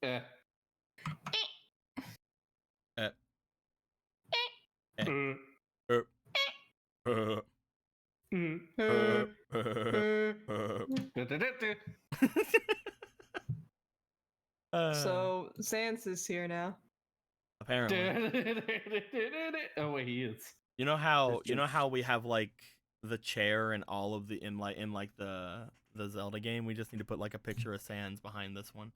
Uh, Uh, uh, uh, So Sans is here now. apparently. Oh wait, he is. You know how we have like the chair and all of the in like the Zelda game. We just need to put like a picture of Sans behind this one,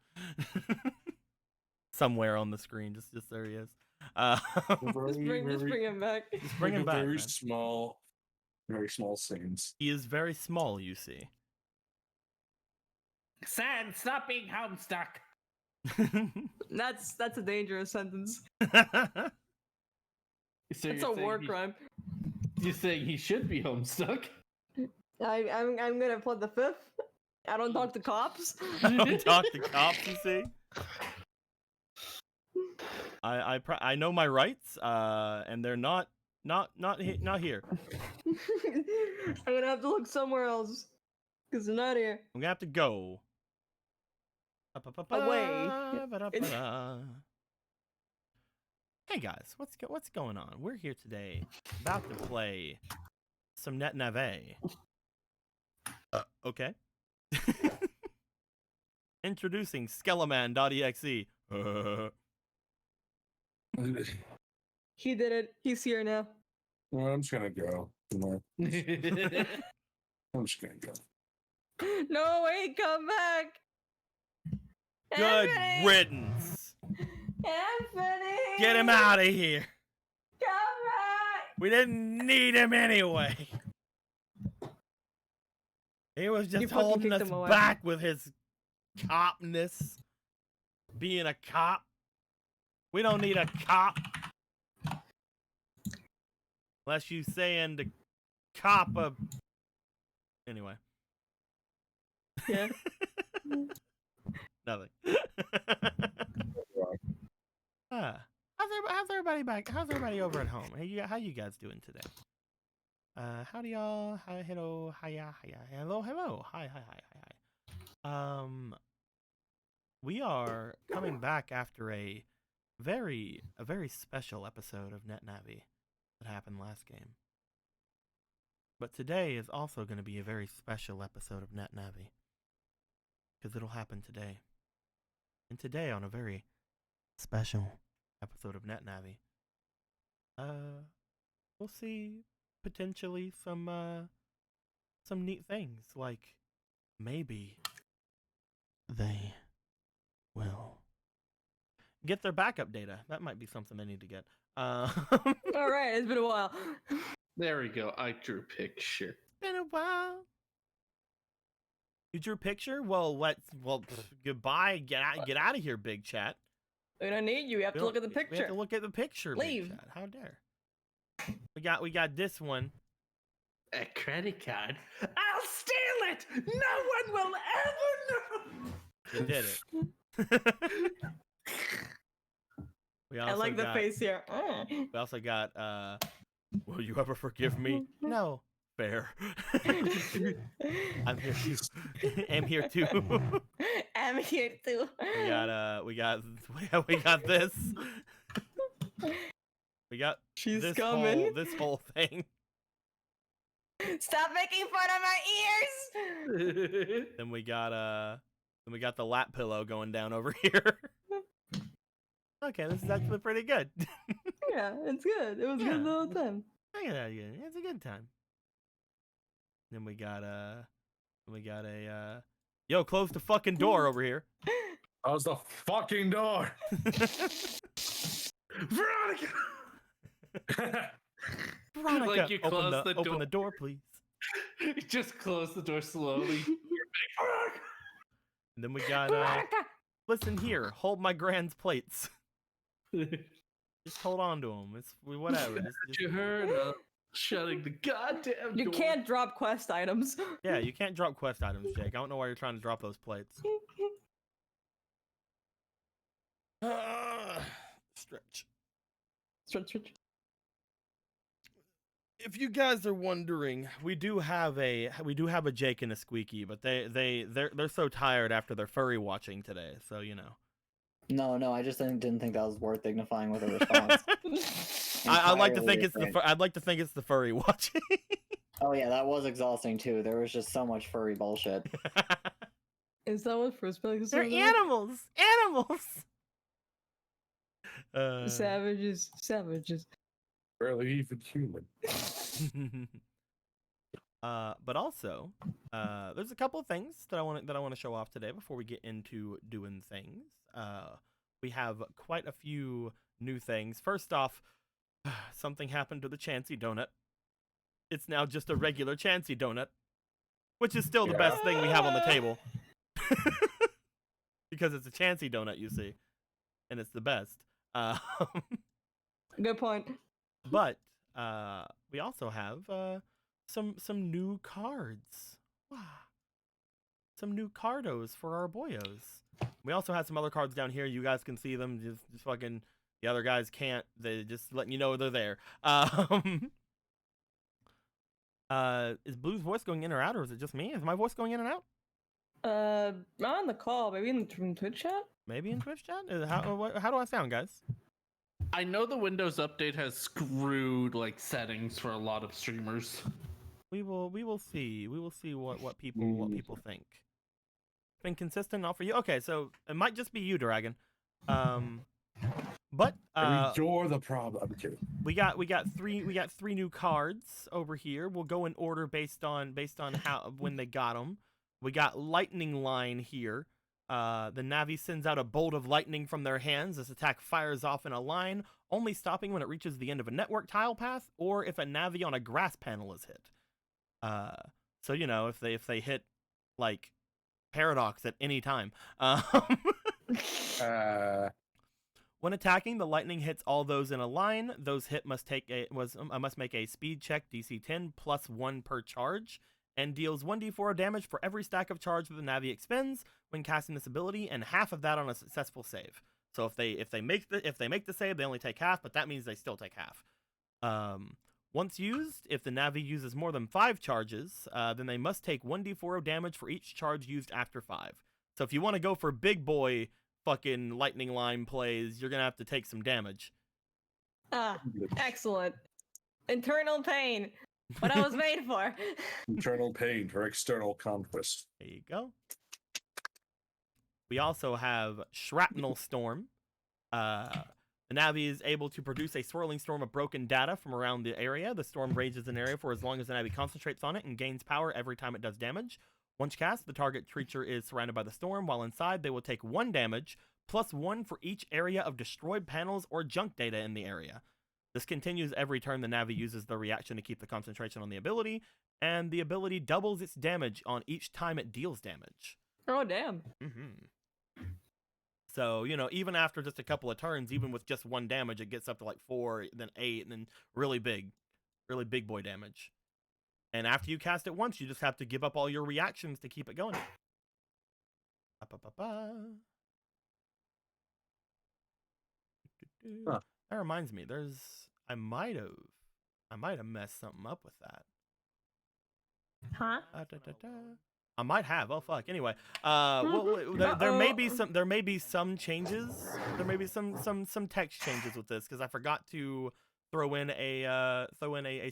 somewhere on the screen. Just there he is. Just bring him back. Just bring him back. Very Man. small Sans. He is very small, you see. Sans, stop being homestuck. That's a dangerous sentence. So It's a war crime. You're saying he should be homestuck? I'm gonna play the fifth. I don't talk to cops. Don't talk to cops, you see. I know my rights, and they're not here. I'm gonna have to look somewhere else, cause they're not here. I'm gonna have to go. Away. Hey guys, what's going on? We're here today, about to play some Navi. Okay. Introducing Megaman.EXE. He did it. He's here now. Well, I'm just gonna go. I'm just gonna go. No, wait, come back. Good Anthony! riddance. Anthony! Get him out of here. Come back! We didn't need him anyway. He was You just fucking holding kicked us him away. back with his copness. Being a cop. We don't need a cop. Unless you saying the cop a... Anyway. Yeah. Nothing. How's everybody back? How's everybody over at home? How you guys doing today? Howdy y'all. Hi, hello, hiya, hello. Hi. We are coming back after a very special episode of Navi that happened last game. But today is also going to be a very special episode of Navi because it'll happen today. And today on a very special episode of Navi, we'll see potentially some neat things, like maybe they will get their backup data. That might be something they need to get. All right, it's been a while. There we go. I drew a picture. Been a while. You drew a picture? Well, goodbye. Get out of here, big chat. We don't need you. We have to look at the picture. We have to look at the picture. Leave. Big chat. How dare? We got this one. A credit card? I'll steal it! No one will ever know! You did it. I like the face here. We also got, will you ever forgive me? No. Fair. I'm here too. I'm here too. I'm here too. We got this. We got She's this coming. this whole thing. Stop making fun of my ears. Then we got the lap pillow going down over here. Okay, this is actually pretty good. Yeah, it's good. It was good the whole time. It's a good time. Then we got a yo, close the fucking door over here. How's the fucking door? Veronica! Veronica, Like you close open the door, please. You just close the door slowly. And then we got listen here, hold my grand's plates. Just hold on to them. It's whatever. You heard shutting the goddamn door. You can't drop quest items. Yeah, you can't drop quest items, Jake. I don't know why you're trying to drop those plates. Stretch. If you guys are wondering, we do have a Jake and a Squeaky, but they're so tired after their furry watching today, so you know. No, I just didn't think that was worth dignifying with a response. I'd like to Entirely think it's different. I'd like to think it's the furry watching. Oh yeah, that was exhausting too. There was just so much furry bullshit. Is that what first place They're is? animals. Savages. Barely even human. But also, there's a couple of things that I want to show off today before we get into doing things. We have quite a few new things. First off, something happened to the Chansey donut. It's now just a regular Chansey donut, which is still the best thing we have on the table. Because it's a Chansey donut, you see, and it's the best. Good point. But we also have some new cards. Wow. Some new cardos for our boyos. We also have some other cards down here. You guys can see them. Just fucking the other guys can't. They just letting you know they're there. Is Blue's voice going in or out, or is it just me? Is my voice going in and out? Not on the call. Maybe from Twitch chat. Maybe in Twitch chat. How do I sound, guys? I know the Windows update has screwed like settings for a lot of streamers. We will see. We will see what people think. Been consistent all for you. Okay, so it might just be you, Dragon. But You're the problem. I'm kidding. we got three new cards over here. We'll go in order based on how when they got them. We got Lightning Line here. The Navi sends out a bolt of lightning from their hands. This attack fires off in a line, only stopping when it reaches the end of a network tile path or if a Navi on a grass panel is hit. So you know if they hit like Paradox at any time. When attacking, the lightning hits all those in a line. Those hit must make a speed check DC 10 plus 1 per charge, and deals 1d4 of damage for every stack of charge that the Navi expends when casting this ability, and half of that on a successful save. So if they make the save, they only take half, but that means they still take half. Once used, if the Navi uses more than 5 charges, then they must take 1d4 of damage for each charge used after 5. So if you want to go for big boy fucking lightning line plays, you're gonna have to take some damage. Ah, excellent. Internal pain. What I was made for. Internal pain for external conquest. There you go. We also have Shrapnel Storm. The Navi is able to produce a swirling storm of broken data from around the area. The storm rages an area for as long as the Navi concentrates on it and gains power every time it does damage. Once cast, the target creature is surrounded by the storm. While inside, they will take 1 damage, plus 1 for each area of destroyed panels or junk data in the area. This continues every turn the Navi uses the reaction to keep the concentration on the ability, and the ability doubles its damage on each time it deals damage. Oh, damn. So, you know, even after just a couple of turns, even with just 1 damage, it gets up to like 4, then 8, and then really big boy damage. And after you cast it once, you just have to give up all your reactions to keep it going. Huh. That reminds me, I might have messed something up with that. Huh? I might have. Oh fuck. Anyway, there may be some changes. There may be some text changes with this because I forgot to throw in a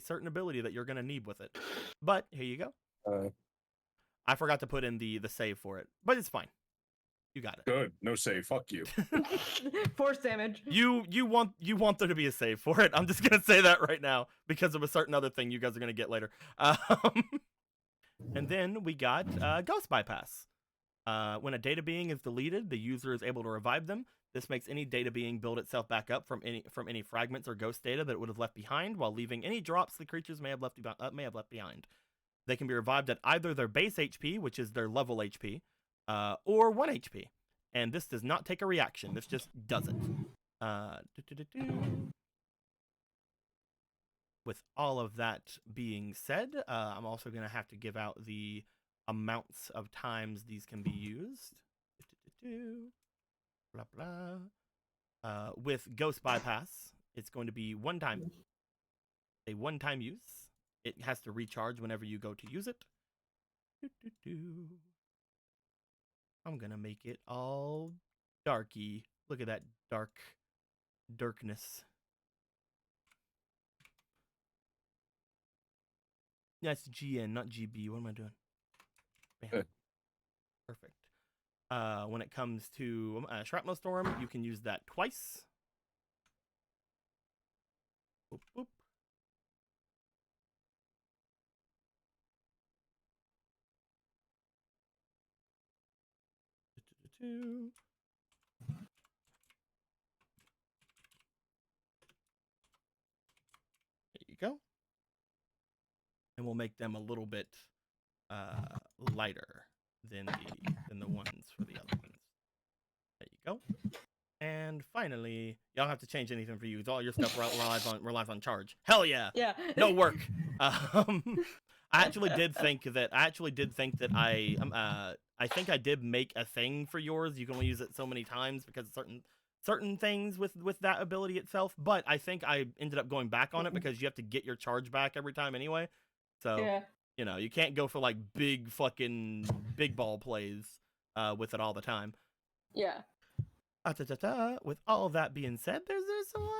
certain ability that you're gonna need with it. But here you go. I forgot to put in the save for it, but it's fine. You got it. Good. No save. Fuck you. Force damage. You want there to be a save for it. I'm just gonna say that right now because of a certain other thing you guys are gonna get later. And then we got Ghost Bypass. When a data being is deleted, the user is able to revive them. This makes any data being build itself back up from any fragments or ghost data that it would have left behind, while leaving any drops the creatures may have left behind. They can be revived at either their base HP, which is their level HP, or 1 HP. And this does not take a reaction. This just does it. With all of that being said, I'm also going to have to give out the amounts of times these can be used. Blah, blah. With Ghost Bypass, it's going to be a one-time use. It has to recharge whenever you go to use it. I'm going to make it all darky. Look at that darkness. That's GN, not GB. What am I doing? Bam. Perfect. When it comes to Shrapnel Storm, you can use that twice. Boop, boop. There you go. And we'll make them a little bit lighter than the ones for the other ones. There you go. And finally, y'all don't have to change anything for you. It's all your stuff relies on charge. Hell yeah. Yeah. No work. I actually did think that I think I did make a thing for yours. You can only use it so many times because certain things with that ability itself. But I think I ended up going back on it because you have to get your charge back every time anyway. So Yeah. you know, you can't go for like big ball plays with it all the time. Yeah. With all of that being said, there's a lot of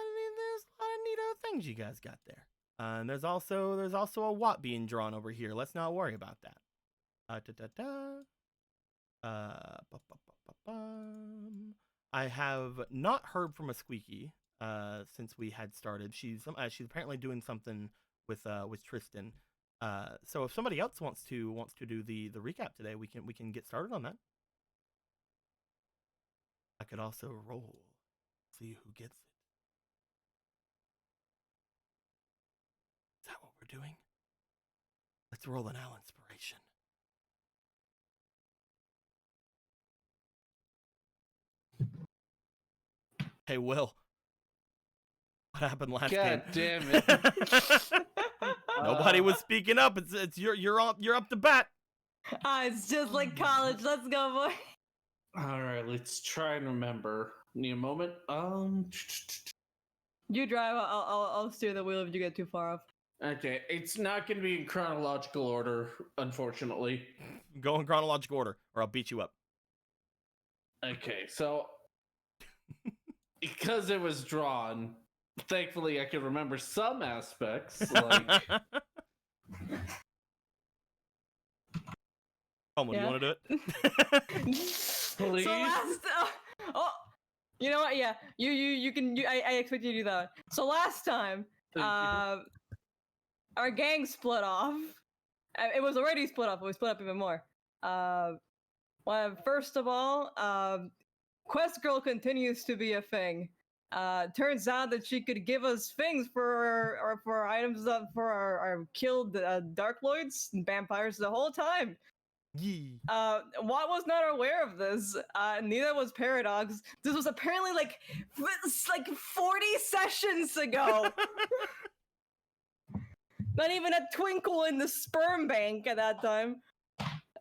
neato things you guys got there. And there's also a Watt being drawn over here. Let's not worry about that. I have not heard from a Squeaky since we had started. She's apparently doing something with Tristan. So if somebody else wants to do the recap today, we can get started on that. I could also roll, see who gets it. Is that what we're doing? Let's roll an Al inspiration. Hey, Will. What happened last game? God damn it. Nobody was speaking up. It's you're up to bat. It's just like college. Let's go, boy. All right, let's try and remember. Need a moment. You drive. I'll steer the wheel if you get too far off. Okay, it's not going to be in chronological order, unfortunately. Go in chronological order, or I'll beat you up. Okay, so because it was drawn, thankfully I can remember some aspects. Like, Homo, do you want to do it? please. So last, you know what? Yeah, you can. I expect you to do that. So last time, our gang split off. It was already split up, but we split up even more. Well, first of all, Quest Girl continues to be a thing. Turns out that she could give us things for items for our killed Dark Lords and vampires the whole time. Yee. Watt was not aware of this. Neither was Paradox. This was apparently like 40 sessions ago. Not even a twinkle in the sperm bank at that time.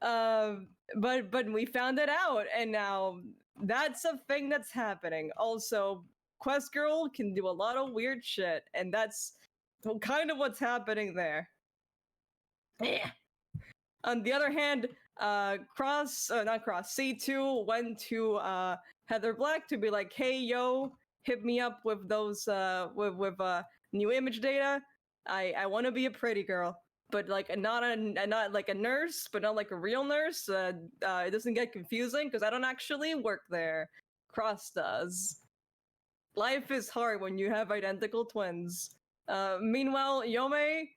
But we found it out, and now that's a thing that's happening. Also, Quest Girl can do a lot of weird shit, and that's kind of what's happening there. On the other hand, C2 went to Heather Black to be like, hey, yo, hit me up with those with new image data. I want to be a pretty girl, but like not like a nurse, but not like a real nurse. It doesn't get confusing because I don't actually work there. Cross does. Life is hard when you have identical twins. Meanwhile, Yome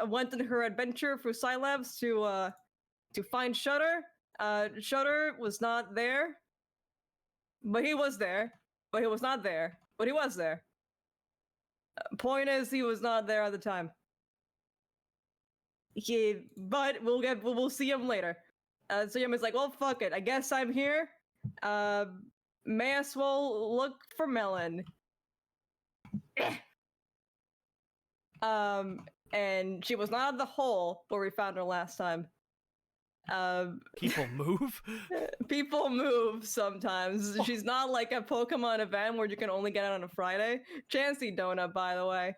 went on her adventure through Scilabs to find Shutter. Shutter was not there, but he was there. But he was not there, but he was there. Point is, he was not there at the time. But we'll see him later. So Yome's like, well, fuck it. I guess I'm here. May as well look for Melon. And she was not at the hole where we found her last time. People move. People move sometimes. She's not like a Pokemon event where you can only get it on a Friday. Chansey Donut, by the way.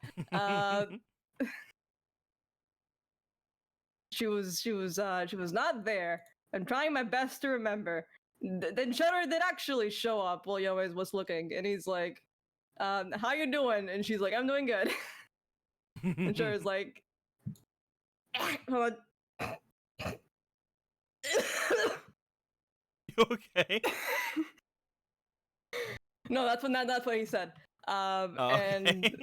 She was not there. I'm trying my best to remember. then Cheddar did actually show up while Yomei was looking, and he's like, "How you doing?" And she's like, "I'm doing good." And Cheddar's like, "Hold on." You okay? No, that's what he said. Oh, And okay.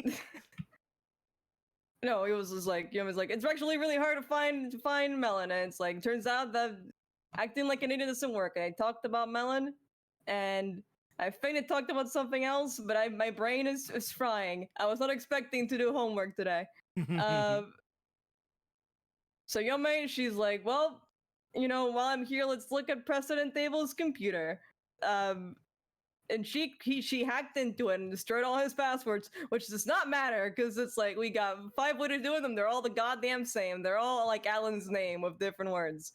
no, he was just like, Yomei's like, it's actually really hard to find Melon, and it's like, turns out that acting like an idiot doesn't work. And I talked about Melon, and I fainted talked about something else, but my brain is frying. I was not expecting to do homework today. So Yomei, she's like, well, while I'm here, let's look at President Abel's computer. And she hacked into it and destroyed all his passwords, which does not matter because it's like we got 5 ways to do them. They're all the goddamn same. They're all like Alan's name with different words.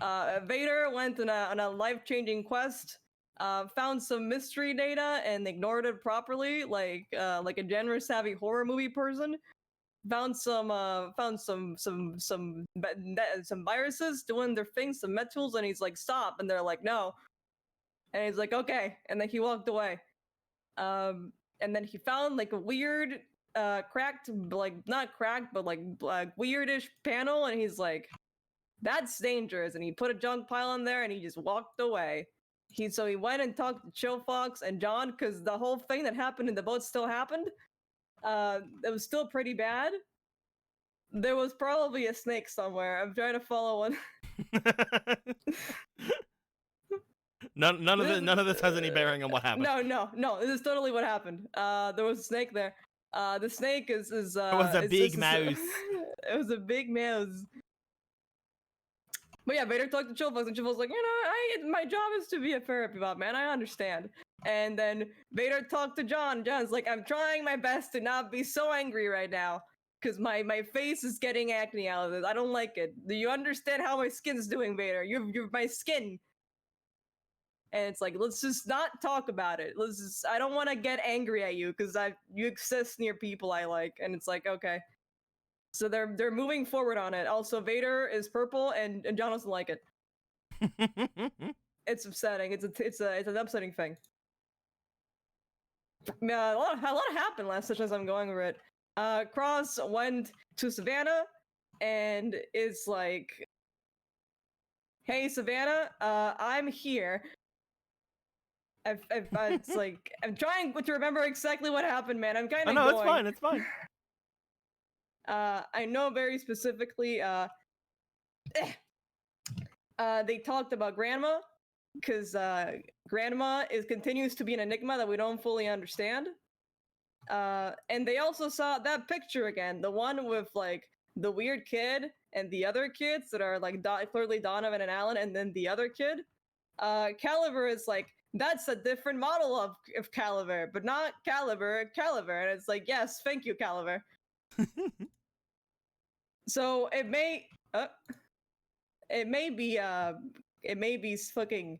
Vader went on a life-changing quest, found some mystery data and ignored it properly, like a generous savvy horror movie person. Found some viruses doing their things, some med tools, and he's like, stop, and they're like, no. And he's like, okay, and then he walked away. And then he found like a weird, cracked, like not cracked, but like weirdish panel, and he's like, that's dangerous. And he put a junk pile in there, and he just walked away. So he went and talked to Chill Fox and John, because the whole thing that happened in the boat still happened. It was still pretty bad. There was probably a snake somewhere. I'm trying to follow one. None of this has any bearing on what happened. No. This is totally what happened. There was a snake there. The snake is it was a big mouse. It was a big mouse. But yeah, Vader talked to Chillfox, and Chillfox was like, my job is to be a therapy bot, man. I understand. And then Vader talked to John. John's like, I'm trying my best to not be so angry right now, because my face is getting acne out of this. I don't like it. Do you understand how my skin's doing, Vader? You're my skin. And it's like, let's just not talk about it. I don't want to get angry at you because you exist near people I like. And it's like, okay. So they're moving forward on it. Also, Vader is purple, and John doesn't like it. It's upsetting. It's an upsetting thing. A lot happened last session as I'm going over it. Cross went to Savannah, and is like, hey Savannah, I'm here. It's like, I'm trying to remember exactly what happened, man. I'm kind of no, it's fine. I know very specifically, they talked about Grandma, because Grandma continues to be an enigma that we don't fully understand. And they also saw that picture again, the one with like the weird kid and the other kids that are like clearly Donovan and Alan, and then the other kid. Caliber is like, that's a different model of Caliber, but not Caliber. And it's like, yes, thank you, Caliber. So it may be fucking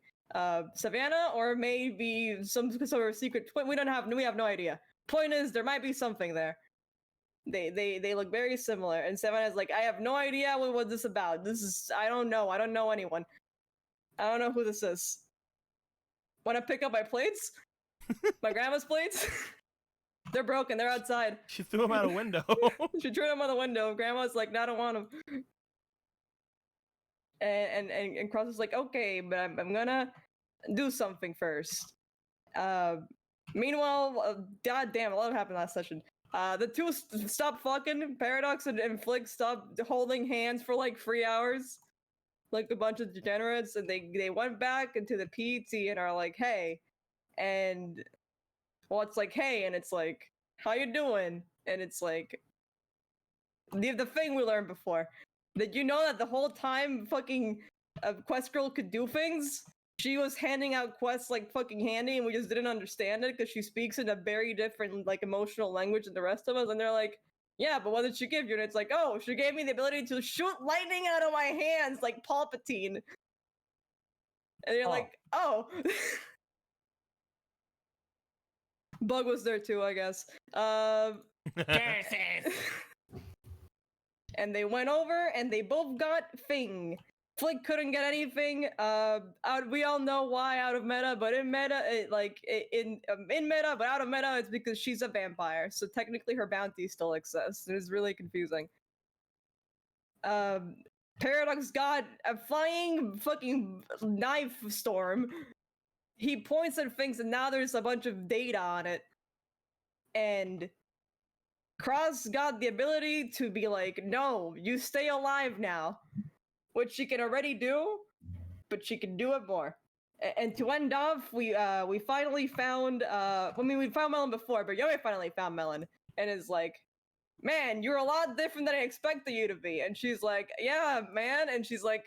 Savannah, or it may be some sort of secret. We have no idea. Point is, there might be something there. They look very similar, and Savannah's like, I have no idea what this is about. I don't know anyone. I don't know who this is. Want to pick up my plates? My grandma's plates? They're broken. They're outside. She threw them out a window. She threw them out the window. Grandma's like, no, I don't want them. And Cross is like, okay, but I'm gonna do something first. Meanwhile, goddamn, a lot happened last session. The two stopped fucking. Paradox and Flick stopped holding hands for like 3 hours, like a bunch of degenerates, and they went back into the PT and are like, hey, and well, it's like, hey, and it's like, how you doing? And it's like, the thing we learned before. Did you know that the whole time fucking Quest Girl could do things? She was handing out quests like fucking handy, and we just didn't understand it because she speaks in a very different like emotional language than the rest of us. And they're like, yeah, but what did she give you? And it's like, oh, she gave me the ability to shoot lightning out of my hands like Palpatine. And you're like, oh. Bug was there too, I guess. And they went over and they both got Fing. Flick couldn't get anything. We all know why out of meta, but in meta, in meta, but out of meta, it's because she's a vampire. So technically, her bounty still exists. It is really confusing. Paradox got a flying fucking knife storm. He points at things, and now there's a bunch of data on it. And Cross got the ability to be like, no, you stay alive now. Which she can already do, but she can do it more. And to end off, we finally found, we found Melon before, but Yome finally found Melon. And is like, man, you're a lot different than I expected you to be. And she's like, yeah, man. And she's like,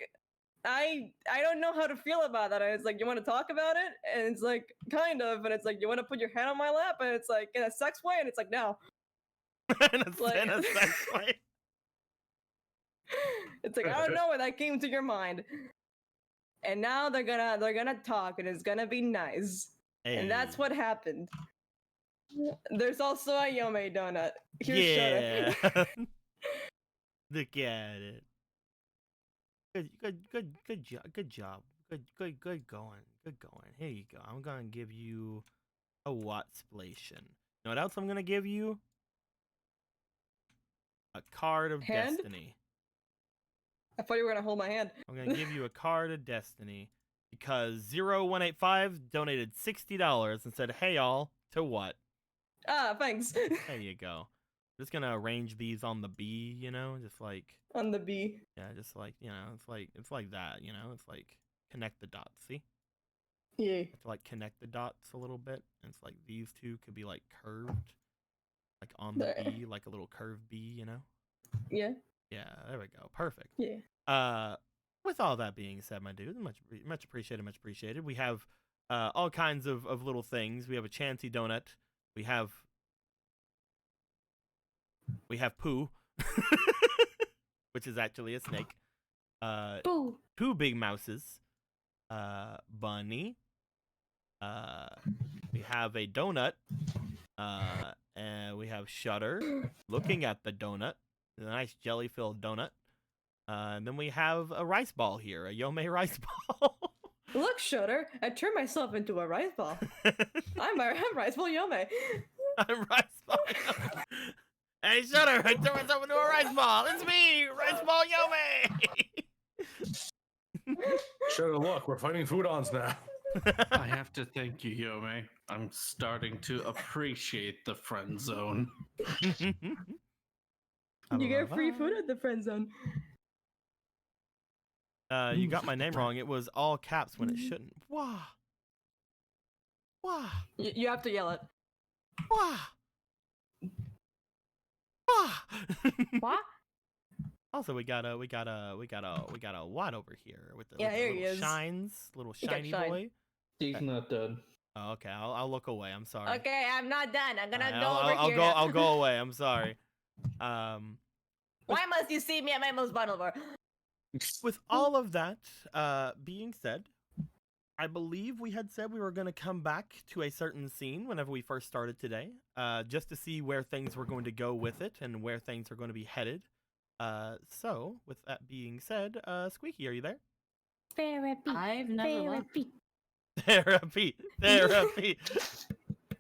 I don't know how to feel about that. And it's like, you want to talk about it? And it's like, kind of. And it's like, you want to put your hand on my lap? And it's like, in a sex way? And it's like, no. in a sex way. It's like, I don't know where that came to your mind. And now they're gonna talk, and it's gonna be nice. Hey. And that's what happened. There's also a Yome donut. Here's yeah. Shutter. Look at it. Good job. Good going. Here you go. I'm gonna give you a Wattsplation. You know what else I'm gonna give you? A card of Hand? destiny. I thought you were gonna hold my hand. I'm gonna give you a card of destiny because 0185 donated $60 and said, "Hey y'all, to what?" Ah, thanks. There you go. I'm just gonna arrange these on the B, you know, just like On the B. yeah, just like you know, it's like that, you know, it's like connect the dots. See, Yeah. I have to like connect the dots a little bit, and it's like these two could be like curved, like on the There. B, like a little curved B, you know. Yeah. Yeah, there we go. Perfect. Yeah. With all that being said, my dude, much appreciated. We have all kinds of little things. We have a Chansey donut. We have Pooh, which is actually a snake. Boo. 2 big mouses. Bunny. We have a donut. And we have Shutter looking at the donut. A nice jelly-filled donut. And then we have a rice ball here, a Yome rice ball. Look, Shutter, I turned myself into a rice ball. I'm rice ball Yome. I'm rice ball Yome. Hey, Shutter, I turned myself into a rice ball. It's me, rice ball Yome. Sure, look, we're fighting foodons now. I have to thank you, Yome. I'm starting to appreciate the friend zone. You get free food at the friend zone. You got my name wrong. It was all caps when it shouldn't. Wah. Wah. You have to yell it. Wah. Wah. What? Also, we got a Watt over here with the, Yeah, with the here he little is. shines, little He got shiny shine. boy. He's not dead. Oh, okay, I'll look away. I'm sorry. Okay, I'm not done. I'm gonna Alright, go I'll, over I'll here. go. now. I'll go away. I'm sorry. Why must you see me at my most vulnerable? With all of that being said, I believe we had said we were going to come back to a certain scene whenever we first started today, just to see where things were going to go with it and where things are going to be headed. So, with that being said, Squeaky, are you there? Therapy. I've never left. Therapy. Therapy.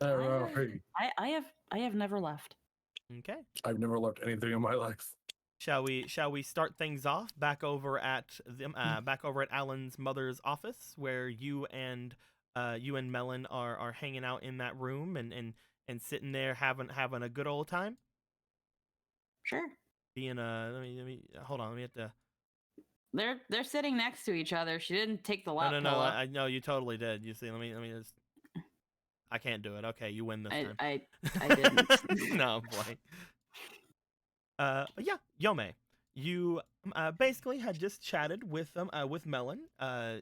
I have never left. Okay. I've never loved anything in my life. Shall we start things off back over at Alan's mother's office, where you and Melon are hanging out in that room and sitting there having a good old time? Sure. Being let me hold on, let me have to. They're sitting next to each other. She didn't take the lap. No, I know you totally did. You see, let me just. I can't do it. Okay, you win this time. I didn't. No, I'm playing. But yeah, Yome, you basically had just chatted with Melon.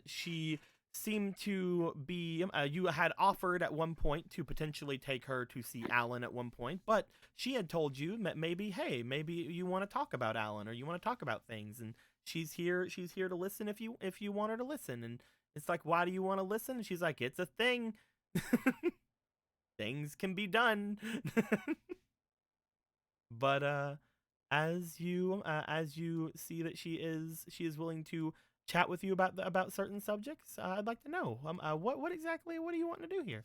She seemed to be you had offered at one point to potentially take her to see Alan at one point, but she had told you that maybe you want to talk about Alan or you want to talk about things, and she's here to listen if you want her to listen. And it's like, why do you want to listen? And she's like, it's a thing. Things can be done. But as you see that she is willing to chat with you about certain subjects. I'd like to know. What exactly? What do you want to do here?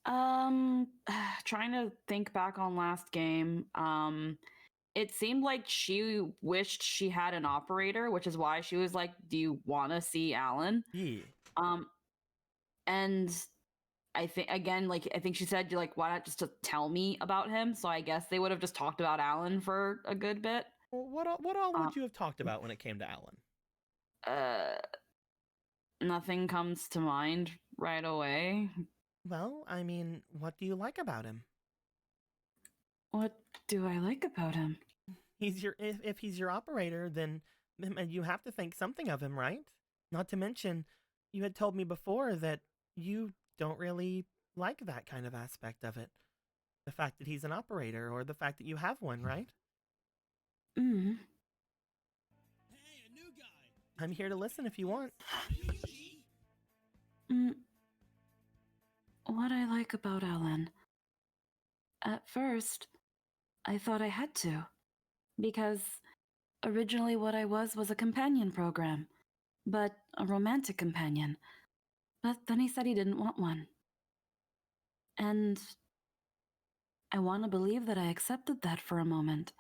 Trying to think back on last game. It seemed like she wished she had an operator, which is why she was like, "Do you want to see Alan?" Yeah. And I think she said, like, why not just to tell me about him? So I guess they would have just talked about Alan for a good bit. Well, what all would you have talked about when it came to Alan? Nothing comes to mind right away. Well, I mean, what do you like about him? What do I like about him? He's your if he's your operator, then you have to think something of him, right? Not to mention, you had told me before that you don't really like that kind of aspect of it. The fact that he's an operator, or the fact that you have one, right? Mm. I'm here to listen if you want. What I like about Alan. At first, I thought I had to. Because originally what I was a companion program. But a romantic companion. But then he said he didn't want one. And I want to believe that I accepted that for a moment.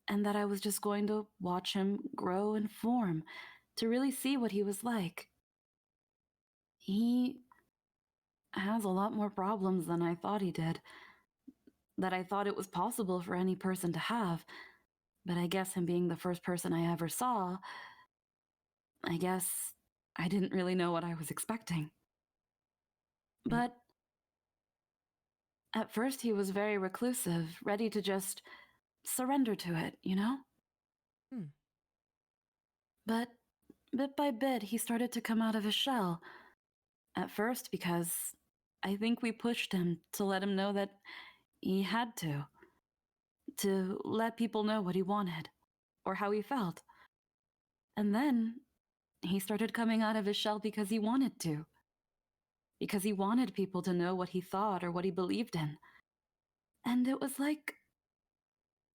And that I was just going to watch him grow and form to really see what he was like. He has a lot more problems than I thought he did. That I thought it was possible for any person to have. But I guess him being the first person I ever saw, I guess I didn't really know what I was expecting. But at first he was very reclusive, ready to just surrender to it, you know? But bit by bit, he started to come out of his shell. At first, because I think we pushed him to let him know that he had to let people know what he wanted or how he felt. And then he started coming out of his shell because he wanted to. Because he wanted people to know what he thought or what he believed in. And it was like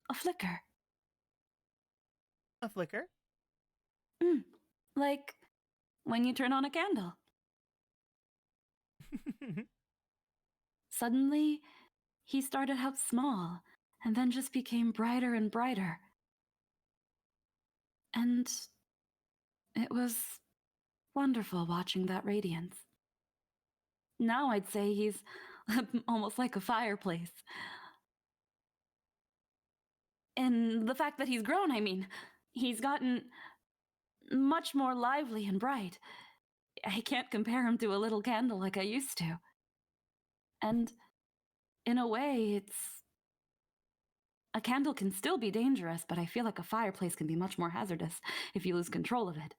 a flicker. A flicker? Like when you turn on a candle. Suddenly, he started out small and then just became brighter and brighter. And it was wonderful watching that radiance. Now I'd say he's almost like a fireplace. And the fact that he's grown, I mean, he's gotten much more lively and bright. I can't compare him to a little candle like I used to. And in a way, a candle can still be dangerous, but I feel like a fireplace can be much more hazardous if you lose control of it.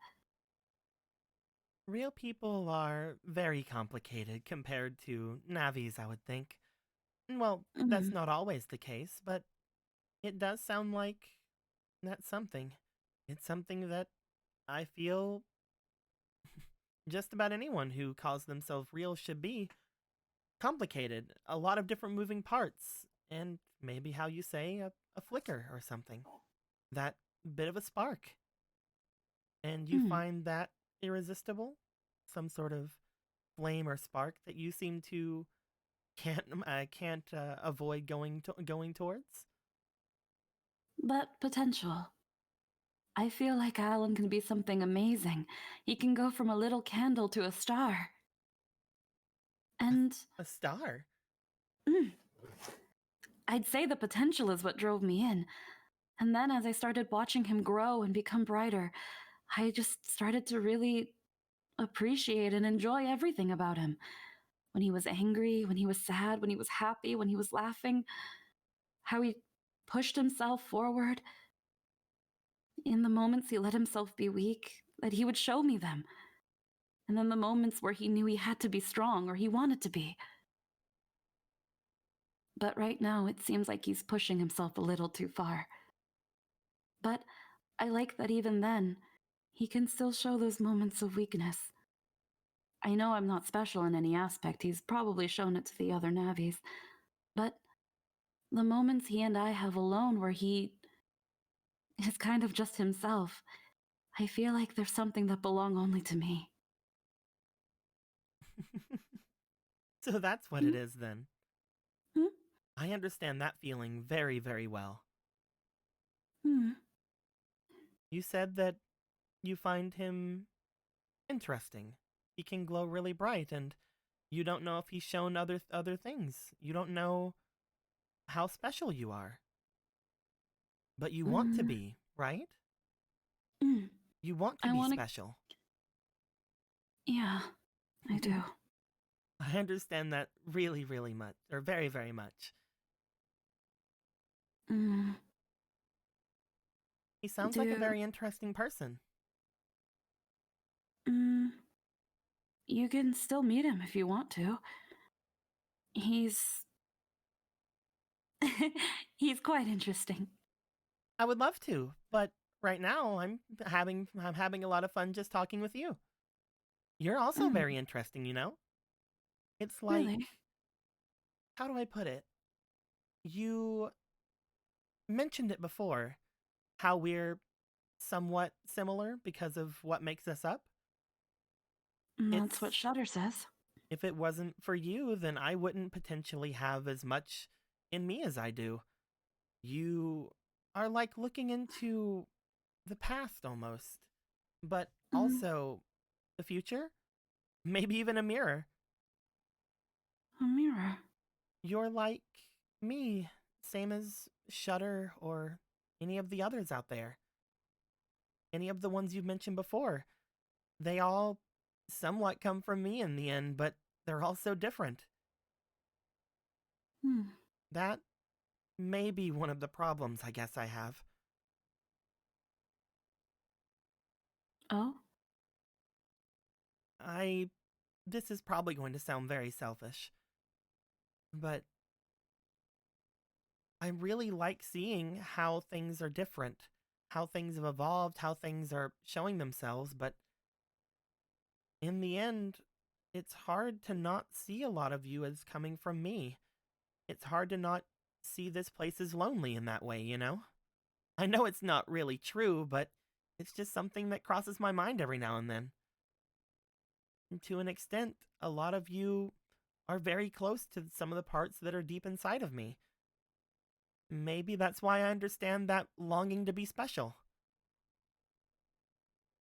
Real people are very complicated compared to Navis, I would think. Well, that's not always the case, but it does sound like that's something. It's something that I feel just about anyone who calls themselves real should be. Complicated, a lot of different moving parts, and maybe how you say a flicker or something. That bit of a spark. And you find that irresistible? Some sort of flame or spark that you seem to can't avoid going towards? But potential. I feel like Alan can be something amazing. He can go from a little candle to a star. And A star? I'd say the potential is what drove me in. And then as I started watching him grow and become brighter, I just started to really appreciate and enjoy everything about him. When he was angry, when he was sad, when he was happy, when he was laughing, how he pushed himself forward. In the moments he let himself be weak, that he would show me them. And then the moments where he knew he had to be strong or he wanted to be. But right now it seems like he's pushing himself a little too far. But I like that even then, he can still show those moments of weakness. I know I'm not special in any aspect, he's probably shown it to the other Navis, but the moments he and I have alone where he is kind of just himself, I feel like there's something that belongs only to me. So that's what it is then. Hmm? I understand that feeling very, very well. Hmm. You said that you find him interesting. He can glow really bright, and you don't know if he's shown other things. You don't know how special you are. But you want to be, right? Mm. You want to I be wanna- special. Yeah, I do. I understand that really, really much, or very, very much. Mm. He sounds like a Do- very interesting person. Mm. You can still meet him if you want to. He's. He's quite interesting. I would love to, but right now I'm having a lot of fun just talking with you. You're also very interesting, you know? It's like, Really? how do I put it? You mentioned it before, how we're somewhat similar because of what makes us up. That's what It's- Shutter says. If it wasn't for you, then I wouldn't potentially have as much in me as I do. You are like looking into the past almost, but also the future, maybe even a mirror. A mirror. You're like me, same as Shutter or any of the others out there. Any of the ones you've mentioned before. They all somewhat come from me in the end, but they're all so different. Hmm. That may be one of the problems I guess I have. Oh? This is probably going to sound very selfish, but I really like seeing how things are different, how things have evolved, how things are showing themselves, but in the end, it's hard to not see a lot of you as coming from me. It's hard to not see this place as lonely in that way, you know? I know it's not really true, but it's just something that crosses my mind every now and then. And to an extent, a lot of you are very close to some of the parts that are deep inside of me. Maybe that's why I understand that longing to be special.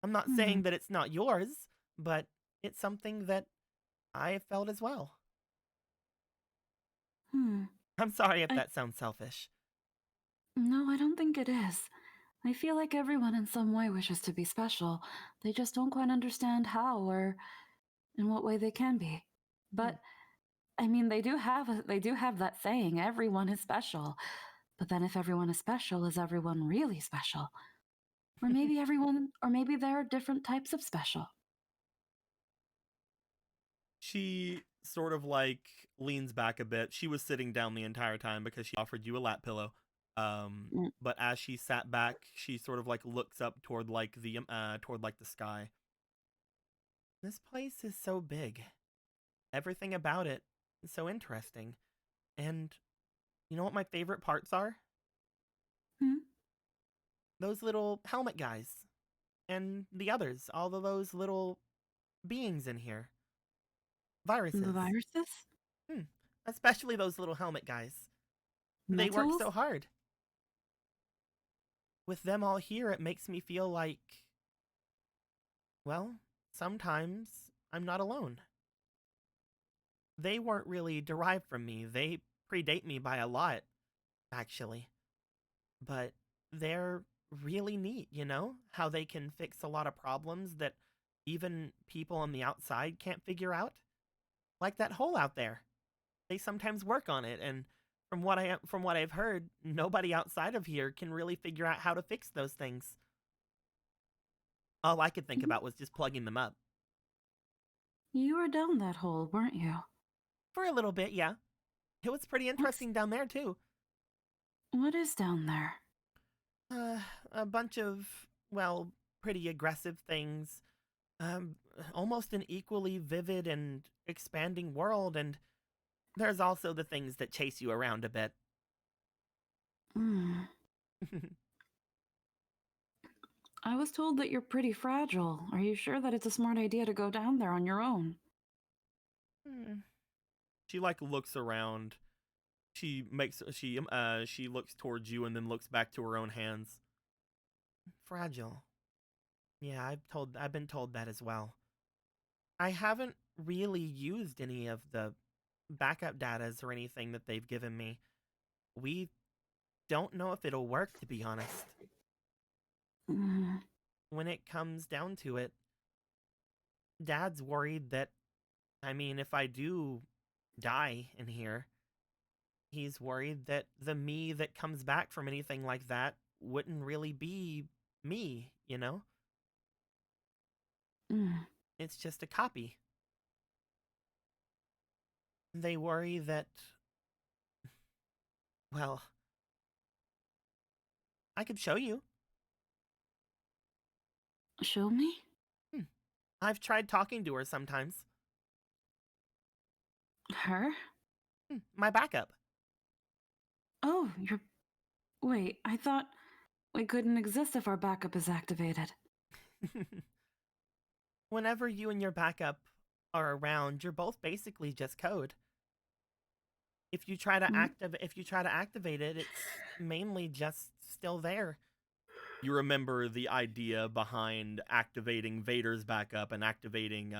I'm not saying that it's not yours, but it's something that I have felt as well. Hmm. I'm sorry if I- that sounds selfish. No, I don't think it is. I feel like everyone in some way wishes to be special. They just don't quite understand how or in what way they can be. But I mean, they do have that saying, everyone is special. But then if everyone is special, is everyone really special? Or maybe there are different types of special. She sort of like leans back a bit. She was sitting down the entire time because she offered you a lap pillow. But as she sat back, she sort of like looks up toward like the sky. This place is so big. Everything about it is so interesting. And you know what my favorite parts are? Hmm? Those little helmet guys. And the others, all of those little beings in here. Viruses. The viruses? Especially those little helmet guys. They work Metals? so hard. With them all here, it makes me feel like, well, sometimes I'm not alone. They weren't really derived from me. They predate me by a lot, actually. But they're really neat, you know? How they can fix a lot of problems that even people on the outside can't figure out. Like that hole out there. They sometimes work on it, and from what I've heard, nobody outside of here can really figure out how to fix those things. All I could think about was just plugging them up. You were down that hole, weren't you? For a little bit, yeah. It was pretty interesting down there, too. What is down there? A bunch of, well, pretty aggressive things. Almost an equally vivid and expanding world, and there's also the things that chase you around a bit. I was told that you're pretty fragile. Are you sure that it's a smart idea to go down there on your own? She like looks around. She looks towards you and then looks back to her own hands. Fragile. Yeah, I've been told that as well. I haven't really used any of the backup datas or anything that they've given me. We don't know if it'll work, to be honest. Mm, When it comes down to it, Dad's worried that, I mean, if I do die in here, he's worried that the me that comes back from anything like that wouldn't really be me, you know? mm. It's just a copy. They worry that, well, I could show you. Show me? I've tried talking to her sometimes. Her? My backup. Oh, you're. Wait, I thought we couldn't exist if our backup is activated. Whenever you and your backup are around, you're both basically just code. If you try to activate it, it's mainly just still there. You remember the idea behind activating Vader's backup and activating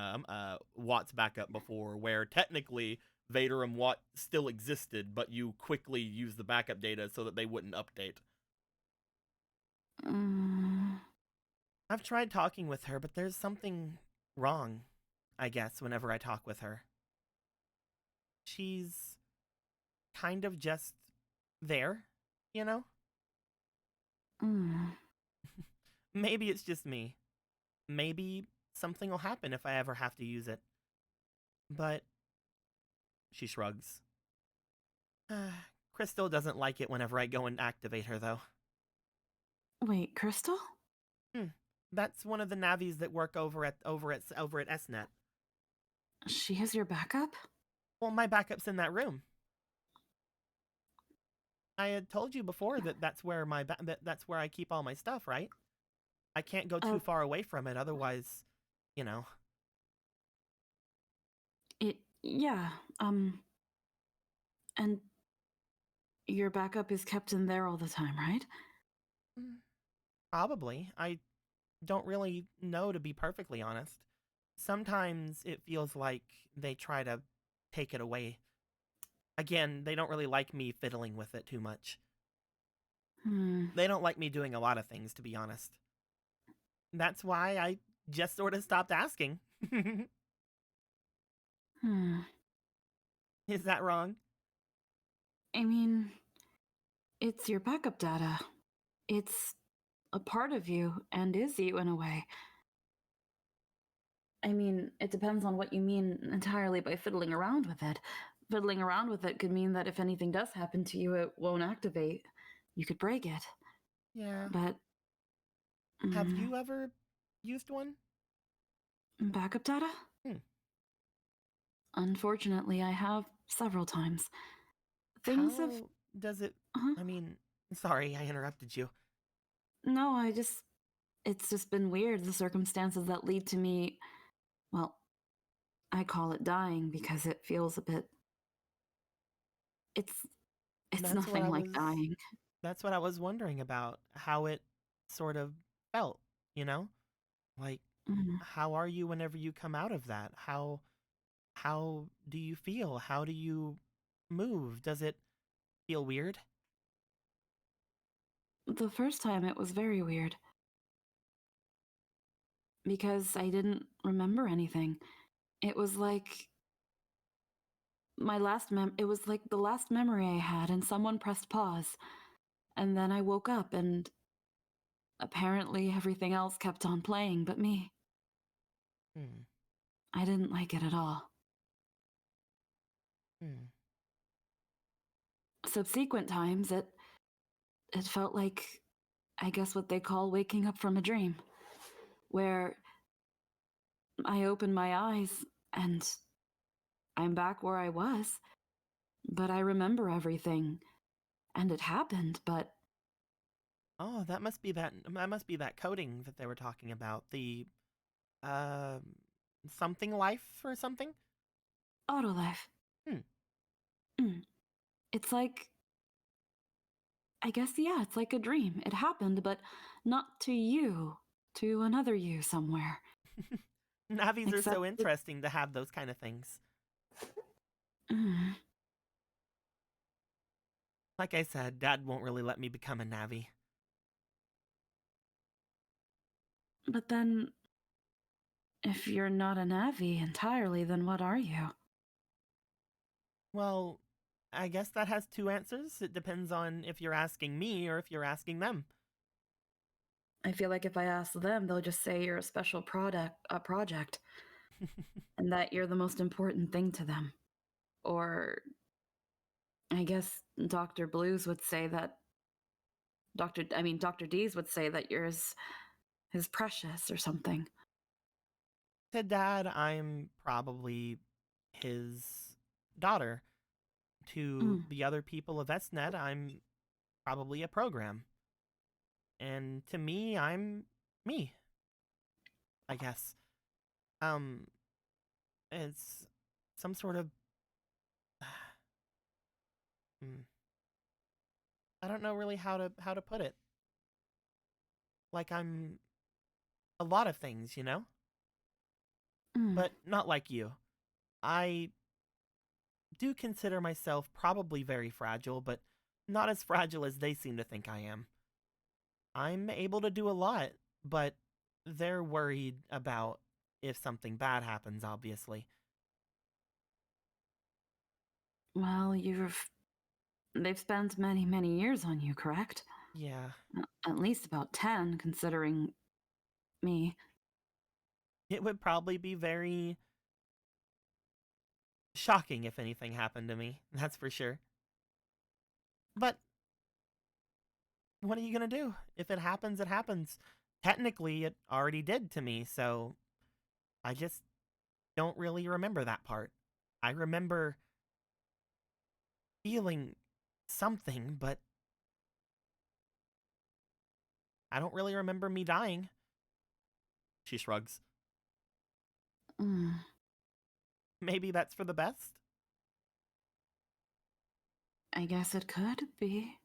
Watt's backup before, where technically Vader and Watt still existed, but you quickly used the backup data so that they wouldn't update. I've tried talking with her, but there's something wrong, I guess, whenever I talk with her. She's kind of just there, you know? Maybe it's just me. Maybe something will happen if I ever have to use it. But she shrugs. Crystal doesn't like it whenever I go and activate her, though. Wait, Crystal? That's one of the Navis that work over at SNet. She is your backup? Well, my backup's in that room. I had told you before that that's where that's where I keep all my stuff, right? I can't go too far away from it, otherwise, you know. Yeah, and your backup is kept in there all the time, right? Probably. I don't really know, to be perfectly honest. Sometimes it feels like they try to take it away. Again, they don't really like me fiddling with it too much. They don't like me doing a lot of things, to be honest. That's why I just sort of stopped asking. Is that wrong? I mean, it's your backup data. It's a part of you and is you in a way. I mean, it depends on what you mean entirely by fiddling around with it. Fiddling around with it could mean that if anything does happen to you, it won't activate. You could break it. Yeah. But. Have you ever used one? Backup data? Unfortunately, I have several times. Things How have. does it. Huh? I mean, sorry, I interrupted you. No, it's just been weird, the circumstances that lead to me. Well, I call it dying because it feels a bit. It's That's nothing like dying. That's what I was wondering about, how it sort of felt, you know? Like, how are you whenever you come out of that? How do you feel? How do you move? Does it feel weird? The first time it was very weird. Because I didn't remember anything. It was like it was like the last memory I had, and someone pressed pause. And then I woke up, and apparently everything else kept on playing but me. I didn't like it at all. Subsequent times, it felt like, I guess, what they call waking up from a dream, where I open my eyes and I'm back where I was, but I remember everything, and it happened, but Oh, that must be that coding that they were talking about. The uh something life or something? Autolife. Hmm. It's like, I guess, yeah, it's like a dream. It happened, but not to you, to another you somewhere. Navis are Except so it- interesting to have those kind of things. Mm. Like I said, Dad won't really let me become a Navi. But then, if you're not a Navi entirely, then what are you? Well, I guess that has two answers. It depends on if you're asking me or if you're asking them. I feel like if I ask them, they'll just say you're a special project, and that you're the most important thing to them. Or I guess Dr. Blues would say that Dr. D's would say that you're his precious or something. To Dad, I'm probably his daughter. To Mm. the other people of SNET, I'm probably a program. And to me, I'm me, I guess. Um, it's some sort of Hmm. I don't know really how to put it. Like I'm a lot of things, you know? Mm. But not like you. I do consider myself probably very fragile, but not as fragile as they seem to think I am. I'm able to do a lot, but they're worried about if something bad happens, obviously. Well, they've spent many, many years on you, correct? Yeah. At least about 10, considering me. It would probably be very shocking if anything happened to me, that's for sure. But what are you gonna do? If it happens, it happens. Technically, it already did to me, so I just don't really remember that part. I remember feeling something, but I don't really remember me dying. She shrugs. Mm. Maybe that's for the best? I guess it could be.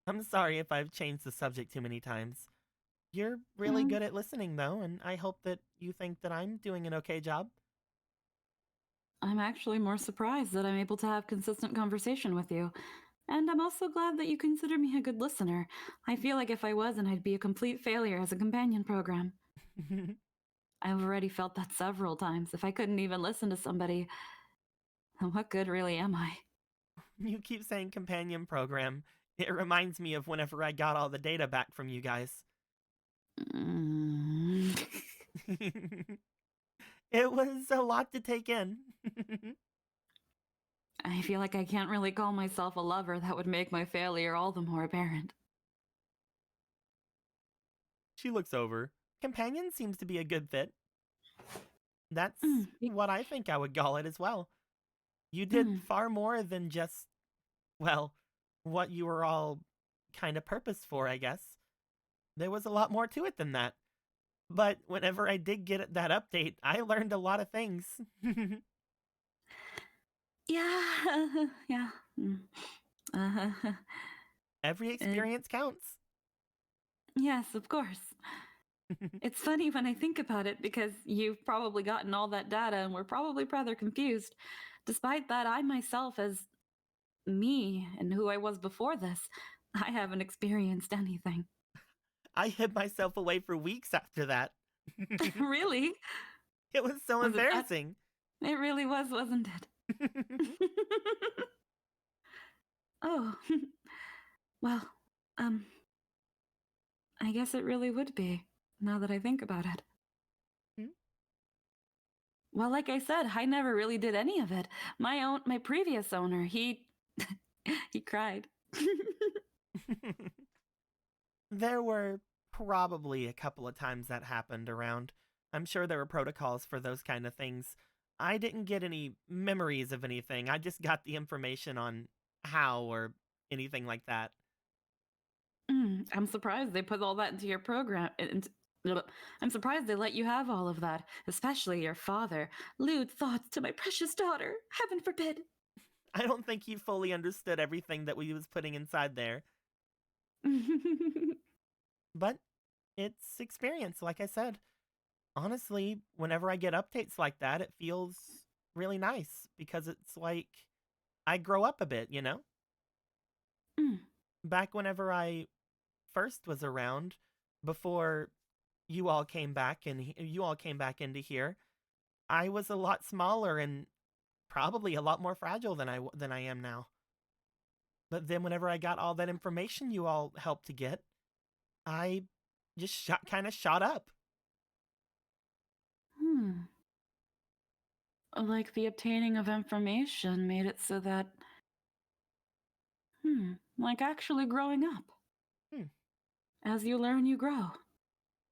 I'm sorry if I've changed the subject too many times. You're really Um, good at listening, though, and I hope that you think that I'm doing an okay job. I'm actually more surprised that I'm able to have consistent conversation with you. And I'm also glad that you consider me a good listener. I feel like if I wasn't, I'd be a complete failure as a companion program. I've already felt that several times. If I couldn't even listen to somebody, then what good really am I? You keep saying companion program. It reminds me of whenever I got all the data back from you guys. Mm. It was a lot to take in. I feel like I can't really call myself a lover. That would make my failure all the more apparent. She looks over. Companion seems to be a good fit. That's Mm. what I think I would call it as well. You did Mm. far more than just, well, what you were all kind of purpose for, I guess. There was a lot more to it than that. But whenever I did get that update, I learned a lot of things. Yeah, yeah. Mm. Every experience counts. Yes, of course. It's funny when I think about it because you've probably gotten all that data and we're probably rather confused. Despite that, I myself, as me and who I was before this, I haven't experienced anything. I hid myself away for weeks after that. Really? It was so Was it that- embarrassing. It really was, wasn't it? Oh. Well, I guess it really would be, now that I think about it. Hmm? Well, like I said, I never really did any of it. My previous owner, he he cried. There were probably a couple of times that happened around. I'm sure there were protocols for those kind of things. I didn't get any memories of anything. I just got the information on how or anything like that. I'm surprised they put all that into your program. I'm surprised they let you have all of that, especially your father. Lewd thoughts to my precious daughter. Heaven forbid. I don't think he fully understood everything that we was putting inside there. But it's experience, like I said. Honestly, whenever I get updates like that, it feels really nice because it's like I grow up a bit, you know? Mm. Back whenever I first was around, before you all came back and you all came back into here, I was a lot smaller and probably a lot more fragile than I am now. But then whenever I got all that information you all helped to get, I just kind of shot up. Like the obtaining of information made it so that. Like actually growing up. Hmm. As you learn, you grow.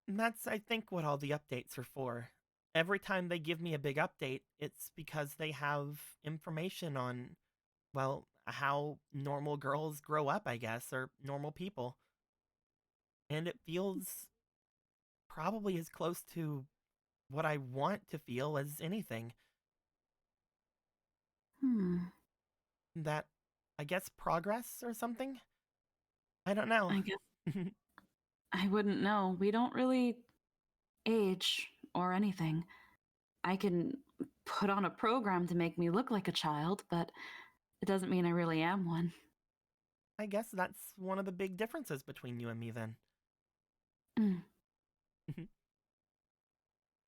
And that's, I think, what all the updates are for. Every time they give me a big update, it's because they have information on, well, how normal girls grow up, I guess, or normal people. And it feels probably as close to what I want to feel as anything. That, I guess, progress or something? I don't know. I guess I wouldn't know. We don't really age or anything. I can put on a program to make me look like a child, but it doesn't mean I really am one. I guess that's one of the big differences between you and me then. Mm.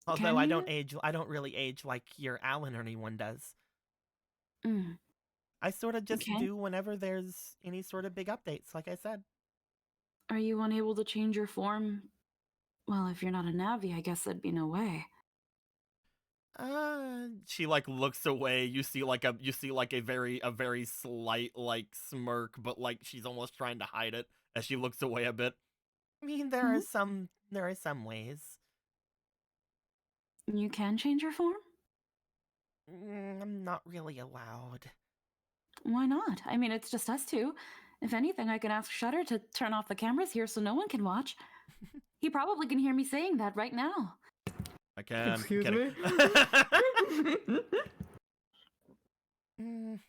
Although Can I you? don't really age like your Alan or anyone does. Mm. I sort of just Okay. do whenever there's any sort of big updates, like I said. Are you unable to change your form? Well, if you're not a Navi, I guess there'd be no way. She like looks away. You see like a very slight like smirk, but like she's almost trying to hide it as she looks away a bit. I mean, there are some ways. You can change your form? I'm not really allowed. Why not? I mean, it's just us two. If anything, I can ask Shutter to turn off the cameras here so no one can watch. He probably can hear me saying that right now. I can. Excuse I'm me. kidding.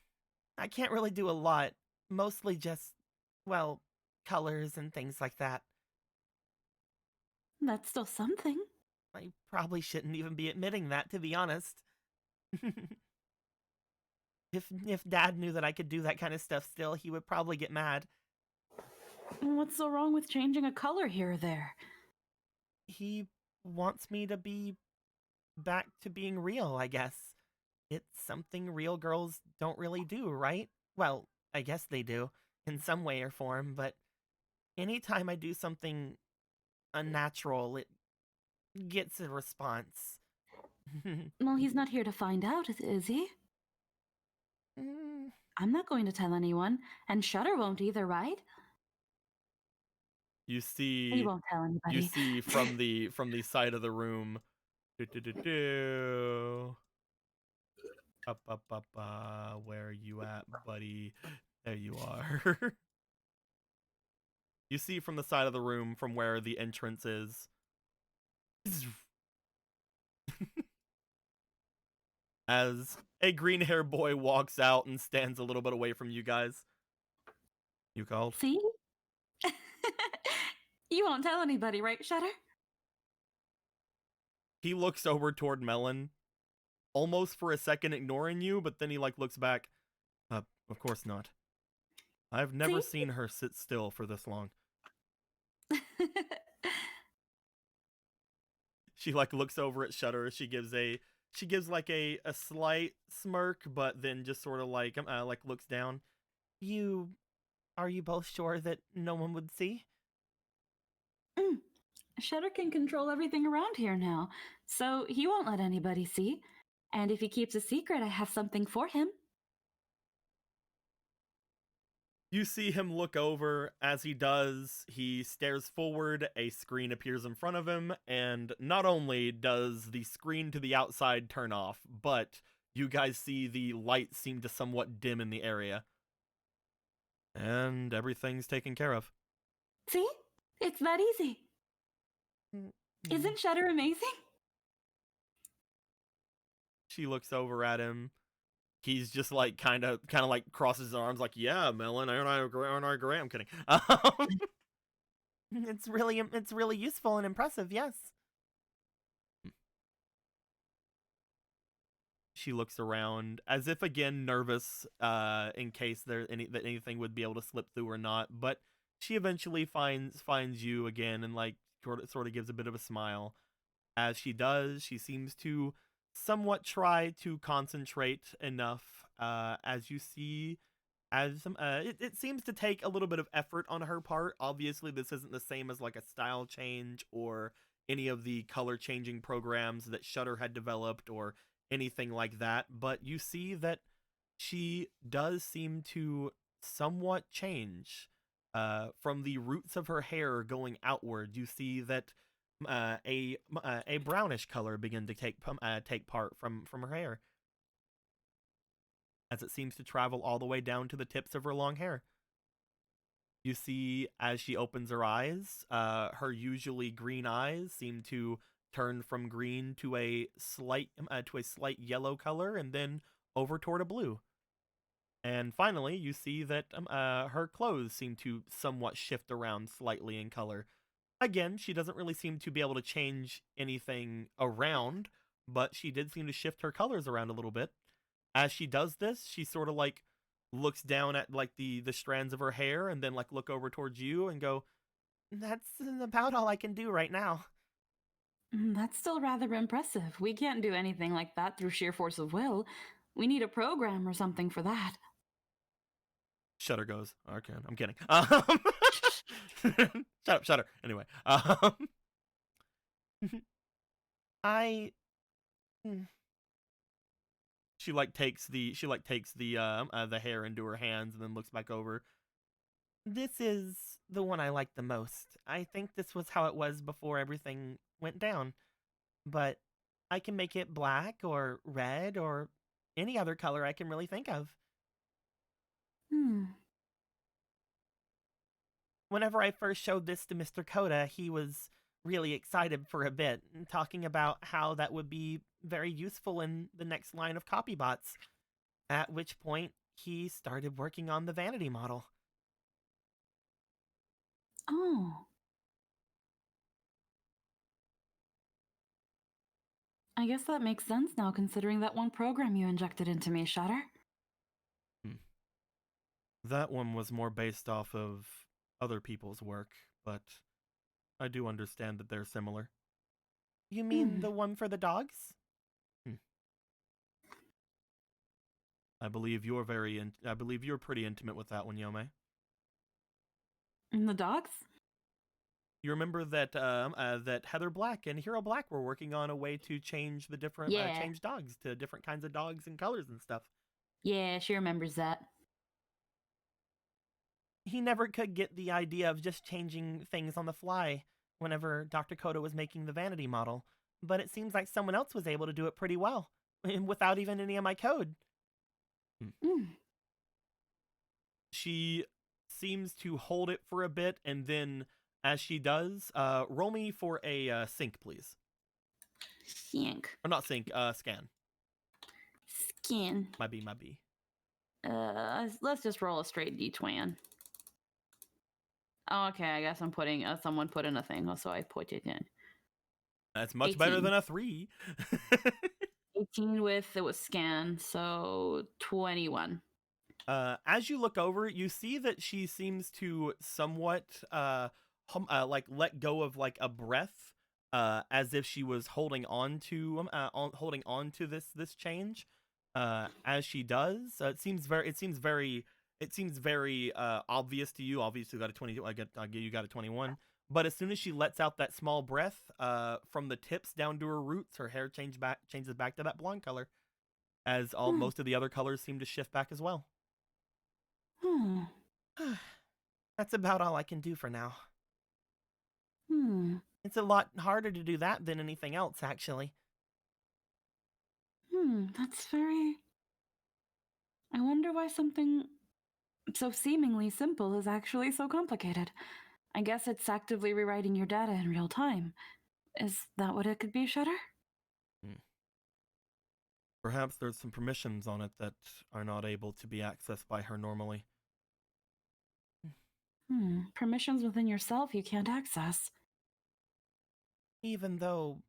I can't really do a lot. Mostly just, well, colors and things like that. That's still something. I probably shouldn't even be admitting that, to be honest. If Dad knew that I could do that kind of stuff still, he would probably get mad. What's so wrong with changing a color here or there? He wants me to be back to being real, I guess. It's something real girls don't really do, right? Well, I guess they do, in some way or form, but anytime I do something unnatural, it gets a response. Well, he's not here to find out, is he? I'm not going to tell anyone, and Shutter won't either, right? You He see won't tell anybody. you see from the side of the room. Where are you at, buddy? There you are. You see from the side of the room from where the entrance is. As a green haired boy walks out and stands a little bit away from you guys. You called? See? You won't tell anybody, right, Shutter? He looks over toward Melon, almost for a second ignoring you, but then he like looks back. Of course not. I've never See? seen her sit still for this long. She like looks over at Shutter. She gives like a slight smirk, but then just sort of like looks down. Are you both sure that no one would see? Shutter can control everything around here now, so he won't let anybody see. And if he keeps a secret, I have something for him. You see him look over. As he does, he stares forward. A screen appears in front of him, and not only does the screen to the outside turn off, but you guys see the light seem to somewhat dim in the area. And everything's taken care of. See? It's that easy. Isn't Shutter amazing? She looks over at him. He's just like kind of like crosses his arms, like, "Yeah, Melon, aren't I great?" I'm kidding. It's really useful and impressive. Yes. She looks around as if again nervous, in case that anything would be able to slip through or not. But she eventually finds you again and like sort of gives a bit of a smile. As she does, she seems to somewhat try to concentrate enough, as you see, it seems to take a little bit of effort on her part. Obviously, this isn't the same as like a style change or any of the color changing programs that Shutter had developed or anything like that, but you see that she does seem to somewhat change. From the roots of her hair going outward, you see that a brownish color begin to take part from her hair, as it seems to travel all the way down to the tips of her long hair. You see, as she opens her eyes, her usually green eyes seem to turn from green to a slight yellow color, and then over toward a blue. And finally, you see that her clothes seem to somewhat shift around slightly in color. Again, she doesn't really seem to be able to change anything around, but she did seem to shift her colors around a little bit. As she does this, she sort of like looks down at like the strands of her hair and then like look over towards you and go, "That's about all I can do right now." That's still rather impressive. We can't do anything like that through sheer force of will. We need a program or something for that. Shutter goes, "Okay, I'm kidding." Shut up, Shutter. Anyway, I. She takes the hair into her hands and then looks back over. "This is the one I like the most. I think this was how it was before everything went down. But I can make it black or red or any other color I can really think of. Hmm. Whenever I first showed this to Mr. Coda, he was really excited for a bit, talking about how that would be very useful in the next line of copybots. At which point, he started working on the vanity model." Oh. I guess that makes sense now, considering that one program you injected into me, Shutter. That one was more based off of other people's work, but I do understand that they're similar. You mean the one for the dogs? I believe you're pretty intimate with that one, Yome. And the dogs? You remember that that Heather Black and Hero Black were working on a way to change the different change dogs to different kinds of dogs and colors and stuff. Yeah, she remembers that. He never could get the idea of just changing things on the fly whenever Dr. Koda was making the vanity model, but it seems like someone else was able to do it pretty well, without even any of my code. She seems to hold it for a bit, and then, as she does, roll me for a sync, please. Sync. Or not sync, scan. Skin. Might be. Let's just roll a straight D20. Oh, okay, I guess I'm putting someone put in a thing, so I put it in. That's much 18. better than a 3. 18 with it was scan, so 21. As you look over, you see that she seems to somewhat like let go of like a breath, as if she was holding on to this change. As she does, it seems very obvious to you. Obviously, you got a 20. You got a 21. But as soon as she lets out that small breath, from the tips down to her roots, her hair changes back to that blonde color, as most of the other colors seem to shift back as well. That's about all I can do for now. It's a lot harder to do that than anything else, actually. That's very... I wonder why something so seemingly simple is actually so complicated. I guess it's actively rewriting your data in real time. Is that what it could be, Shutter? Perhaps there's some permissions on it that are not able to be accessed by her normally. Permissions within yourself you can't access. Even though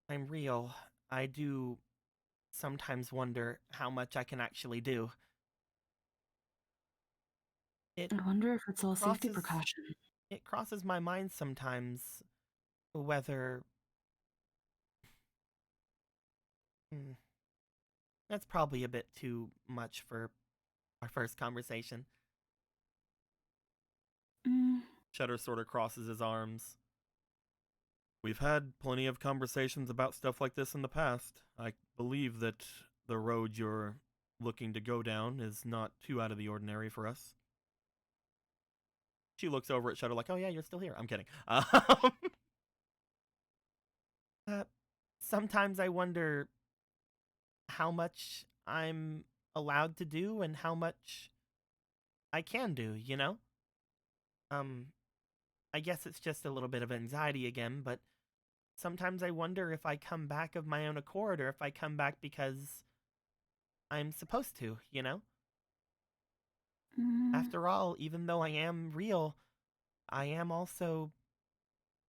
I'm real, I do sometimes wonder how much I can actually do. It I wonder if it's all a safety crosses- precaution. It crosses my mind sometimes whether... That's probably a bit too much for our first conversation. Shutter sort of crosses his arms. We've had plenty of conversations about stuff like this in the past. I believe that the road you're looking to go down is not too out of the ordinary for us. She looks over at Shutter like, oh yeah, you're still here. I'm kidding. Sometimes I wonder how much I'm allowed to do and how much I can do, you know? I guess it's just a little bit of anxiety again, but sometimes I wonder if I come back of my own accord or if I come back because I'm supposed to, you know? After all, even though I am real, I am also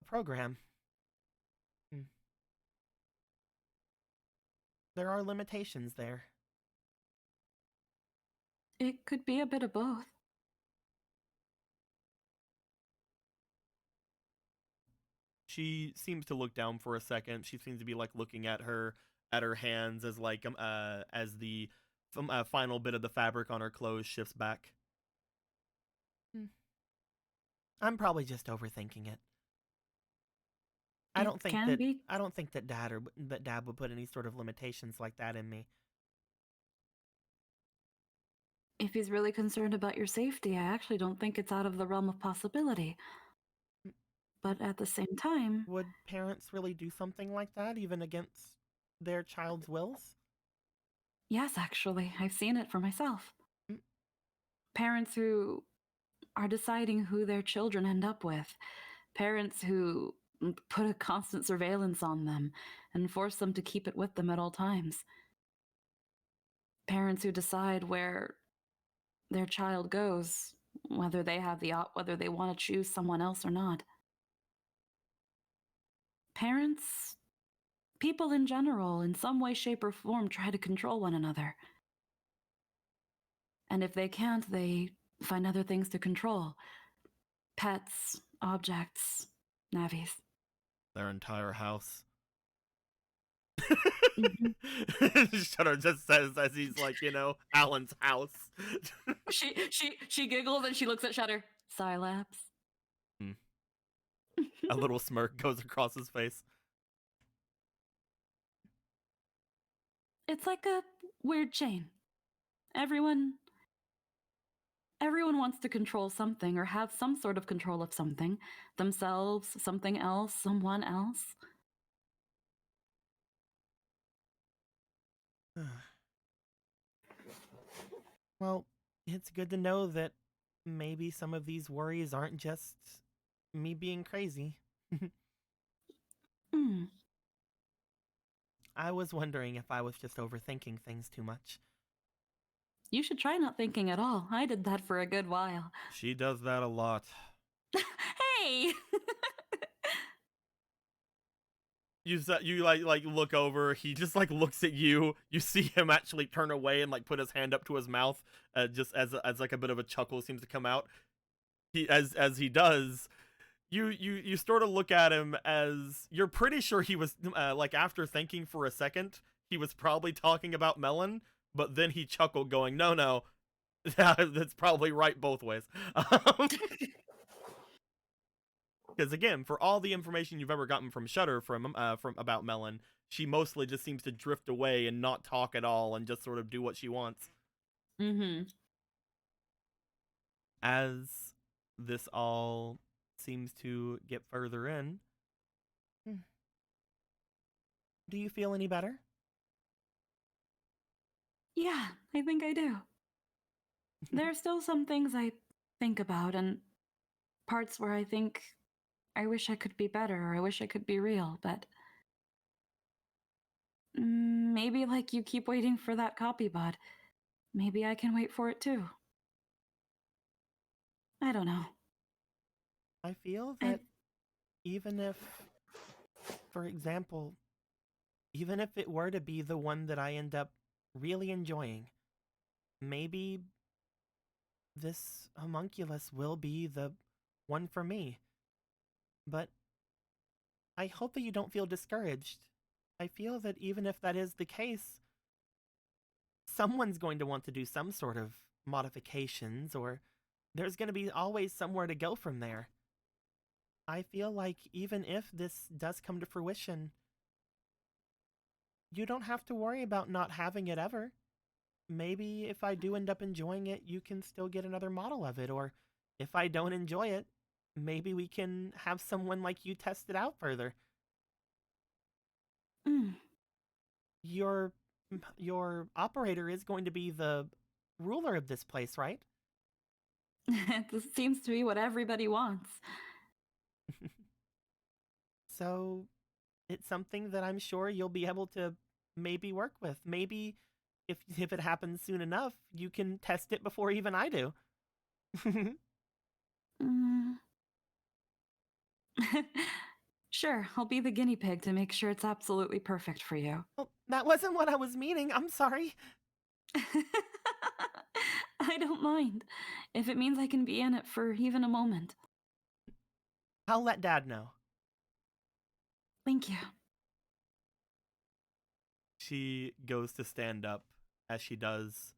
a program. There are limitations there. It could be a bit of both. She seems to look down for a second. She seems to be like looking at her hands as like as the final bit of the fabric on her clothes shifts back. I'm probably just overthinking it. I don't think that Dad would put any sort of limitations like that in me. If he's really concerned about your safety, I actually don't think it's out of the realm of possibility. But at the same time... Would parents really do something like that, even against their child's wills? Yes, actually. I've seen it for myself. Parents who are deciding who their children end up with. Parents who put a constant surveillance on them and force them to keep it with them at all times. Parents who decide where their child goes, whether they want to choose someone else or not. Parents, people in general, in some way, shape, or form, try to control one another. And if they can't, they find other things to control. Pets, objects, Navis. Their entire house. Mm-hmm. Shutter just says as he's like, you know, Alan's house. She giggles and she looks at Shutter. Silapse. A little smirk goes across his face. It's like a weird chain. Everyone wants to control something or have some sort of control of something. Themselves, something else, someone else. Well, it's good to know that maybe some of these worries aren't just me being crazy. I was wondering if I was just overthinking things too much. You should try not thinking at all. I did that for a good while. She does that a lot. Hey! You like look over. He just like looks at you. You see him actually turn away and like put his hand up to his mouth, just as like a bit of a chuckle seems to come out. He as he does, you sort of look at him as you're pretty sure he was like after thinking for a second, he was probably talking about Melon, but then he chuckled, going, "No, that's probably right both ways." Because again, for all the information you've ever gotten from Shutter from about Melon, she mostly just seems to drift away and not talk at all and just sort of do what she wants. As this all seems to get further in, do you feel any better? Yeah, I think I do. There are still some things I think about, and parts where I think I wish I could be better or I wish I could be real, but maybe like you keep waiting for that copy bot. Maybe I can wait for it too. I don't know. I feel I- that even if, for example, even if it were to be the one that I end up really enjoying, maybe this homunculus will be the one for me. But I hope that you don't feel discouraged. I feel that even if that is the case, someone's going to want to do some sort of modifications, or there's going to be always somewhere to go from there. I feel like even if this does come to fruition, you don't have to worry about not having it ever. Maybe if I do end up enjoying it, you can still get another model of it, or if I don't enjoy it, maybe we can have someone like you test it out further. Mm. Your operator is going to be the ruler of this place, right? This seems to be what everybody wants. So it's something that I'm sure you'll be able to maybe work with. Maybe if it happens soon enough, you can test it before even I do. Mm. Sure, I'll be the guinea pig to make sure it's absolutely perfect for you. Well, that wasn't what I was meaning. I'm sorry. I don't mind, if it means I can be in it for even a moment. I'll let Dad know. Thank you. She goes to stand up. As she does,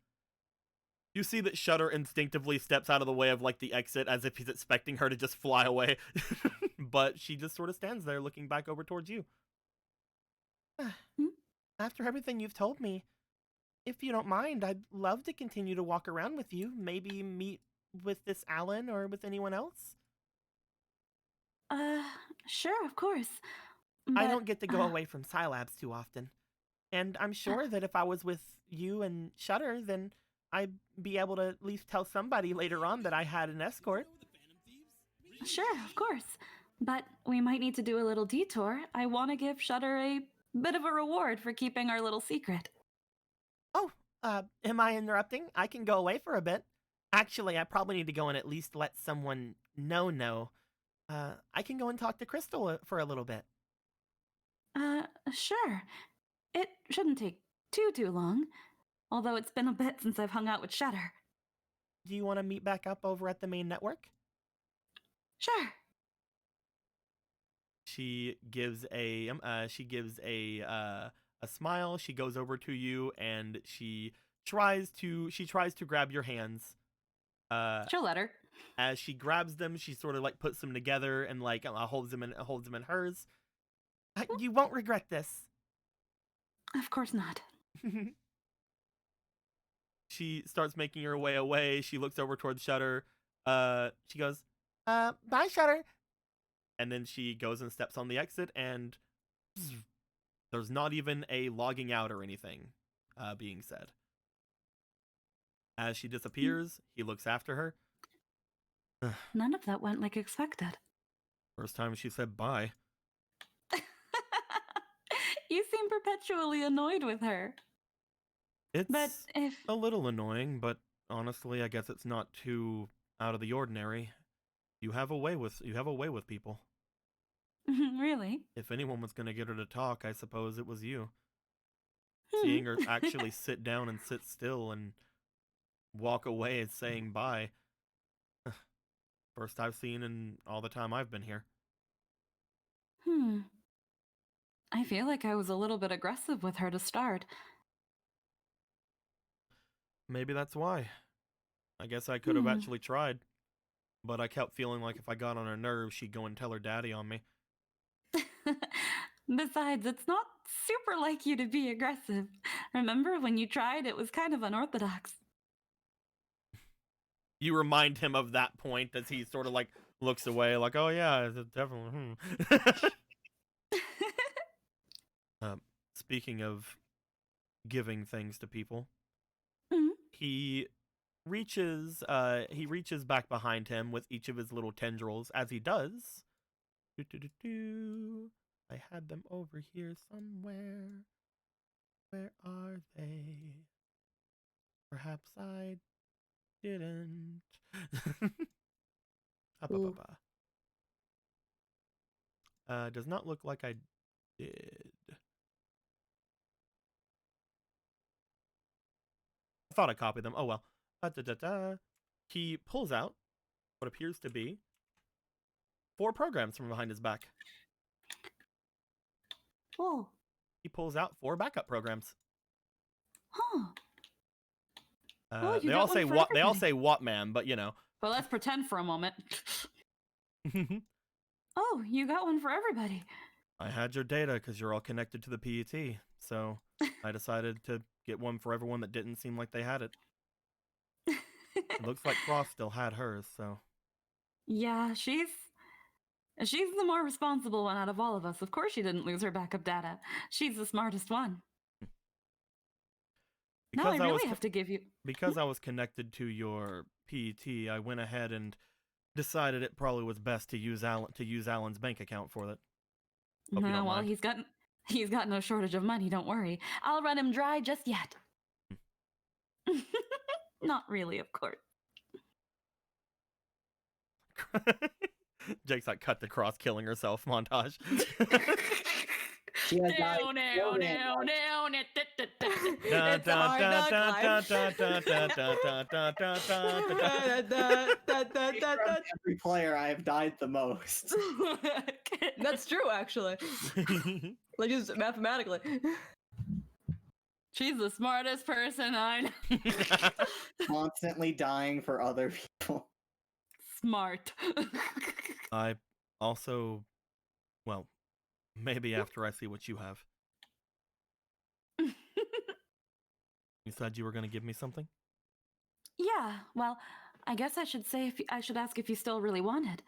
you see that Shudder instinctively steps out of the way of like the exit as if he's expecting her to just fly away. But she just sort of stands there looking back over towards you. After everything you've told me, if you don't mind, I'd love to continue to walk around with you. Maybe meet with this Alan or with anyone else. Sure, of course. I But, don't get to go away from Scilabs too often. And I'm sure that if I was with you and Shudder, then I'd be able to at least tell somebody later on that I had an escort. Sure, of course. But we might need to do a little detour. I want to give Shudder a bit of a reward for keeping our little secret. Oh, am I interrupting? I can go away for a bit. Actually, I probably need to go and at least let someone know. I can go and talk to Crystal for a little bit. Sure. It shouldn't take too long. Although it's been a bit since I've hung out with Shudder. Do you want to meet back up over at the main network? Sure. She gives a smile. She goes over to you and she tries to grab your hands. She'll let her. As she grabs them, she sort of like puts them together and like holds them in hers. You won't regret this. Of course not. She starts making her way away. She looks over towards Shudder. She goes, bye, Shudder. And then she goes and steps on the exit, and there's not even a logging out or anything being said. As she disappears, he looks after her. None of that went like expected. First time she said bye. You seem perpetually annoyed with her. It's But if... a little annoying, but honestly, I guess it's not too out of the ordinary. You have a way with people. Really? If anyone was going to get her to talk, I suppose it was you. Seeing her actually sit down and sit still and walk away as saying bye. First I've seen in all the time I've been here. I feel like I was a little bit aggressive with her to start. Maybe that's why. I guess I could have actually tried. But I kept feeling like if I got on her nerves, she'd go and tell her daddy on me. Besides, it's not super like you to be aggressive. Remember when you tried, it was kind of unorthodox. You remind him of that point as he sort of like looks away like, oh yeah, it's definitely. Speaking of giving things to people, he reaches back behind him with each of his little tendrils. As he does, I had them over here somewhere. Where are they? Perhaps I didn't. Does not look like I did. I thought I copied them. Oh well. He pulls out what appears to be 4 programs from behind his back. Oh, He pulls out 4 backup programs. huh. Oh, you They got all one say for what? They all everybody. say what, man? But you know. Well, let's pretend for a moment. Oh, you got one for everybody. I had your data because you're all connected to the PET, so I decided to get one for everyone that didn't seem like they had it. It looks like Cross still had hers, so. Yeah, she's the more responsible one out of all of us. Of course she didn't lose her backup data. She's the smartest one. Now I really have to give you... Because I was connected to your PET, I went ahead and decided it probably was best to use Alan's bank account for that. Hope you don't well, mind. he's got no shortage of money, don't worry. I'll run him dry just yet. Not really, of course. Jake's like, cut the Cross killing herself montage. She has died. It's a hard life. Every player I have died the most. That's true, actually. Like, just mathematically. She's the smartest person I know. Constantly dying for other people. Smart. I also, well, maybe after I see what you have. You said you were going to give me something? Yeah, well, I guess I should say I should ask if you still really want it.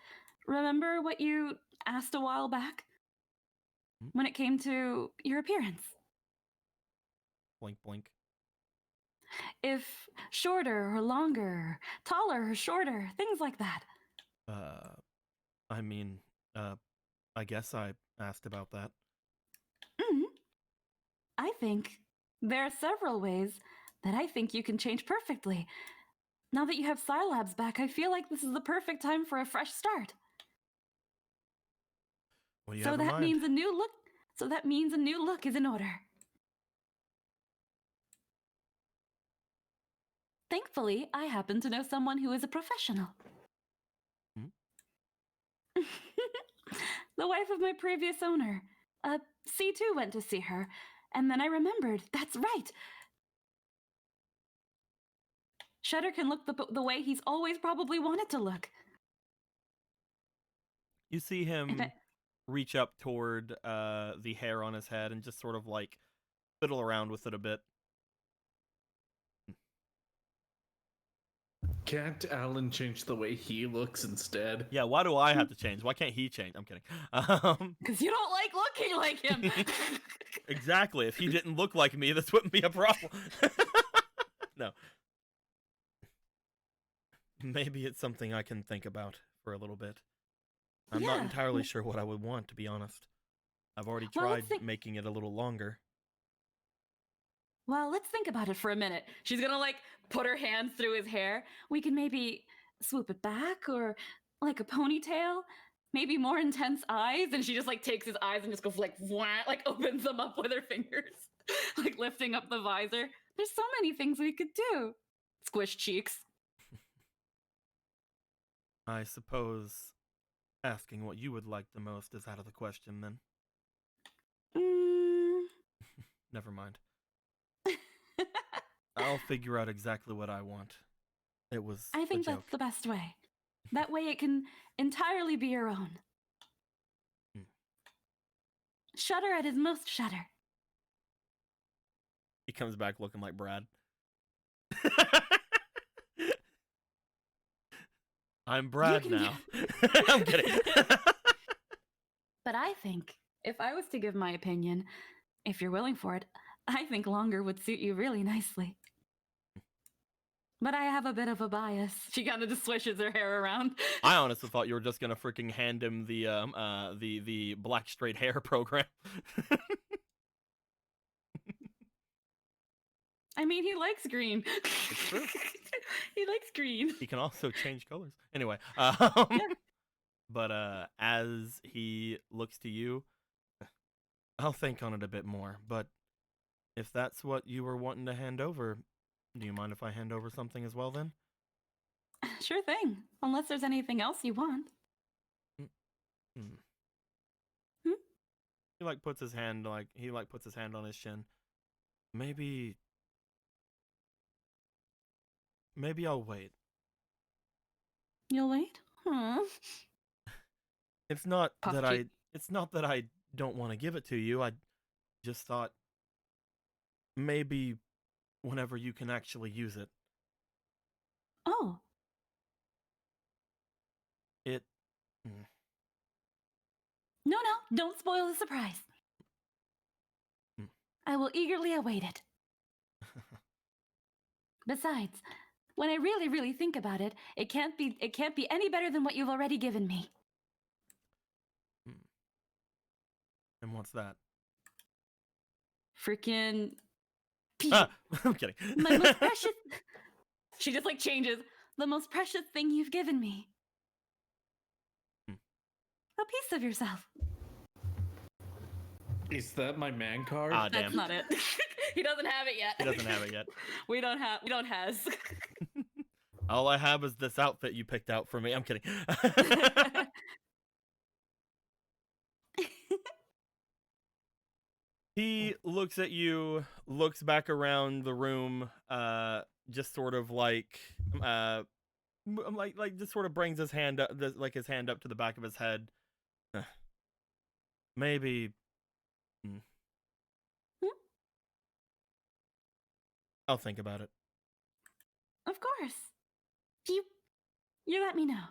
Remember what you asked a while back? When it came to your appearance? Blink, blink. If shorter or longer, taller or shorter, things like that. I mean, I guess I asked about that. I think there are several ways that I think you can change perfectly. Now that you have Scilabs back, I feel like this is the perfect time for a fresh start. What do you So have in that mind? means a new look. So that means a new look is in order. Thankfully, I happen to know someone who is a professional. The wife of my previous owner. C2 went to see her, and then I remembered. That's right. Shutter can look the way he's always probably wanted to look. You see him reach up toward the hair on his head and just sort of like fiddle around with it a bit. Can't Alan change the way he looks instead? Yeah, why do I have to change? Why can't he change? I'm kidding. Because you don't like looking like him. Exactly. If he didn't look like me, this wouldn't be a problem. No. Maybe it's something I can think about for a little bit. I'm not entirely sure what I would want, to be honest. I've already tried making it a little longer. Well, let's think about it for a minute. She's gonna like put her hands through his hair. We can maybe swoop it back or like a ponytail. Maybe more intense eyes. And she just like takes his eyes and just goes like, wah, like opens them up with her fingers. Like lifting up the visor. There's so many things we could do. Squish cheeks. I suppose asking what you would like the most is out of the question then. Never mind. I'll figure out exactly what I want. It was I think a joke. that's the best way. That way it can entirely be your own. Shutter at his most Shutter. He comes back looking like Brad. I'm Brad now. I'm kidding. But I think, if I was to give my opinion, if you're willing for it, I think longer would suit you really nicely. But I have a bit of a bias. She kind of just swishes her hair around. I honestly thought you were just gonna freaking hand him the black straight hair program. I mean, he likes green. It's true. He likes green. He can also change colors. Anyway, but as he looks to you, I'll think on it a bit more. But if that's what you were wanting to hand over, do you mind if I hand over something as well then? Sure thing. Unless there's anything else you want. Hmm. Hmm? He puts his hand puts his hand on his chin. Maybe I'll wait. You'll wait? It's not Puff that cheek. it's not that I don't want to give it to you. I just thought maybe whenever you can actually use it. Oh, It no, don't spoil the surprise. Hmm. I will eagerly await it. Besides, when I really think about it, it can't be any better than what you've already given me. And what's that? Freaking Ah, I'm kidding. my most precious. She just changes. The most precious thing you've given me. Hmm. A piece of yourself. Is that my man card? Ah, That's damn. not it. He doesn't have it yet. He doesn't have it yet. We don't has. All I have is this outfit you picked out for me. I'm kidding. He looks at you, looks back around the room, just sort of just sort of brings his hand up, his hand up to the back of his head. Maybe. I'll think about it. Of course. You let me know.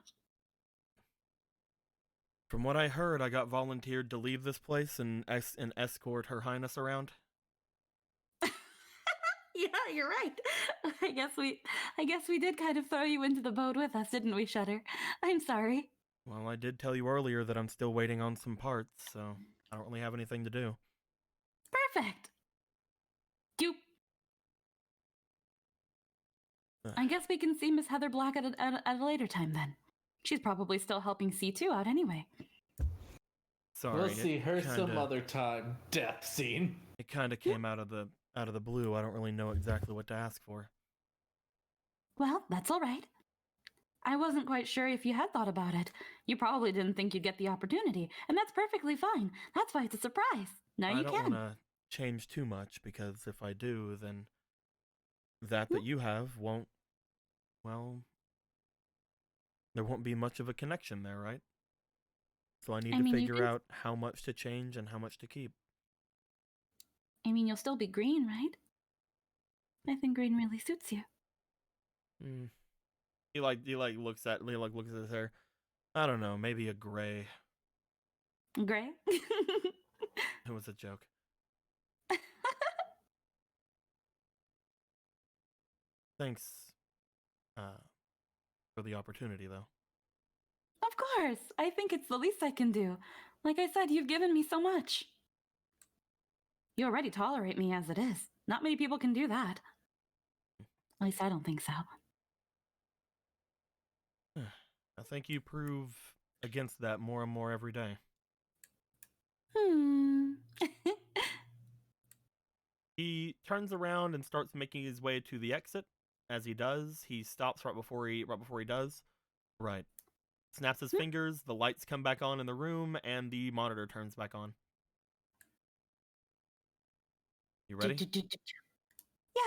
From what I heard, I got volunteered to leave this place and escort Her Highness around. Yeah, you're right. I guess we did kind of throw you into the boat with us, didn't we, Shutter? I'm sorry. Well, I did tell you earlier that I'm still waiting on some parts, so I don't really have anything to do. Perfect. I guess we can see Miss Heather Black at a later time then. She's probably still helping C2 out anyway. Sorry. We'll see her some kinda- other time. Death scene. It kind of came out of the blue. I don't really know exactly what to ask for. Well, that's all right. I wasn't quite sure if you had thought about it. You probably didn't think you'd get the opportunity, and that's perfectly fine. That's why it's a surprise. Now you I don't can. want to change too much, because if I do, then that you have won't, well, there won't be much of a connection there, right? So I need to figure out how much to change and how much to keep. I mean, you'll still be green, right? I think green really suits you. He looks at his hair. I don't know, maybe a gray. Gray? It was a joke. Thanks for the opportunity, though. Of course. I think it's the least I can do. Like I said, you've given me so much. You already tolerate me as it is. Not many people can do that. At least I don't think so. I think you prove against that more and more every day. He turns around and starts making his way to the exit. As he does, he stops right before he does. Right. Snaps his fingers, the lights come back on in the room, and the monitor turns back on. You ready?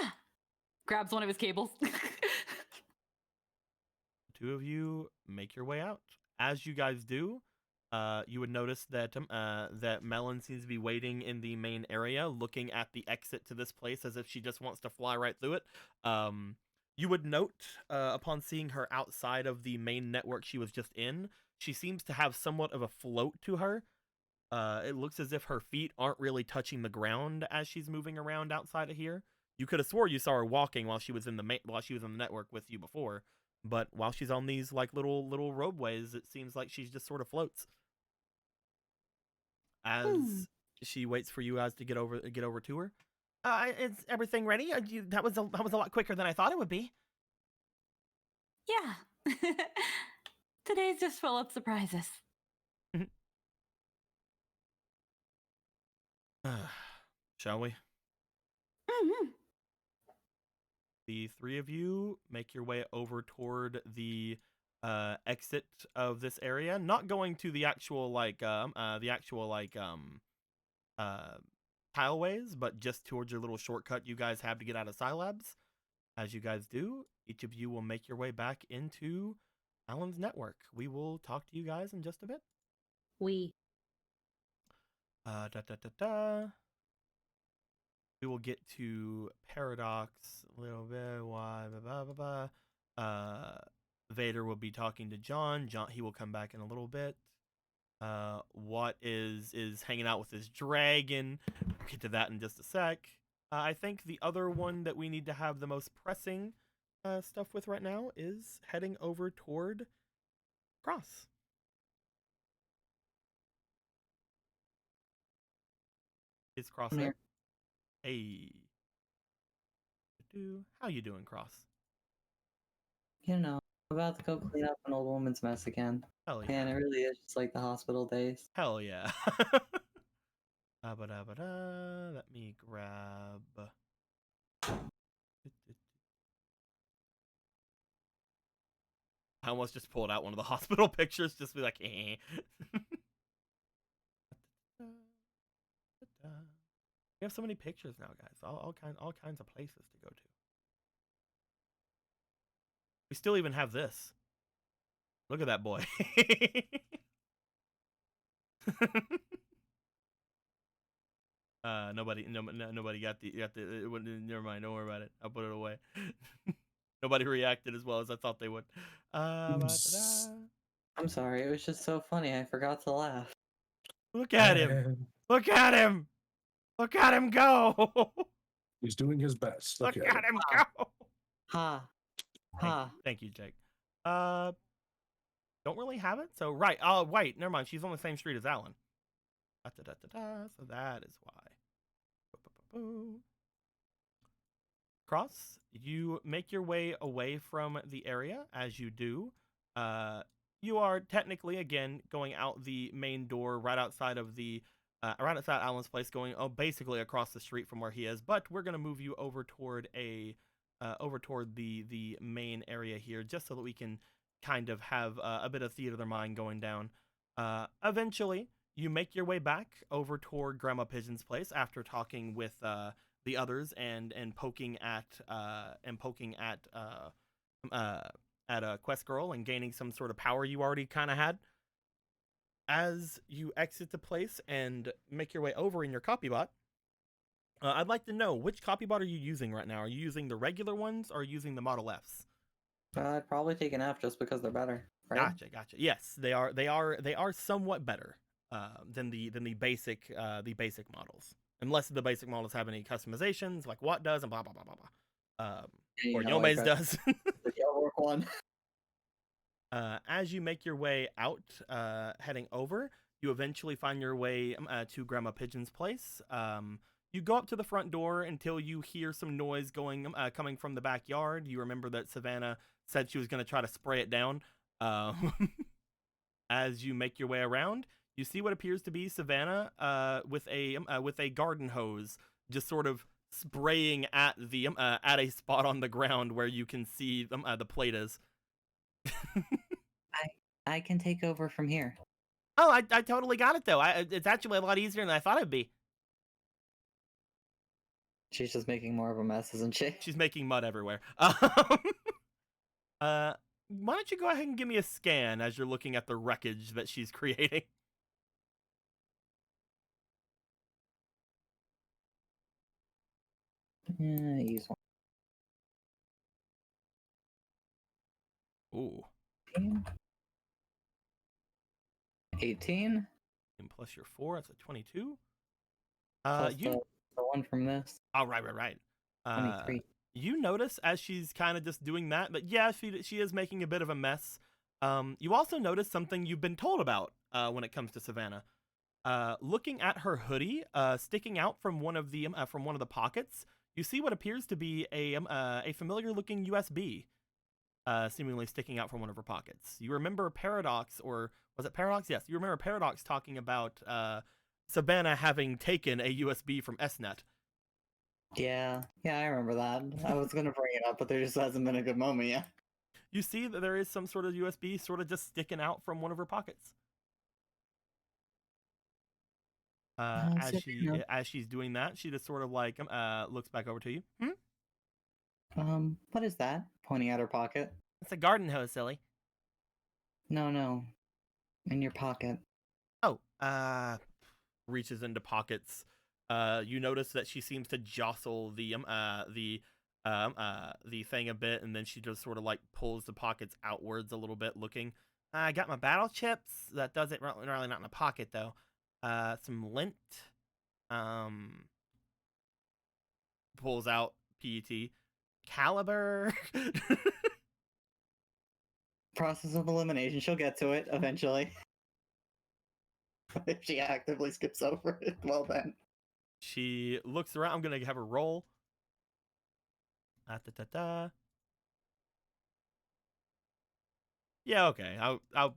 Yeah. Grabs one of his cables. Two of you make your way out. As you guys do, you would notice that that Melon seems to be waiting in the main area, looking at the exit to this place as if she just wants to fly right through it. You would note, upon seeing her outside of the main network she was just in, she seems to have somewhat of a float to her. It looks as if her feet aren't really touching the ground as she's moving around outside of here. You could have swore you saw her walking while she was in the network with you before, but while she's on these like little roadways, it seems like she just sort of floats. As she waits for you guys to get over to her. Is everything ready? That was a lot quicker than I thought it would be. Yeah. Today's just full of surprises. Shall we? Mm-hmm. The three of you make your way over toward the exit of this area, not going to the actual tileways, but just towards your little shortcut you guys have to get out of Scilabs. As you guys do, each of you will make your way back into Alan's network. We will talk to you guys in just a bit. We. We will get to Paradox a little bit. Why? Vader will be talking to John. He will come back in a little bit. What is hanging out with his dragon. We'll get to that in just a sec. I think the other one that we need to have the most pressing stuff with right now is heading over toward Cross. Is Cross there? Hey. How you doing, Cross? You know, I'm about to go clean up an old woman's mess again. Hell yeah. Man, it really is just like the hospital days. Hell yeah. Let me grab. I almost just pulled out one of the hospital pictures, just be like, eh. We have so many pictures now, guys. All kinds of places to go to. We still even have this. Look at that boy. Nobody got the never mind, don't worry about it. I'll put it away. Nobody reacted as well as I thought they would. I'm sorry, it was just so funny, I forgot to laugh. Look at him. Look at him. Look at him go. He's doing his best. Look Okay. at him go. Ha. Ha. Thank you, Jake. Don't really have it. So right. Wait, never mind. She's on the same street as Alan. So that is why. Cross, you make your way away from the area. As you do, you are technically again going out the main door, right outside of the right outside Alan's place, going basically across the street from where he is. But we're gonna move you over toward the main area here, just so that we can kind of have a bit of theater of the mind going down. Eventually, you make your way back over toward Grandma Pigeon's place after talking with the others and poking at a quest girl and gaining some sort of power you already kind of had. As you exit the place and make your way over in your copybot, I'd like to know, which copybot are you using right now? Are you using the regular ones or are you using the Model Fs? I'd probably take an F just because they're better, right? Gotcha. Yes, they are somewhat better than the basic models, unless the basic models have any customizations like Watt does and blah blah blah blah blah. Or Yome's does. The yellow one. As you make your way out, heading over, you eventually find your way to Grandma Pigeon's place. You go up to the front door until you hear some noise coming from the backyard. You remember that Savannah said she was going to try to spray it down. As you make your way around, you see what appears to be Savannah with a garden hose, just sort of spraying at a spot on the ground where you can see the plate is. I can take over from here. Oh, I totally got it though. It's actually a lot easier than I thought it'd be. She's just making more of a mess, isn't she? She's making mud everywhere. Why don't you go ahead and give me a scan as you're looking at the wreckage that she's creating? Use one. Ooh. 18. And plus your 4, that's a 22. Plus the one from this. Oh, right. 23. You notice as she's kind of just doing that, but yeah, she is making a bit of a mess. You also notice something you've been told about when it comes to Savannah. Looking at her hoodie, sticking out from one of the pockets, you see what appears to be a familiar-looking USB, seemingly sticking out from one of her pockets. You remember Paradox, or was it Paradox? Yes, you remember Paradox talking about Savannah having taken a USB from SNET. Yeah, I remember that. I was gonna bring it up, but there just hasn't been a good moment yet. You see that there is some sort of USB sort of just sticking out from one of her pockets. As she's doing that, she just sort of like looks back over to you. What is that? Pointing at her pocket. It's a garden hose, silly. No, in your pocket. Oh, reaches into pockets. You notice that she seems to jostle the thing a bit, and then she just sort of like pulls the pockets outwards a little bit, looking. I got my battle chips. That does it. Really not in the pocket though. Some lint. Pulls out PET. Caliber. Process of elimination. She'll get to it eventually. If she actively skips over it, well then. She looks around. I'm gonna have her roll. Yeah, okay. I'll.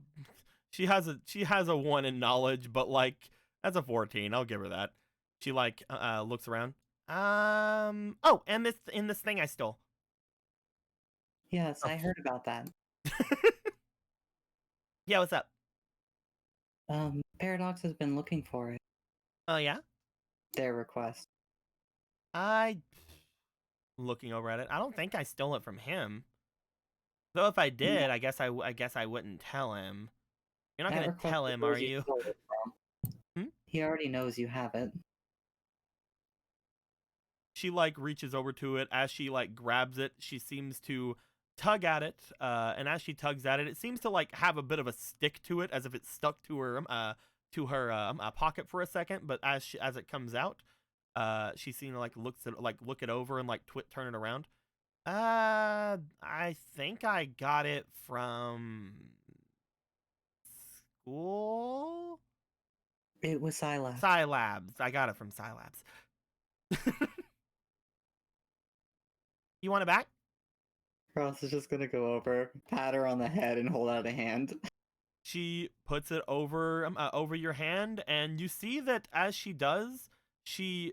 She has a 1 in knowledge, but like that's a 14. I'll give her that. She like looks around. Oh, and this thing I stole. Yes, I heard about that. Yeah, what's up? Paradox has been looking for it. Oh yeah. Their request. Looking over at it. I don't think I stole it from him. Though if I did, I guess I wouldn't tell him. You're not That gonna request tell is him, where are you you? stole it from. He already knows you have it. She like reaches over to it. As she like grabs it, she seems to tug at it, and as she tugs at it, it seems to like have a bit of a stick to it, as if it's stuck to her pocket for a second. But as it comes out, she seems to look it over and like turn it around. I think I got it from school. It was Scylla. Scilabs. I got it from Scilabs. You want it back? Ross is just gonna go over, pat her on the head, and hold out a hand. She puts it over your hand, and you see that as she does, she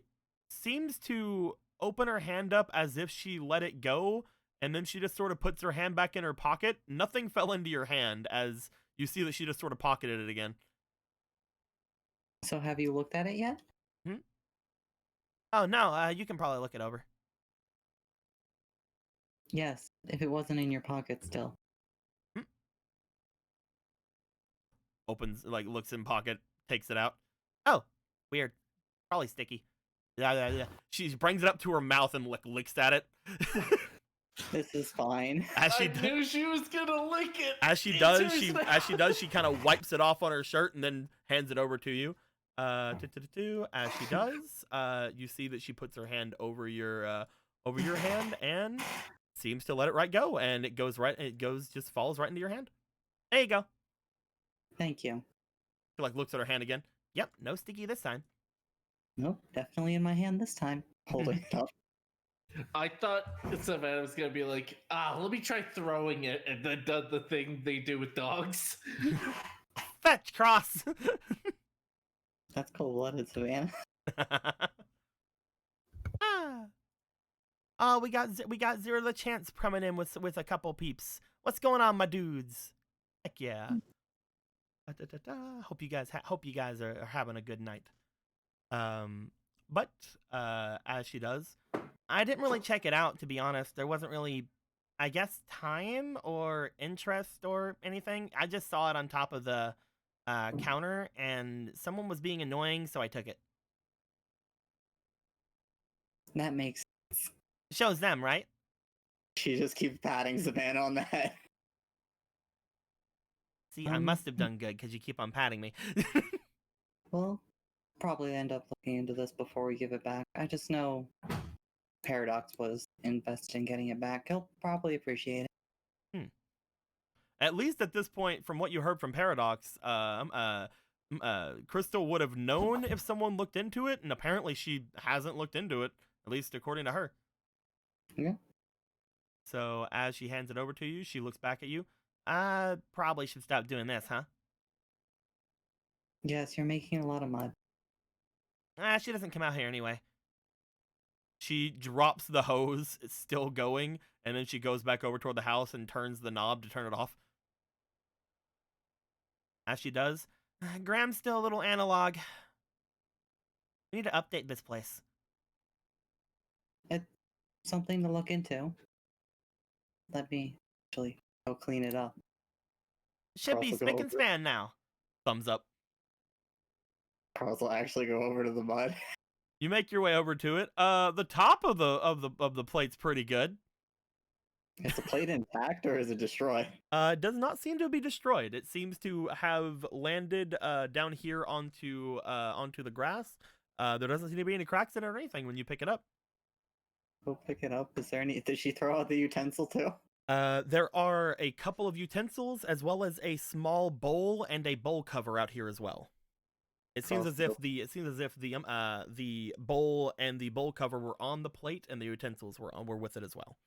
seems to open her hand up as if she let it go, and then she just sort of puts her hand back in her pocket. Nothing fell into your hand, as you see that she just sort of pocketed it again. So have you looked at it yet? Oh no, you can probably look it over. Yes, if it wasn't in your pocket still. Opens, like, looks in pocket, takes it out. Oh, weird. Probably sticky. Yeah. She brings it up to her mouth and licks at it. This is fine. I knew she was gonna lick it. As she does, she kind of wipes it off on her shirt and then hands it over to you. As she does, you see that she puts her hand over your hand and seems to let it go, and it just falls right into your hand. There you go. Thank you. She like looks at her hand again. Yep, no sticky this time. Nope, definitely in my hand this time. Holding it up. I thought Savannah was gonna be like, let me try throwing it, and then done the thing they do with dogs. Fetch cross. That's cold-blooded, Savannah. Oh, we got Zero the Chance coming in with a couple peeps. What's going on, my dudes? Heck yeah. Hope you guys are having a good night. But as she does, I didn't really check it out, to be honest. There wasn't really, I guess, time or interest or anything. I just saw it on top of the counter, and someone was being annoying, so I took it. That makes sense. Shows them, right? She just keeps patting Savannah on the head. See, I must have done good, because you keep on patting me. Well, probably end up looking into this before we give it back. I just know Paradox was invested in getting it back, he'll probably appreciate it. At least at this point, from what you heard from Paradox, Crystal would have known if someone looked into it, and apparently she hasn't looked into it, at least according to her. Yeah. So as she hands it over to you, she looks back at you. I probably should stop doing this, huh? Yes, you're making a lot of mud. She doesn't come out here anyway. She drops the hose, it's still going, and then she goes back over toward the house and turns the knob to turn it off. As she does, Graham's still a little analog. We need to update this place. It's something to look into. Let me actually go clean it up. Should be Carlos will go spick and over. span now. Thumbs up. Carlos will actually go over to the mud. You make your way over to it. The top of the plate's pretty good. Is the plate intact or is it destroyed? It does not seem to be destroyed. It seems to have landed down here onto the grass. There doesn't seem to be any cracks in it or anything when you pick it up. Go pick it up. Is there any? Did she throw out the utensil too? There are a couple of utensils as well as a small bowl and a bowl cover out here as well. It seems as if the bowl and the bowl cover were on the plate and the utensils were with it as well.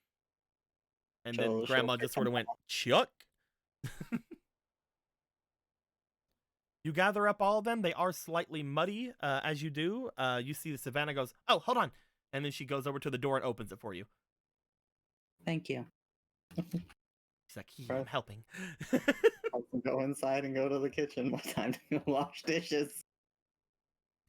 And then Grandma just sort of went, "Chuck." You gather up all of them. They are slightly muddy. As you do, you see the Savannah goes, "Oh, hold on," and then she goes over to the door and opens it for you. Thank you. She's like, "Yeah, I'm helping." I'll go inside and go to the kitchen. What time to go wash dishes?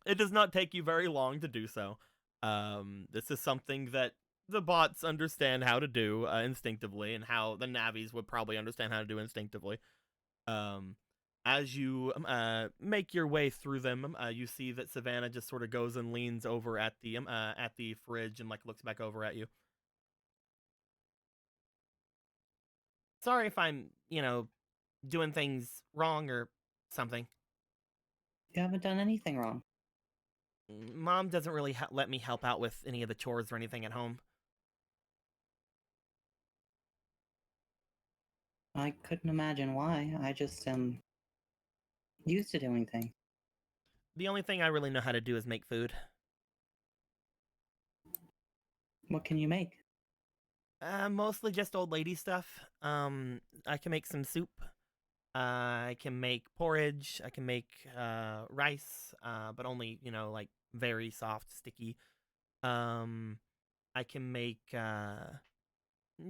It does not take you very long to do so. This is something that the bots understand how to do instinctively, and how the Navis would probably understand how to do instinctively. As you make your way through them, you see that Savannah just sort of goes and leans over at the fridge and like looks back over at you. Sorry if I'm, doing things wrong or something. You haven't done anything wrong. Mom doesn't really let me help out with any of the chores or anything at home. I couldn't imagine why. I just am used to doing things. The only thing I really know how to do is make food. What can you make? Mostly just old lady stuff. I can make some soup. I can make porridge. I can make rice, but only, like very soft, sticky. I can make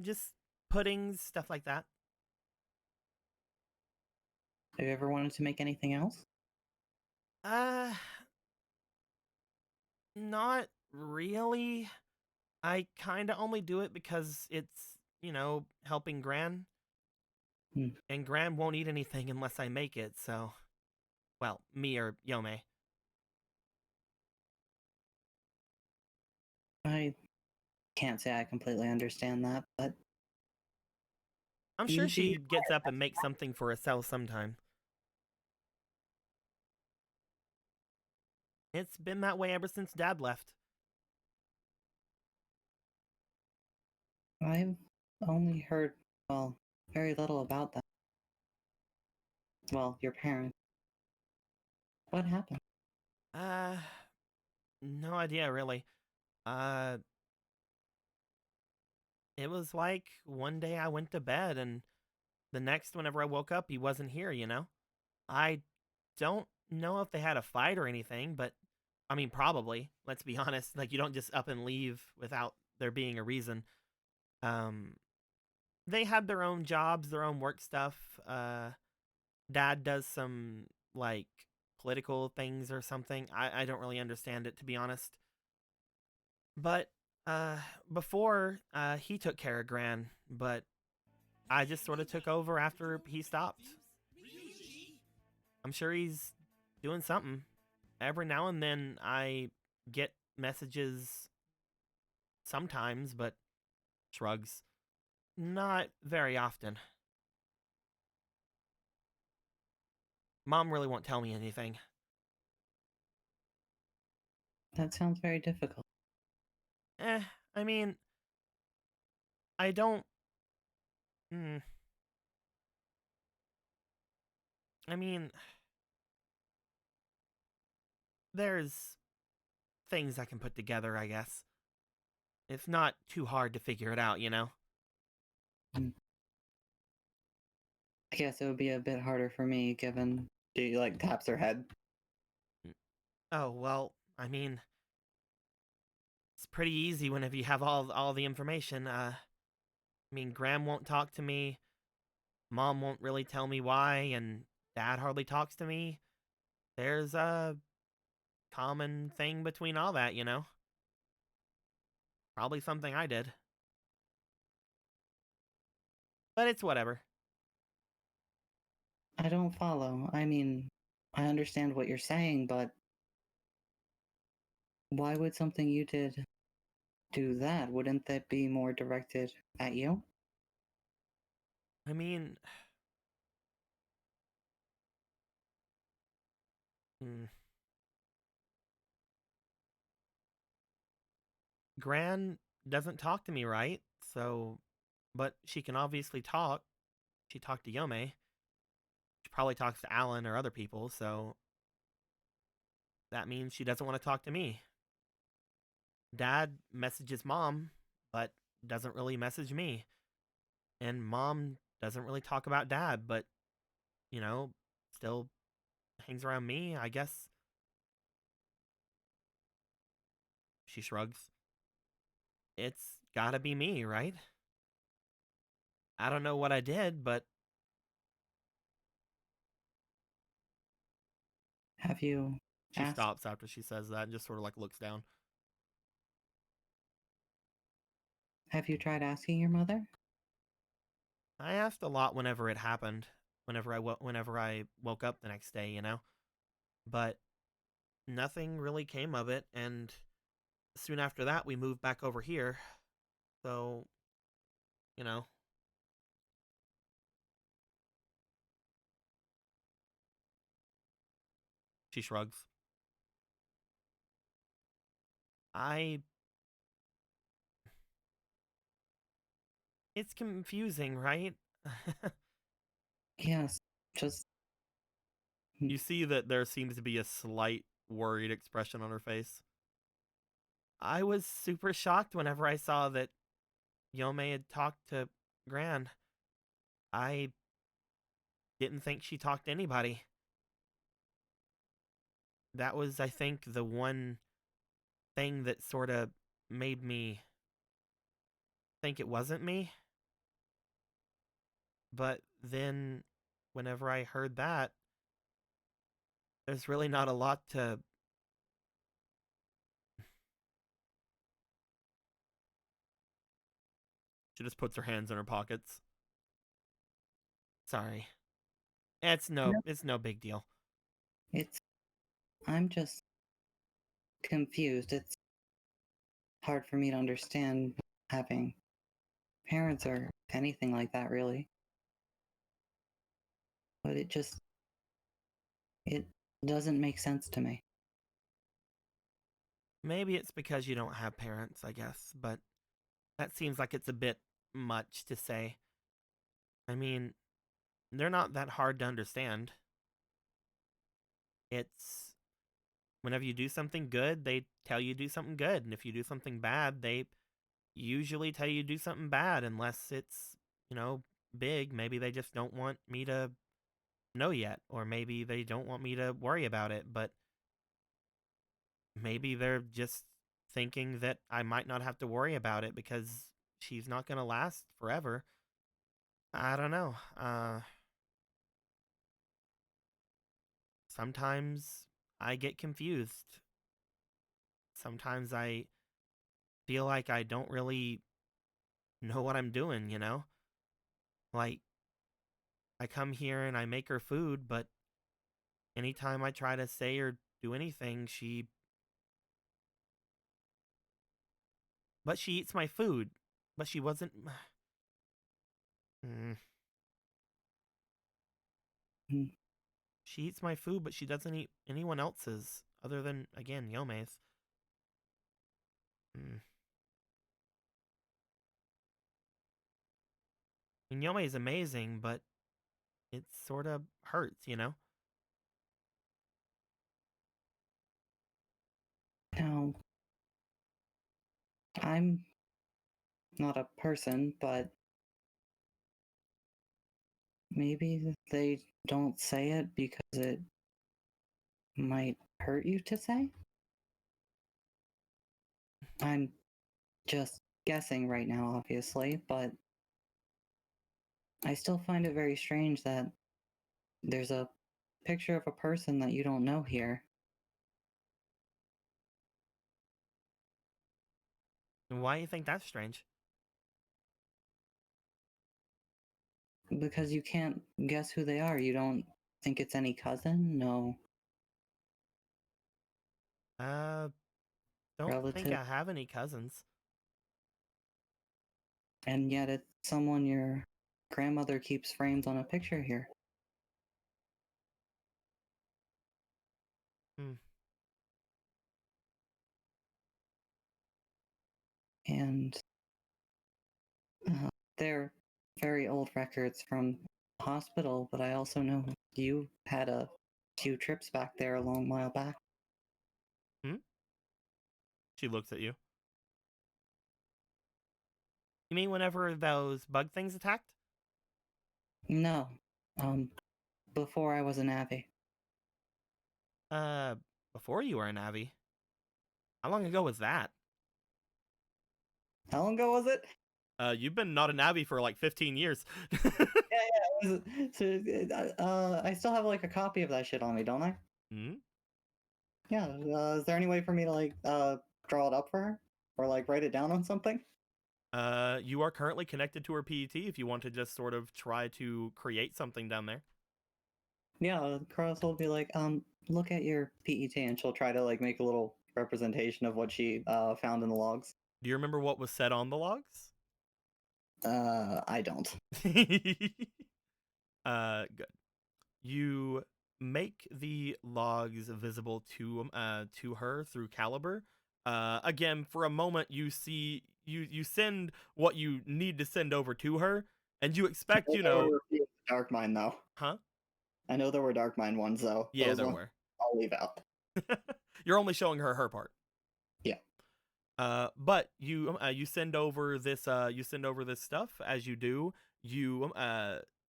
just puddings, stuff like that. Have you ever wanted to make anything else? Not really. I kind of only do it because it's, helping Gran. And Gran won't eat anything unless I make it, so... Well, me or Yome. I can't say I completely understand that, but... I'm sure she gets up and makes something for herself sometime. It's been that way ever since Dad left. I've only heard, well, very little about that. Well, your parents. What happened? No idea, really. It was like one day I went to bed and the next, whenever I woke up, he wasn't here, I don't know if they had a fight or anything, but I mean, probably. Let's be honest. Like, you don't just up and leave without there being a reason. They had their own jobs, their own work stuff. Dad does some, like, political things or something. I don't really understand it, to be honest. But, before, he took care of Gran, but I just sort of took over after he stopped. I'm sure he's doing something. Every now and then I get messages sometimes, but shrugs. Not very often. Mom really won't tell me anything. That sounds very difficult. I mean, I don't. Mm, I mean, there's things I can put together, I guess. It's not too hard to figure it out, you know? I guess it would be a bit harder for me given she like taps her head. Oh, well, I mean, it's pretty easy whenever you have all the information. I mean, Graham won't talk to me, Mom won't really tell me why, and Dad hardly talks to me. There's a common thing between all that, you know? Probably something I did. But it's whatever. I don't follow. I mean, I understand what you're saying, but why would something you did do that? Wouldn't that be more directed at you? I mean, hmm, Gran doesn't talk to me, right? So, but she can obviously talk. She talked to Yome. She probably talks to Alan or other people, so that means she doesn't want to talk to me. Dad messages Mom, but doesn't really message me. And Mom doesn't really talk about Dad, but, you know, still hangs around me, I guess. She shrugs. It's gotta be me, right? I don't know what I did, but Have you she asked? stops after she says that and just sort of like looks down. Have you tried asking your mother? I asked a lot whenever it happened, whenever I woke up the next day, you know? But nothing really came of it, and soon after that we moved back over here. So, you know, she shrugs. I It's confusing, right? Yes. Just You see that there seems to be a slight worried expression on her face. I was super shocked whenever I saw that Yome had talked to Gran. I didn't think she talked to anybody. That was, I think, the one thing that sort of made me think it wasn't me. But then, whenever I heard that, there's really not a lot to. She just puts her hands in her pockets. Sorry. no, It's no big deal. it's I'm just confused. It's hard for me to understand having parents or anything like that really. But it doesn't make sense to me. Maybe it's because you don't have parents, I guess, but that seems like it's a bit much to say. I mean, they're not that hard to understand. It's whenever you do something good, they tell you do something good, and if you do something bad, they usually tell you do something bad unless it's, you know, big. Maybe they just don't want me to know yet, or maybe they don't want me to worry about it, but maybe they're just thinking that I might not have to worry about it because she's not going to last forever. I don't know. Sometimes I get confused. Sometimes I feel like I don't really know what I'm doing, you know? Like, I come here and I make her food, but anytime I try to say or do anything, But she eats my food. But she wasn't. Mm. Hmm. She eats my food, but she doesn't eat anyone else's, other than, again, Yome's. Mm. And Yome is amazing, but it sort of hurts, you know? Now, I'm not a person, but maybe they don't say it because it might hurt you to say? I'm just guessing right now, obviously, but I still find it very strange that there's a picture of a person that you don't know here. And why do you think that's strange? Because you can't guess who they are. You don't think it's any cousin? No Don't think relative? I have any cousins. And yet it's someone your grandmother keeps framed on a picture here. Hmm. And they're very old records from the hospital, but I also know you had a few trips back there a long while back. She looks at you. You mean whenever those bug things attacked? No, before I was a Navi. Before you were a Navi. How long ago was that? How long ago was it? You've been not a Navi for like 15 years. Yeah, I still have like a copy of that shit on me, don't I? Hmm? Yeah. Is there any way for me to like draw it up for her, or like write it down on something? You are currently connected to her PET if you want to just sort of try to create something down there. Yeah, Cross will be like, look at your PET, and she'll try to like make a little representation of what she found in the logs. Do you remember what was said on the logs? I don't. Good. You make the logs visible to her through Caliber. Again, for a moment, you see you send what you need to send over to her, and you expect, you know, Dark Mind though. huh? I know there were Dark Mind ones though. Yeah, Those there ones were. I'll leave out. You're only showing her part. Yeah. But you send over this stuff. As you do, you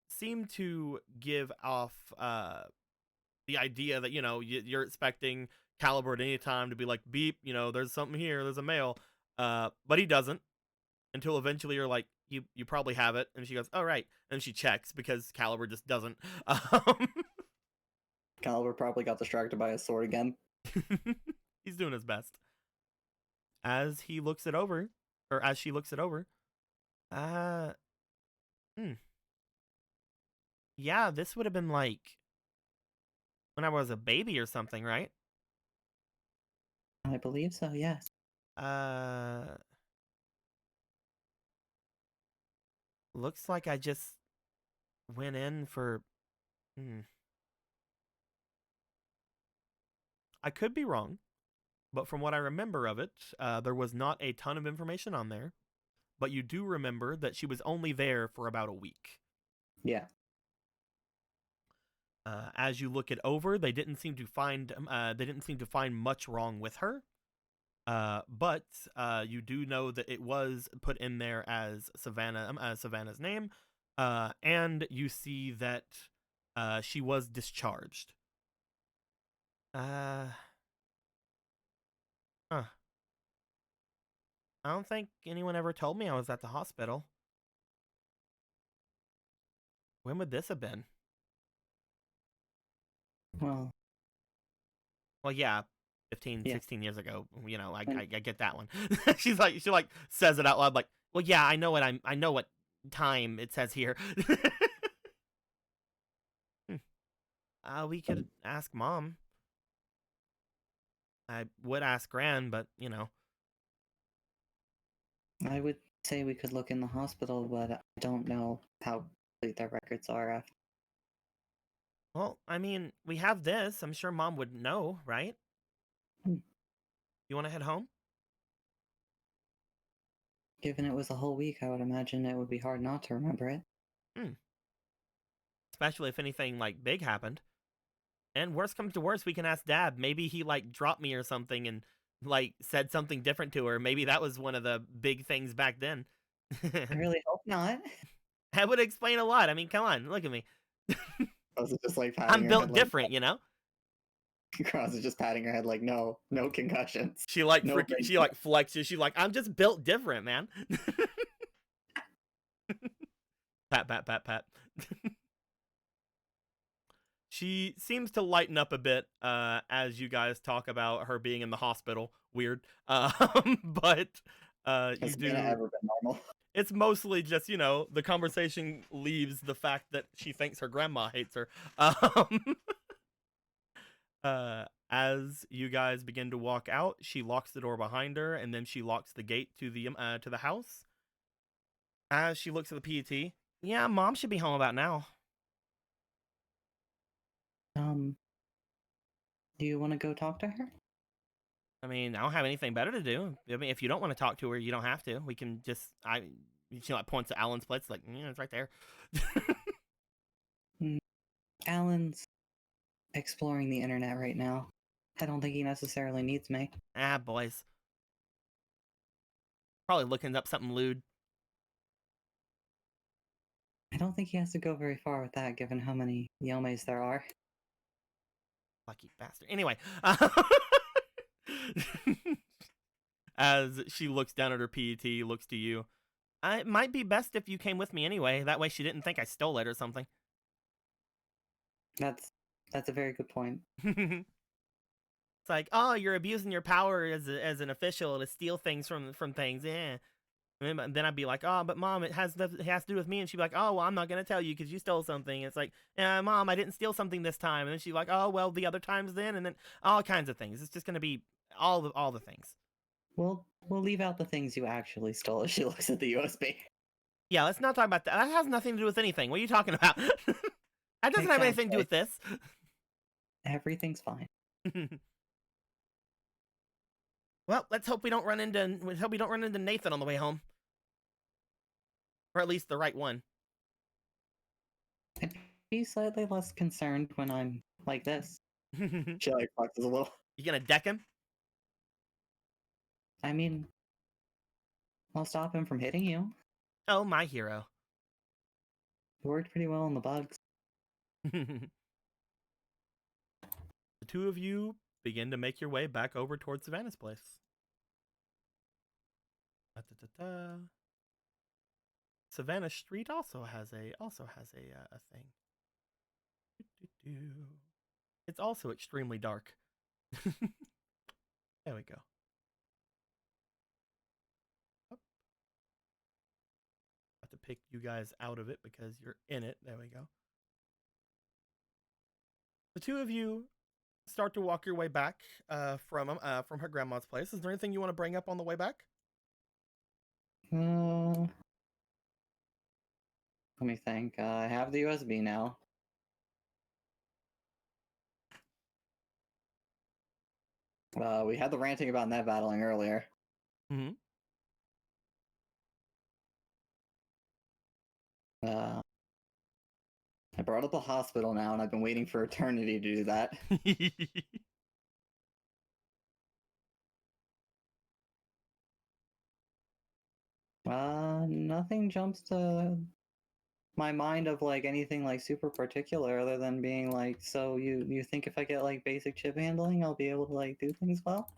seem to give off the idea that, you know, you're expecting Caliber at any time to be like, beep, you know, there's something here, there's a mail. But he doesn't, until eventually you're like, you probably have it, and she goes, oh right, and she checks because Caliber just doesn't. Caliber probably got distracted by his sword again. He's doing his best. As he looks it over, or as she looks it over, uh, yeah, this would have been like when I was a baby or something, right? I believe so, yes. Uh, looks like I just went in for. I could be wrong, but from what I remember of it, there was not a ton of information on there. But you do remember that she was only there for about a week. Yeah. As you look it over, they didn't seem to find much wrong with her. But you do know that it was put in there as Savannah's name, and you see that she was discharged. Huh. I don't think anyone ever told me I was at the hospital. When would this have been? Well, Yeah, 15, Yeah. 16 years ago. You know, I And- I get that one. She like says it out loud, like, well, yeah, I know what time it says here. We could ask Mom. I would ask Gran, but you know. I would say we could look in the hospital, but I don't know how complete their records are after. Well, I mean, we have this. I'm sure Mom would know, right? Hmm. You want to head home? Given it was a whole week, I would imagine it would be hard not to remember it. Especially if anything like big happened. And worst comes to worst, we can ask Dad. Maybe he like dropped me or something and like said something different to her. Maybe that was one of the big things back then. I really hope not. That would explain a lot. I mean, come on, look at me. Cross is just like patting I'm her built head different, you know? Like, Cross is just patting her head like, no concussions. She like No she like flexes. She's like, I'm just built different, man. Pat, pat, pat, pat. She seems to lighten up a bit as you guys talk about her being in the hospital. Weird. But you Has do. Savannah ever been normal? It's mostly just, you know, the conversation leaves the fact that she thinks her grandma hates her. As you guys begin to walk out, she locks the door behind her, and then she locks the gate to the house. As she looks at the PET, yeah, Mom should be home about now. Do you want to go talk to her? I mean, I don't have anything better to do. I mean, if you don't want to talk to her, you don't have to. We can just, she like points to Alan's place, like, yeah, it's right there. Alan's exploring the internet right now. I don't think he necessarily needs me. Ah, boys. Probably looking up something lewd. I don't think he has to go very far with that, given how many Yomes there are. Lucky bastard. Anyway, as she looks down at her PET, looks to you. It might be best if you came with me anyway. That way she didn't think I stole it or something. That's a very good point. It's like, oh, you're abusing your power as an official to steal things from things. Yeah. And then I'd be like, oh, but Mom, it has to do with me. And she'd be like, oh, well, I'm not going to tell you because you stole something. It's like, Mom, I didn't steal something this time. And then she's like, oh, well, the other times then. And then all kinds of things. It's just going to be all the things. We'll leave out the things you actually stole as she looks at the USB. Yeah, let's not talk about that. That has nothing to do with anything. What are you talking about? That doesn't have anything to do with this. Everything's fine. Well, let's hope we don't run into Nathan on the way home. Or at least the right one. I'd be slightly less concerned when I'm like this. You She like flexes a little. gonna deck him? I mean, I'll stop him from hitting you. Oh, my hero. It worked pretty well on the bugs. The two of you begin to make your way back over towards Savannah's place. Da-da-da-da. Savannah Street also has a thing. Do-do-do. It's also extremely dark. There we go. Up. Have to pick you guys out of it because you're in it. There we go. The two of you start to walk your way back from her grandma's place. Is there anything you want to bring up on the way back? Let me think. I have the USB now. We had the ranting about net battling earlier. Mm-hmm. I brought up the hospital now, and I've been waiting for eternity to do that. Nothing jumps to my mind of like anything like super particular other than being like, so you think if I get like basic chip handling, I'll be able to like do things well?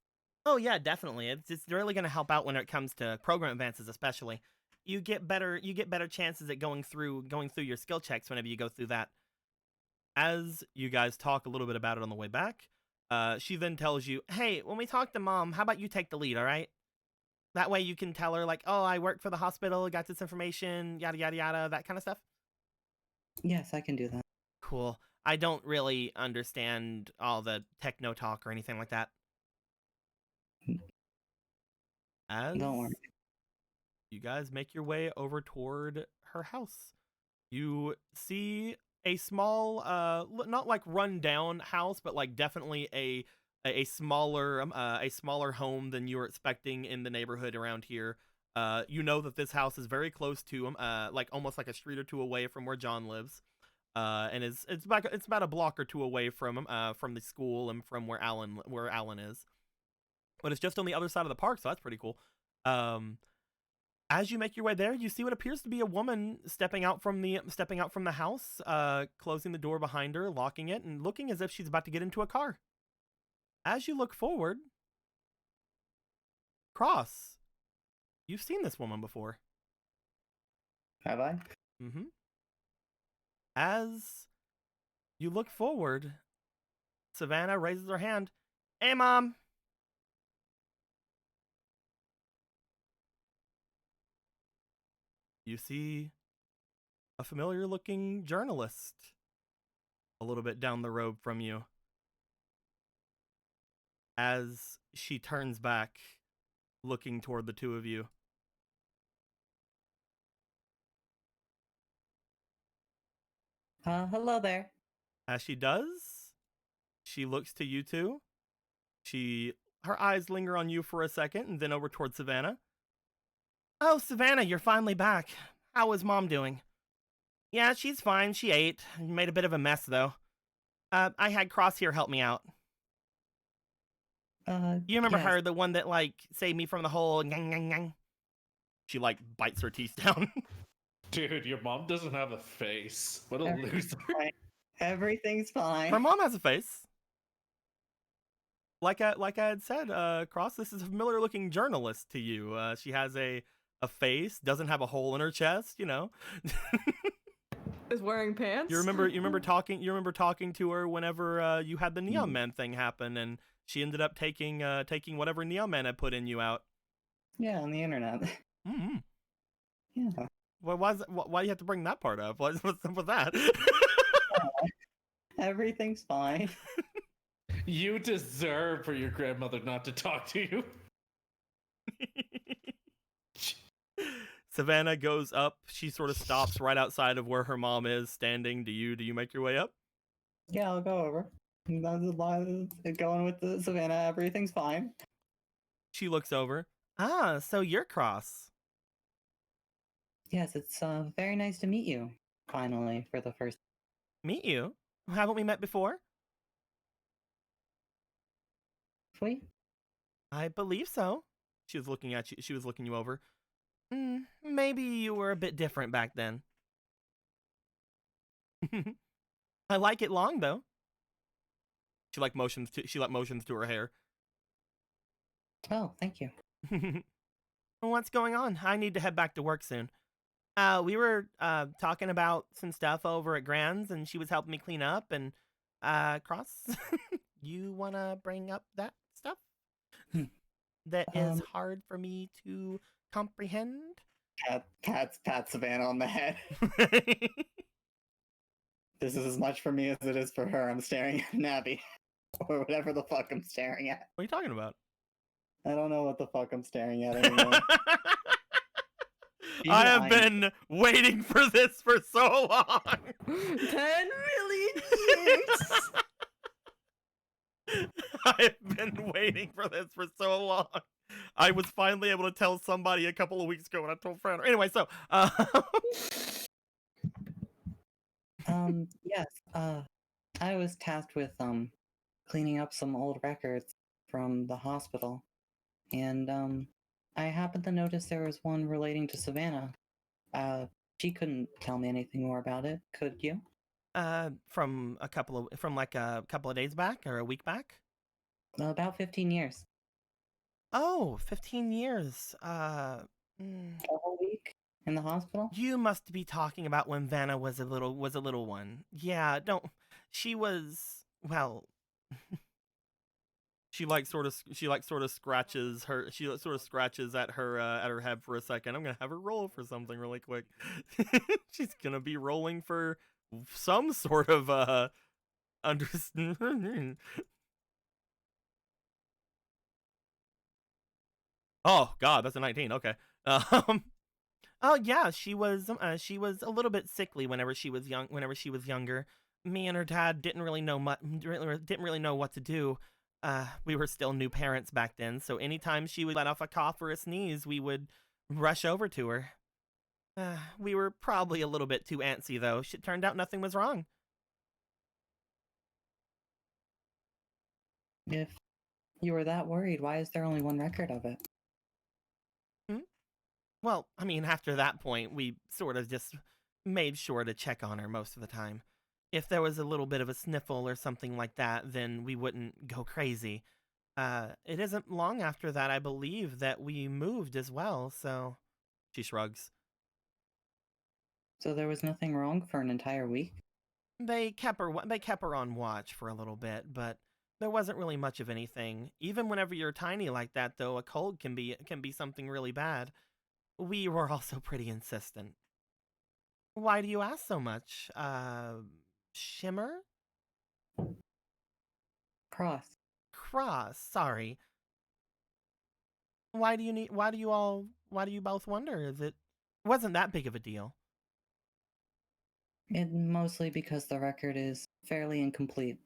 Oh yeah, definitely. It's really going to help out when it comes to program advances, especially. You get better chances at going through your skill checks whenever you go through that. As you guys talk a little bit about it on the way back, she then tells you, "Hey, when we talk to Mom, how about you take the lead, all right? That way you can tell her like, oh, I worked for the hospital, got this information, yada yada yada, that kind of stuff." Yes, I can do that. Cool. I don't really understand all the techno talk or anything like that. As Don't worry. you guys make your way over toward her house, you see a small, not like run down house, but like definitely a smaller home than you were expecting in the neighborhood around here. You know that this house is very close to him, like almost like a street or two away from where John lives, and it's about a block or two away from him, from the school and from where Alan is. But it's just on the other side of the park, so that's pretty cool. As you make your way there, you see what appears to be a woman stepping out from the house, closing the door behind her, locking it, and looking as if she's about to get into a car. As you look forward, Cross, you've seen this woman before. Have I? Mm-hmm. As you look forward, Savannah raises her hand. Hey, Mom. You see a familiar-looking journalist a little bit down the road from you. As she turns back, looking toward the two of you. Hello there. As she does, she looks to you two. Her eyes linger on you for a second, and then over toward Savannah. Oh, Savannah, you're finally back. How is Mom doing? Yeah, she's fine. She ate. Made a bit of a mess, though. I had Cross here help me out. You remember yes. her, the one that, like, saved me from the whole ngang, ngang, ngang? She, like, bites her teeth down. Dude, your mom doesn't have a face. What a Everything's loser. fine. Everything's fine. Her mom has a face. Like I had said, Cross, this is a familiar-looking journalist to you. She has a face, doesn't have a hole in her chest, you know. Is wearing pants. You remember talking to her whenever you had the Neon Man thing happen, and she ended up taking whatever Neon Man had put in you out. Yeah, on the internet. Mm-hmm. Yeah. Well, why do you have to bring that part up? What's up with that? Everything's fine. You deserve for your grandmother not to talk to you. Savannah goes up. She sort of stops right outside of where her mom is standing. Do you make your way up? Yeah, I'll go over. Going with the Savannah, everything's fine. She looks over. Ah, so you're Cross. Yes, it's very nice to meet you. Finally, for the first. Meet you? Haven't we met before? We? I believe so. She was looking at you. She was looking you over. Maybe you were a bit different back then. I like it long though. She motions to her hair. Oh, thank you. What's going on? I need to head back to work soon. We were talking about some stuff over at Grand's, and she was helping me clean up. And Cross, you wanna bring up that stuff that is hard for me to comprehend? Pat Savannah on the head. This is as much for me as it is for her. I'm staring at Navi. Or whatever the fuck I'm staring at. What are you talking about? I don't know what the fuck I'm staring at anymore. I have been waiting for this for so long. 10 million years. I've been waiting for this for so long. I was finally able to tell somebody a couple of weeks ago when I told Fran. Anyway, so yes, I was tasked with cleaning up some old records from the hospital, and I happened to notice there was one relating to Savannah. She couldn't tell me anything more about it. Could you? from a couple of days back or a week back? About 15 years. Oh, 15 years. A whole week in the hospital? You must be talking about when Vanna was a little one. Yeah, she was, well, she sort of scratches at her head for a second. I'm gonna have her roll for something really quick. She's gonna be rolling for some sort of understanding. Oh God, that's a 19. Okay. Oh yeah, she was a little bit sickly whenever she was younger. Me and her dad didn't really know what to do. We were still new parents back then, so anytime she would let off a cough or a sneeze, we would rush over to her. We were probably a little bit too antsy, though. It turned out nothing was wrong. If you were that worried, why is there only one record of it? Well, I mean, after that point, we sort of just made sure to check on her most of the time. If there was a little bit of a sniffle or something like that, then we wouldn't go crazy. It isn't long after that, I believe, that we moved as well, so... She shrugs. So there was nothing wrong for an entire week? They kept her on watch for a little bit, but there wasn't really much of anything. Even whenever you're tiny like that, though, a cold can be something really bad. We were also pretty insistent. Why do you ask so much? Shimmer? Cross. Cross, sorry. Why do you both wonder? Wasn't that big of a deal? It mostly because the record is fairly incomplete.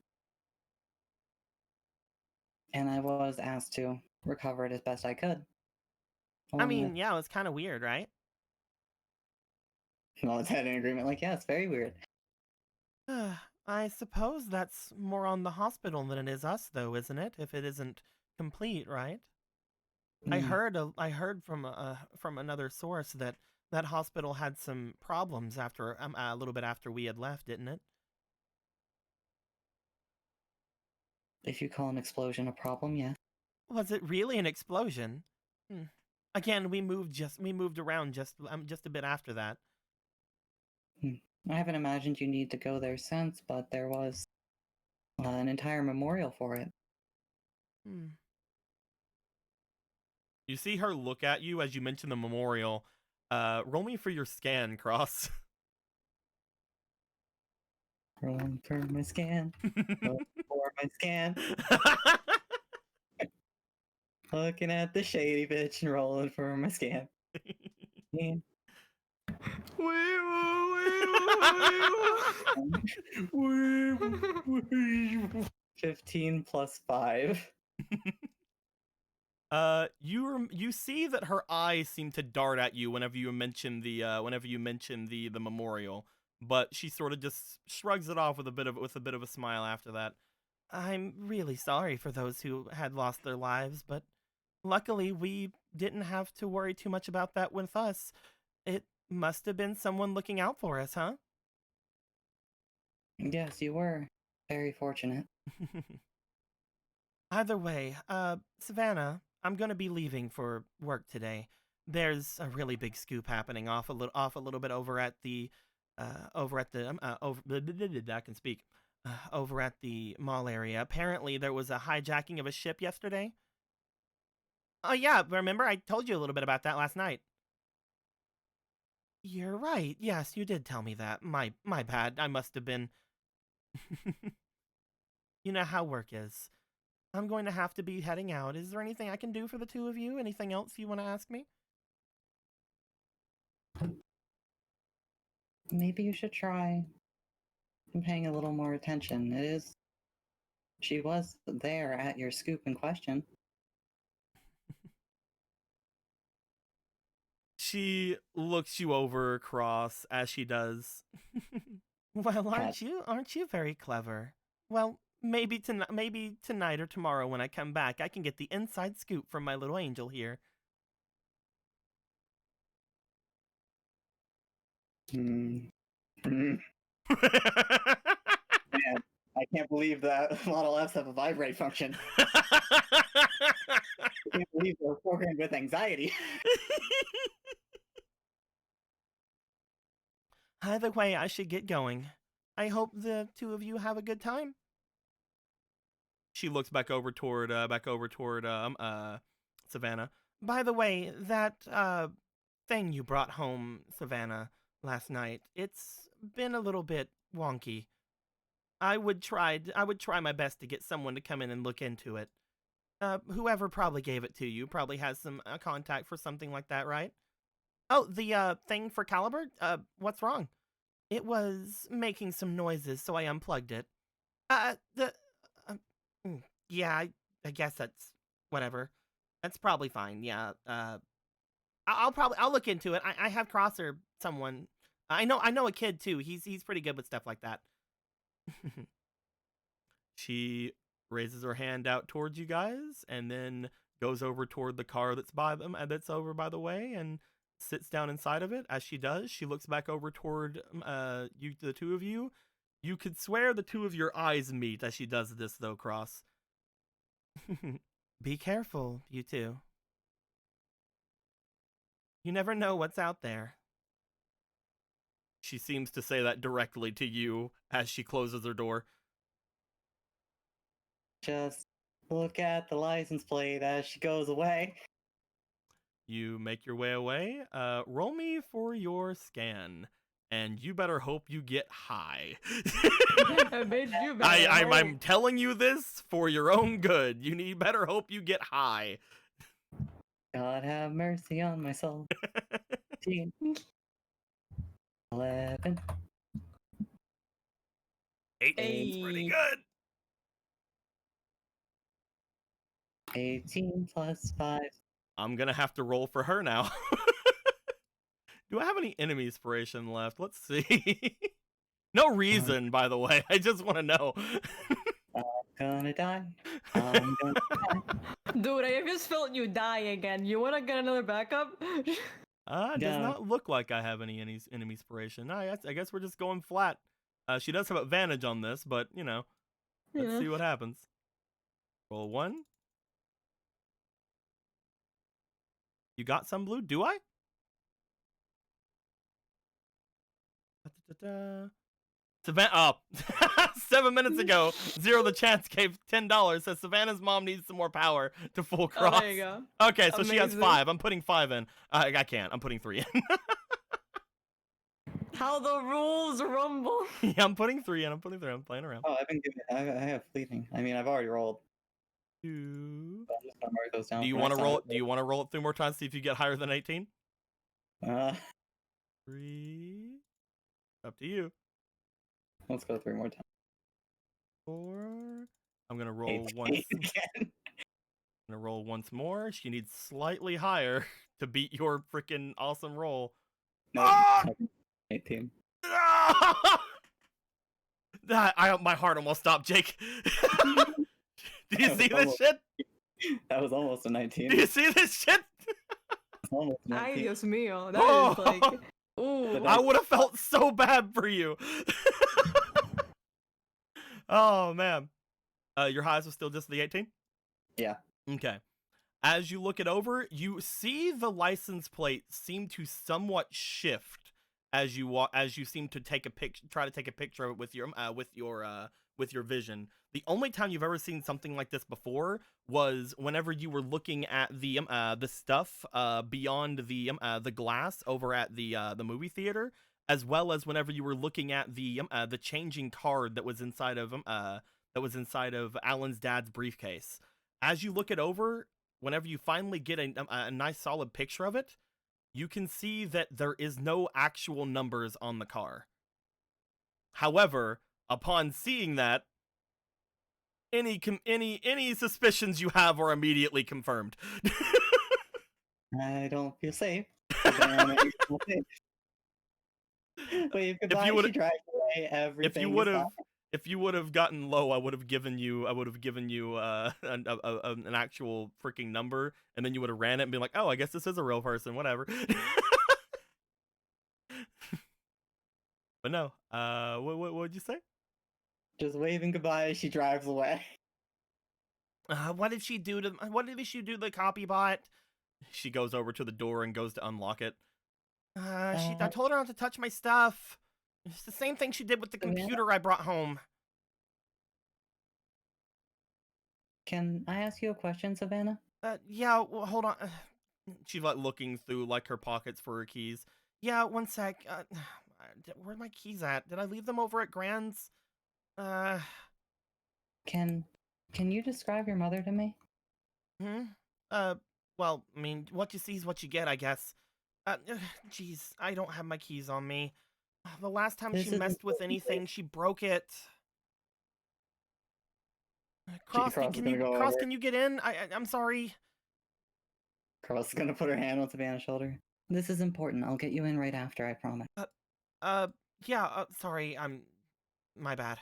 And I was asked to recover it as best I could. I mean, yeah, it was kind of weird, right? Well, it's had an agreement like, yeah, it's very weird. I suppose that's more on the hospital than it is us, though, isn't it? If it isn't complete, right? I heard from another source that that hospital had some problems after a little bit after we had left, didn't it? If you call an explosion a problem, yeah. Was it really an explosion? Again, we moved around just a bit after that. I haven't imagined you need to go there since, but there was an entire memorial for it. You see her look at you as you mention the memorial. Roll me for your scan, Cross. Rolling for my scan. Rolling for my scan. Looking at the shady bitch and rolling for my scan. Yeah. 15 plus 5. You see that her eyes seem to dart at you whenever you mention the memorial, but she sort of just shrugs it off with a bit of a smile after that. I'm really sorry for those who had lost their lives, but luckily we didn't have to worry too much about that with us. It must have been someone looking out for us, huh? Yes, you were. Very fortunate. Either way, Savannah, I'm gonna be leaving for work today. There's a really big scoop happening off a little bit over at the I can speak. Over at the mall area. Apparently there was a hijacking of a ship yesterday. Oh yeah, remember I told you a little bit about that last night. You're right. Yes, you did tell me that. My bad. I must have been. You know how work is. I'm going to have to be heading out. Is there anything I can do for the two of you? Anything else you want to ask me? Maybe you should try paying a little more attention. She was there at your scoop in question. She looks you over across as she does. Well, aren't you very clever? Well, maybe tonight or tomorrow when I come back, I can get the inside scoop from my little angel here. Man, I can't believe that Model Fs have a vibrate function. I can't believe they're programmed with anxiety. Either way, I should get going. I hope the two of you have a good time. She looks back over toward Savannah. By the way, that thing you brought home, Savannah, last night, it's been a little bit wonky. I would try my best to get someone to come in and look into it. Whoever probably gave it to you probably has some contact for something like that, right? Oh, the thing for Caliber? What's wrong? It was making some noises, so I unplugged it. Yeah, I guess that's whatever. That's probably fine. Yeah. I'll look into it. I have Cross or someone. I know a kid too. He's pretty good with stuff like that. She raises her hand out towards you guys and then goes over toward the car that's by them and that's over by the way and sits down inside of it. As she does, she looks back over toward you, the two of you. You could swear the two of your eyes meet as she does this, though, Cross. Be careful, you two. You never know what's out there. She seems to say that directly to you as she closes her door. Just look at the license plate as she goes away. You make your way away. Roll me for your scan. And you better hope you get high. Bitch, you better I'm hope. telling you this for your own good. You need better hope you get high. God have mercy on my soul. 10, 11. 18's pretty Hey. good. 18 plus 5. I'm gonna have to roll for her now. Do I have any enemy inspiration left? Let's see. No reason, by the way. I just want to know. Gonna die. I'm gonna die. Dude, I just felt you die again. You wanna get another backup? Does Yeah. not look like I have any enemy inspiration. I guess we're just going flat. She does have advantage on this, but you know, let's Yeah. see what happens. Roll 1. You got some blue? Do I? Savannah, oh, 7 minutes ago, Zero the Chance gave $10. Says Savannah's mom needs some more power to full cross. Oh, there you go. Okay, so she has Amazing. 5. I'm putting 5 in. I can't. I'm putting 3 in. How the rules rumble. Yeah, I'm putting 3 in. I'm putting 3. I'm playing around. Oh, I've been giving. I have fleeting. I mean, I've already rolled. 2. But I'm just gonna mark those down. Do you for want to next roll? time. Do you want to roll it 3 more times? See if you get higher than 18. 3. Up to you. Let's go 3 more times. 4. I'm gonna roll 18 once. again. I'm gonna roll once more. She needs slightly higher to beat your freaking awesome roll. No, Ah! 18. My heart almost stopped, Jake. Do you That see was this shit? That was almost a 19. Do you see this shit? Almost a Ay, 19. Dios mío. That Oh. is like. Ooh. But I would have felt so bad for you. Oh man. Your highs was still just the 18? Yeah. Okay. As you look it over, you see the license plate seem to somewhat shift as you seem to take a try to take a picture of it with your vision. The only time you've ever seen something like this before was whenever you were looking at the stuff beyond the glass over at the movie theater, as well as whenever you were looking at the changing card that was inside of Alan's dad's briefcase. As you look it over, whenever you finally get a nice solid picture of it, you can see that there is no actual numbers on the car. However, upon seeing that, any suspicions you have are immediately confirmed. I don't feel safe. Savannah, you feel safe. Wave goodbye. would've- She drives away. Everything. If you would have gotten low, I would have given you an actual freaking number, and then you would have ran it and been like, oh, I guess this is a real person, whatever. But no, what would you say? Just waving goodbye as she drives away. What did she do to the copy bot? She goes over to the door and goes to unlock it. I told her not to touch my stuff. It's the same thing she did with the computer I brought home. Can I ask you a question, Savannah? Yeah, well, hold on. She's like looking through like her pockets for her keys. Yeah, one sec. Where are my keys at? Did I leave them over at Grand's? Can you describe your mother to me? Well, I mean, what you see is what you get, I guess. Jeez, I don't have my keys on me. The last time This she isn't messed with what you anything, she broke it. Cross is gonna go over. Can you get in? I'm sorry. Carl's gonna put her hand on Savannah's shoulder. This is important. I'll get you in right after, I promise. Yeah, sorry, my bad.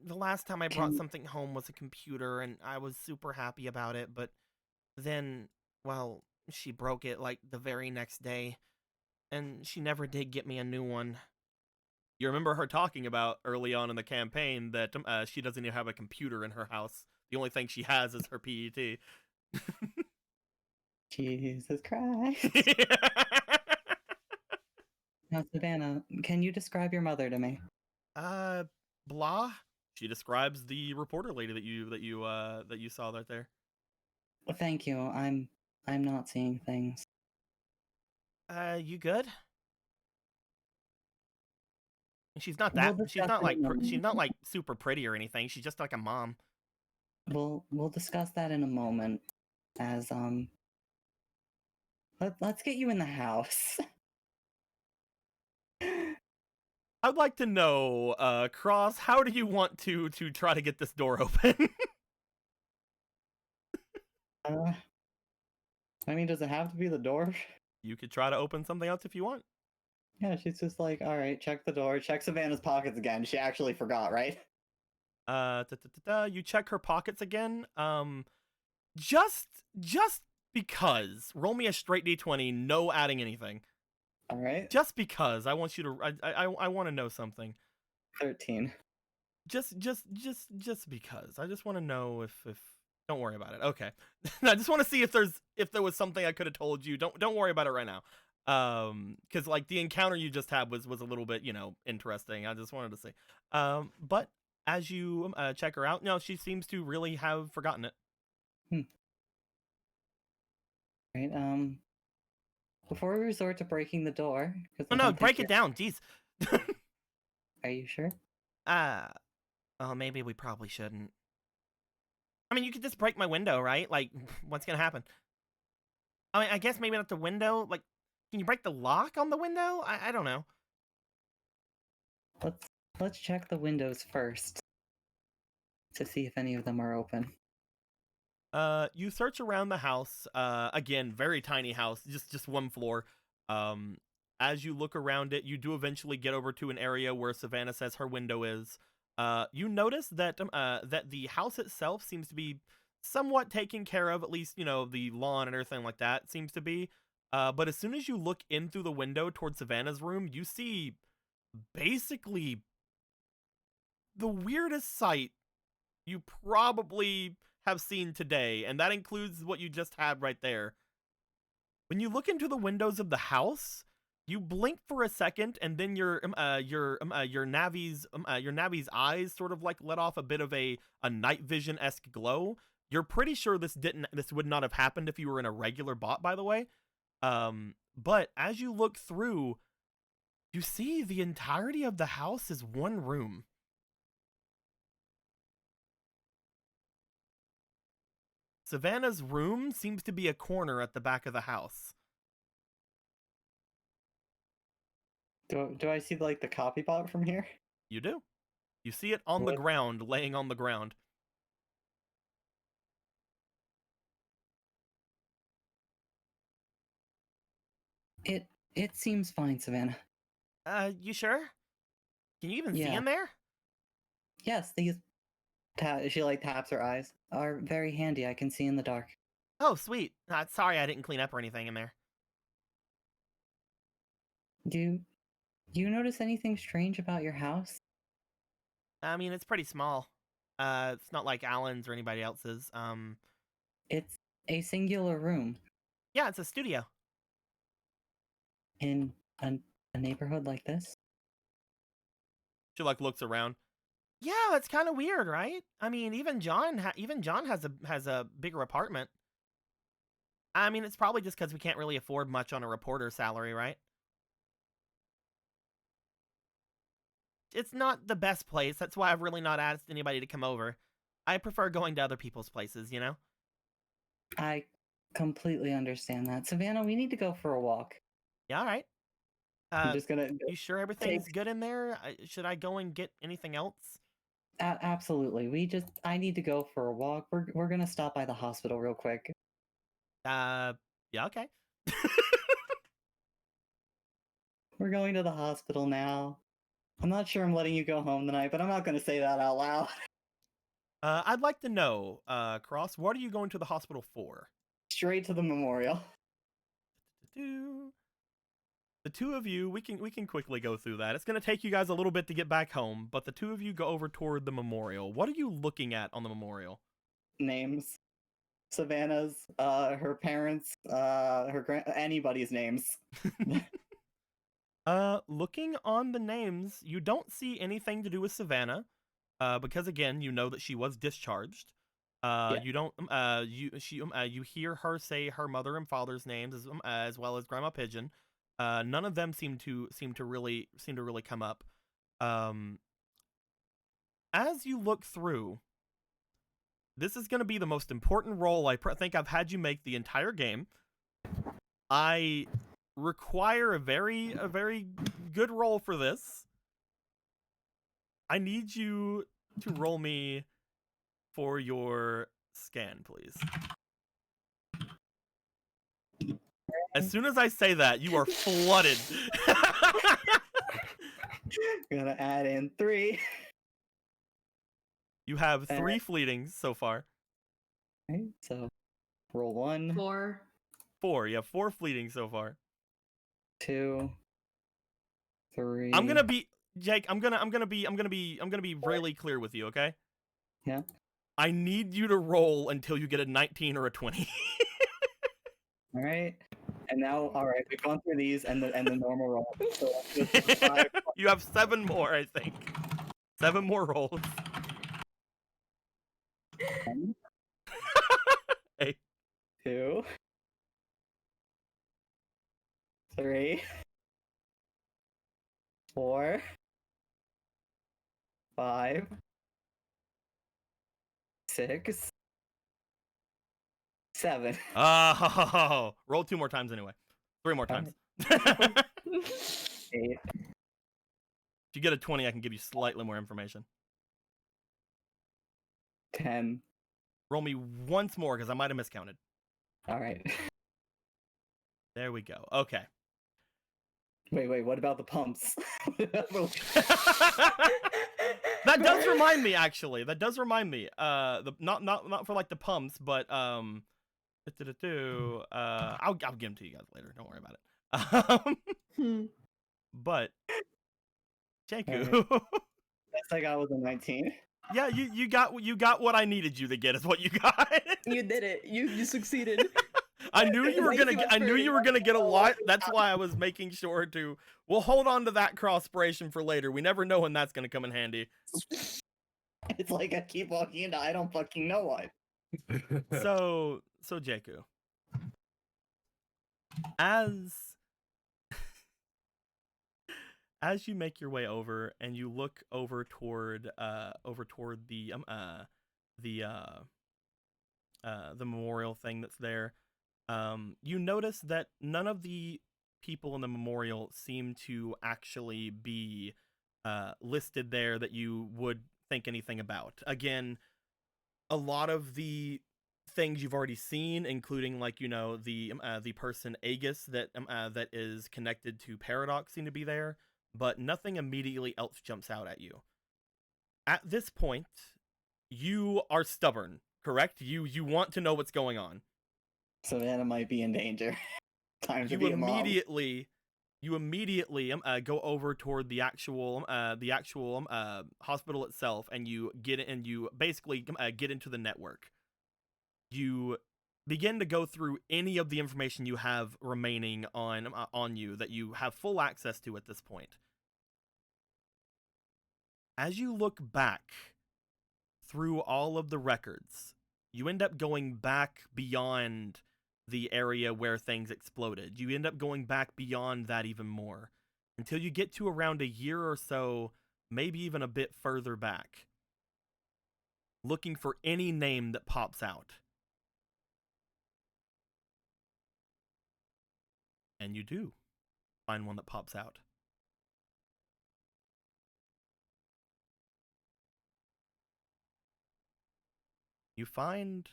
The last time I brought Can- something home was a computer, and I was super happy about it, but then, well, she broke it, like, the very next day, and she never did get me a new one. You remember her talking about early on in the campaign that she doesn't even have a computer in her house. The only thing she has is her PET. Jesus Christ. Now, Savannah, can you describe your mother to me? Blah. She describes the reporter lady that you saw right there. Thank you. I'm not seeing things. You good? She's not We'll that. She's discuss not it like. in a She's not like super pretty or anything. She's just like a mom. We'll discuss that in a moment. As let's get you in the house. I'd like to know, Cross, how do you want to try to get this door open? I mean, does it have to be the door? You could try to open something else if you want. Yeah, she's just like, all right, check the door, check Savannah's pockets again. She actually forgot, right? You check her pockets again. Just because. Roll me a straight d20, no adding anything. All right. Just because I want you to. I want to know something. 13. Just because. I just want to know if. Don't worry about it. Okay. I just want to see if there was something I could have told you. Don't worry about it right now. Because like the encounter you just had was a little bit, interesting. I just wanted to see. But as you check her out, no, she seems to really have forgotten it. Right. Before we resort to breaking the door, because Oh no, break it down. Jeez. Are you sure? Oh, maybe we probably shouldn't. I mean, you could just break my window, right? Like, what's gonna happen? I mean, I guess maybe not the window. Like, can you break the lock on the window? I don't know. Let's check the windows first to see if any of them are open. You search around the house. Again, very tiny house, just one floor. As you look around it, you do eventually get over to an area where Savannah says her window is. You notice that that the house itself seems to be somewhat taken care of, at least, the lawn and everything like that seems to be. But as soon as you look in through the window towards Savannah's room, you see basically the weirdest sight you probably have seen today, and that includes what you just had right there. When you look into the windows of the house, you blink for a second, and then your Navi's eyes sort of like let off a bit of a night vision-esque glow. You're pretty sure this would not have happened if you were in a regular bot, by the way. But as you look through, you see the entirety of the house is one room. Savannah's room seems to be a corner at the back of the house. Do I see like the copy bot from here? You do. You see it on the ground, laying on the ground. It seems fine, Savannah. You sure? Can you even see Yeah. in there? Yes, these she like taps her eyes. Are very handy. I can see in the dark. Oh, sweet. Sorry I didn't clean up or anything in there. Do you notice anything strange about your house? I mean, it's pretty small. It's not like Alan's or anybody else's. It's a singular room Yeah, it's a studio. in a neighborhood like this. She like looks around. Yeah, that's kind of weird, right? I mean, even John has a bigger apartment. I mean, it's probably just because we can't really afford much on a reporter's salary, right? It's not the best place. That's why I've really not asked anybody to come over. I prefer going to other people's places, you know? I completely understand that. Savannah, we need to go for a walk. Yeah, all right. I'm just gonna You sure everything's good in there? Should I go and get anything else? absolutely. I need to go for a walk. We're gonna stop by the hospital real quick. Yeah, okay. We're going to the hospital now. I'm not sure I'm letting you go home tonight, but I'm not going to say that out loud. I'd like to know, Cross, what are you going to the hospital for? Straight to the memorial. The two of you, we can quickly go through that. It's going to take you guys a little bit to get back home, but the two of you go over toward the memorial. What are you looking at on the memorial? Names. Savannah's, her parents, anybody's names. Looking on the names, you don't see anything to do with Savannah, because again, you know that she was discharged. Yeah. You don't, you hear her say her mother and father's names as well as Grandma Pigeon. None of them seem to really come up. As you look through, this is going to be the most important roll I think I've had you make the entire game. I require a very good roll for this. I need you to roll me for your scan, please. As soon as I say that, you are flooded. Gonna add in 3. You have 3 fleetings so far. Okay, so roll 1, 4. You have 4 fleetings so far. 2, 3. I'm gonna be Jake. I'm gonna be really clear with you, okay? Yeah. I need you to roll until you get a 19 or a 20. All right. And now, all right, we've gone through these and the normal roll. So let's go to the 5. You have 7 more, I think. 7 more rolls. 1, Hey. 2, 3, 4, 5, 6, 7. Oh, roll 2 more times anyway. 3 more times. If 8. you get a 20, I can give you slightly more information. 10. Roll me once more because I might have miscounted. All right. There we go. Okay. Wait, what about the pumps? That does remind me, actually. That does remind me. The not for like the pumps, but I'll give them to you guys later. Don't worry about it. But Jaku, Best I got was a 19. yeah, you got what I needed you to get is what you got. You did it. You succeeded. I knew you were Thank gonna you, I knew Asperity. you were gonna get a lot. That's why I was making sure to. We'll hold on to that cross-spiration for later. We never know when that's gonna come in handy. It's like I keep walking into I don't fucking know what. So Jaku, as you make your way over and you look over toward the memorial thing that's there, you notice that none of the people in the memorial seem to actually be listed there that you would think anything about. Again, a lot of the things you've already seen, including like the person Aegis that is connected to Paradox, seem to be there, but nothing immediately else jumps out at you. At this point, you are stubborn, correct? You want to know what's going on. Savannah might be in danger. Time to You be a mom. immediately go over toward the actual hospital itself, and you basically get into the network. You begin to go through any of the information you have remaining on you that you have full access to at this point. As you look back through all of the records, you end up going back beyond the area where things exploded. You end up going back beyond that even more until you get to around a year or so, maybe even a bit further back, looking for any name that pops out. And you do find one that pops out. You find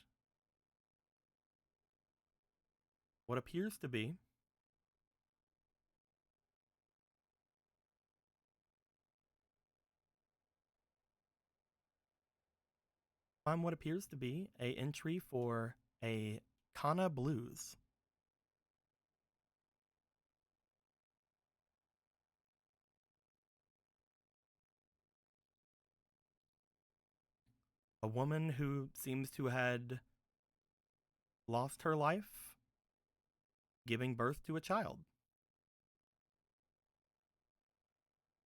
what appears to be what appears to be a entry for a Kana Blues. A woman who seems to had lost her life giving birth to a child.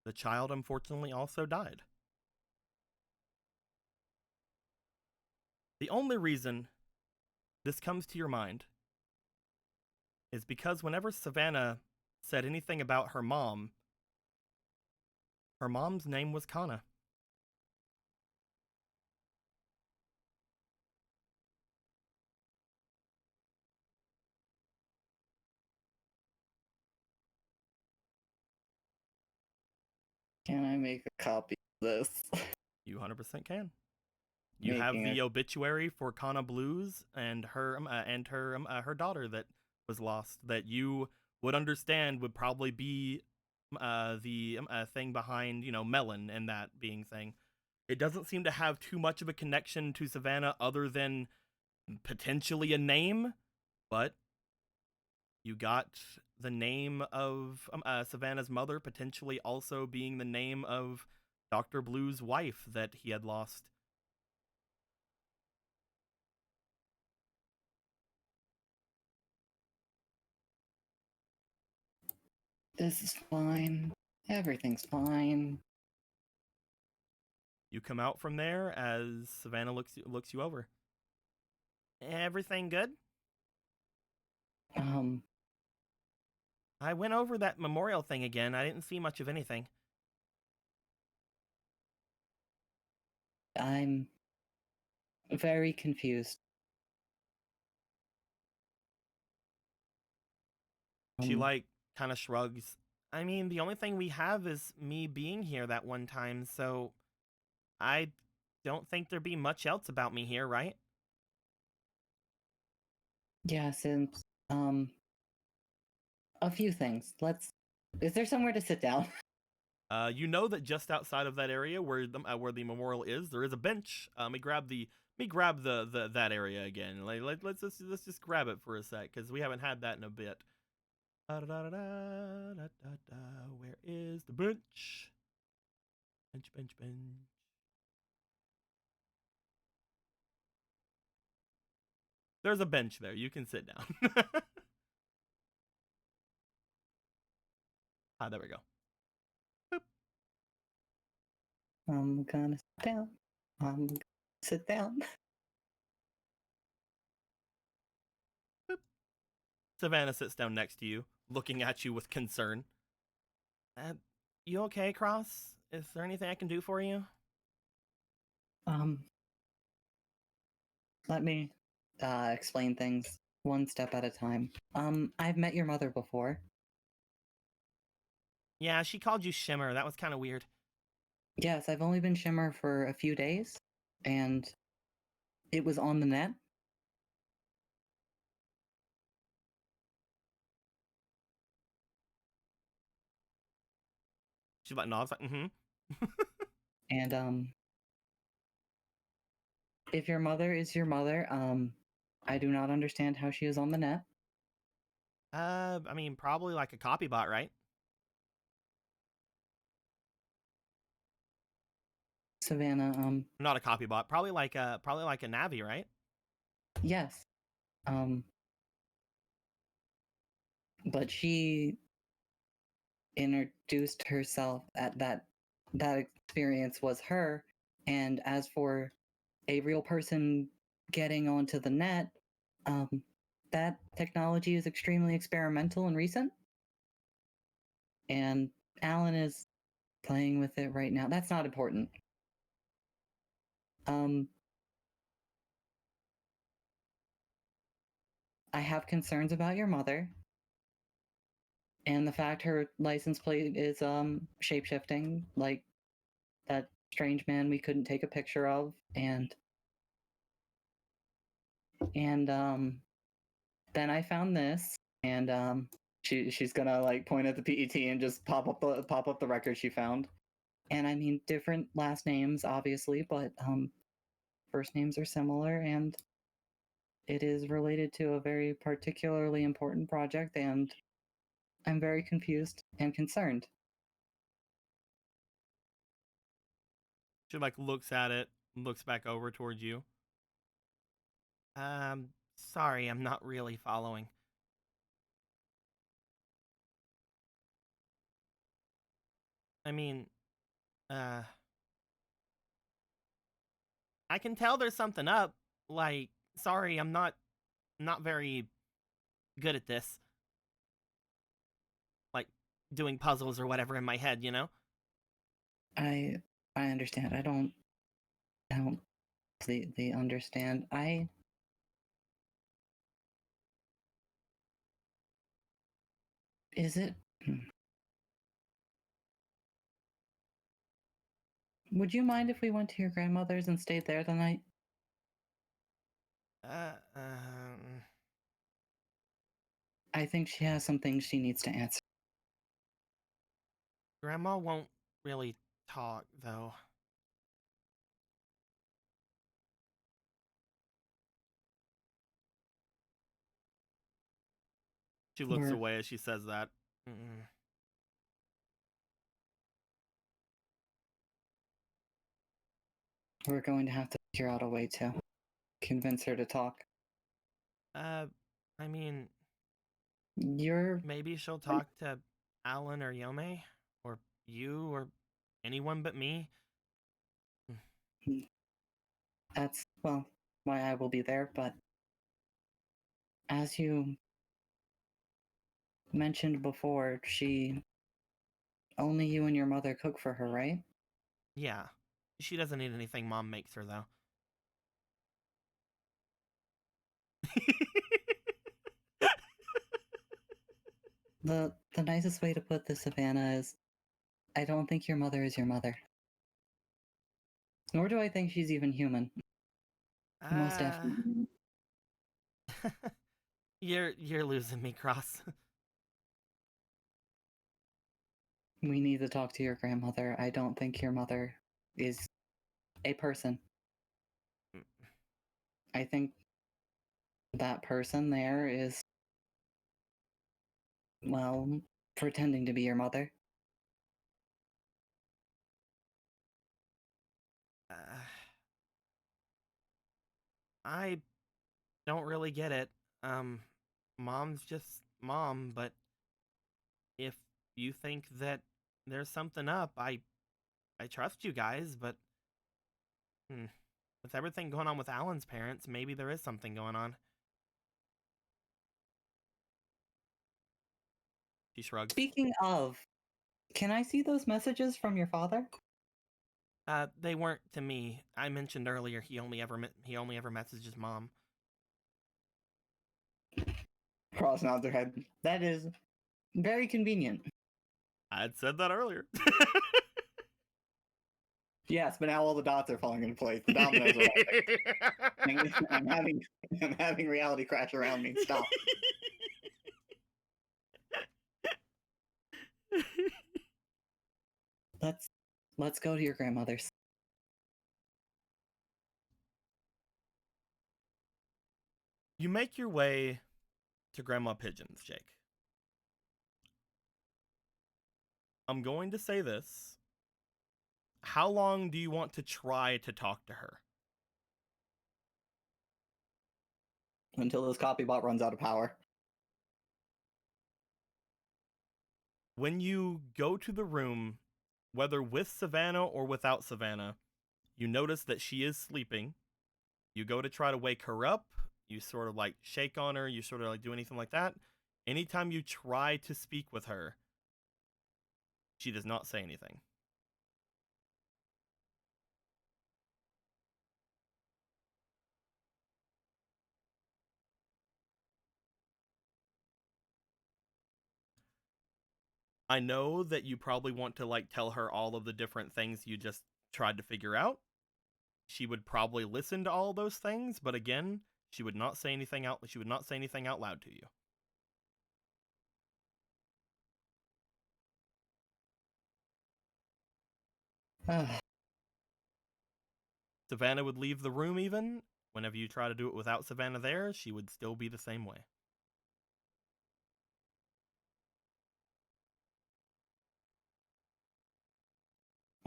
The child unfortunately also died. The only reason this comes to your mind is because whenever Savannah said anything about her mom's name was Kana. Can I make a copy of this? You 100% can. You have Making the a- obituary for Kana Blues and her daughter that was lost that you would understand would probably be the thing behind, Melon and that being thing. It doesn't seem to have too much of a connection to Savannah other than potentially a name, but you got the name of Savannah's mother potentially also being the name of Dr. Blue's wife that he had lost. This is fine. Everything's fine. You come out from there as Savannah looks you over. Everything good? I went over that memorial thing again. I didn't see much of anything. I'm very confused. She Um, kind of shrugs. I mean, the only thing we have is me being here that one time, so I don't think there'd be much else about me here, right? yeah, since a few things. Is there somewhere to sit down? You know that just outside of that area where the memorial is, there is a bench. Let me grab that area again. Let's just grab it for a sec because we haven't had that in a bit. Where is the bench? Bench. There's a bench there. You can sit down. There we go. Boop. I'm gonna sit down. I'm gonna sit down. Boop. Savannah sits down next to you, looking at you with concern. You okay, Cross? Is there anything I can do for you? Let me explain things one step at a time. I've met your mother before. Yeah, she called you Shimmer. That was kind of weird. Yes, I've only been Shimmer for a few days, and it was on the net. She nods like, mm-hmm. And if your mother is your mother, I do not understand how she is on the net. I mean, probably like a copy bot, right? Savannah, Not a copy bot. Probably like a Navi, right? yes. But she introduced herself at that experience was her, and as for a real person getting onto the net, that technology is extremely experimental and recent, and Alan is playing with it right now. That's not important. I have concerns about your mother and the fact her license plate is shapeshifting, like that strange man we couldn't take a picture of, and then I found this, and she's gonna like point at the PET and just pop up the record she found. And I mean, different last names, obviously, but first names are similar, and it is related to a very particularly important project, and I'm very confused and concerned. She like looks at it, looks back over towards you. Sorry, I'm not really following. I mean, I can tell there's something up. Like, sorry, I'm not very good at this. Like doing puzzles or whatever in my head, you know? I understand. I don't completely understand. Is it? Would you mind if we went to your grandmother's and stayed there the night? I think she has some things she needs to answer. Grandma won't really talk, though. She looks We're- away as she says that. Mm-mm. We're going to have to figure out a way to convince her to talk. I mean, You're maybe she'll talk to Alan or Yome, or you, or anyone but me. That's, well, why I will be there, but as you mentioned before, only you and your mother cook for her, right? Yeah. She doesn't eat anything Mom makes her, though. The nicest way to put this, Savannah, is I don't think your mother is your mother. Nor do I think she's even human. Most definitely. You're losing me, Cross. We need to talk to your grandmother. I don't think your mother is a person. I think that person there is, well, pretending to be your mother. I don't really get it. Mom's just Mom, but if you think that there's something up, I trust you guys, but with everything going on with Alan's parents, maybe there is something going on. She shrugs. Speaking of, can I see those messages from your father? They weren't to me. I mentioned earlier he only ever messages Mom. Cross nods her head. That is very convenient. I'd said that earlier. Yes, but now all the dots are falling into place. The dominoes are I'm having reality crash around me. Stop. Let's go to your grandmother's. You make your way to Grandma Pigeon's, Jake. I'm going to say this. How long do you want to try to talk to her? Until this copybot runs out of power. When you go to the room, whether with Savannah or without Savannah, you notice that she is sleeping. You go to try to wake her up. You sort of like shake on her. You sort of like do anything like that. Anytime you try to speak with her, she does not say anything. I know that you probably want to like tell her all of the different things you just tried to figure out. She would probably listen to all those things, but again, She would not say anything out. She would not say anything out loud to you. Savannah would leave the room even. Whenever you try to do it without Savannah there, she would still be the same way.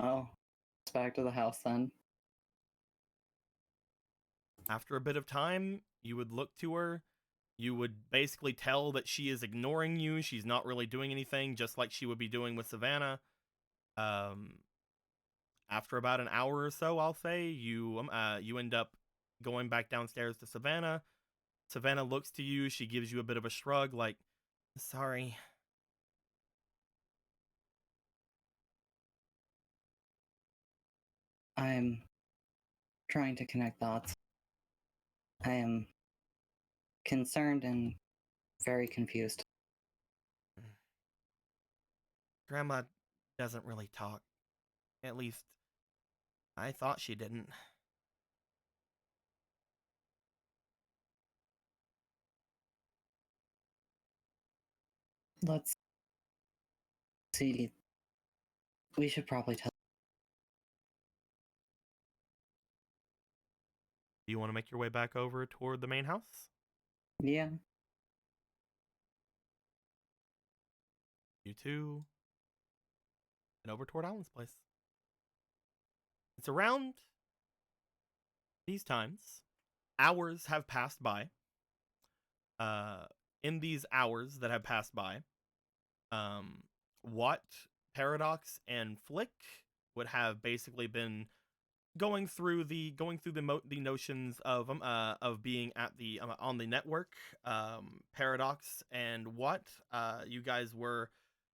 Oh, it's back to the house then. After a bit of time, you would look to her. You would basically tell that she is ignoring you. She's not really doing anything, just like she would be doing with Savannah. After about an hour or so, I'll say, you end up going back downstairs to Savannah. Savannah looks to you. She gives you a bit of a shrug, like, sorry. I'm trying to connect dots. I am concerned and very confused. Grandma doesn't really talk. At least, I thought she didn't. Let's see. We should probably tell. Do you want to make your way back over toward the main house? Yeah. You two. And over toward Alan's place. It's around these times. Hours have passed by. In these hours that have passed by, Watt, Paradox, and Flick would have basically been going through the notions of being at the on the network. Paradox and Watt, you guys were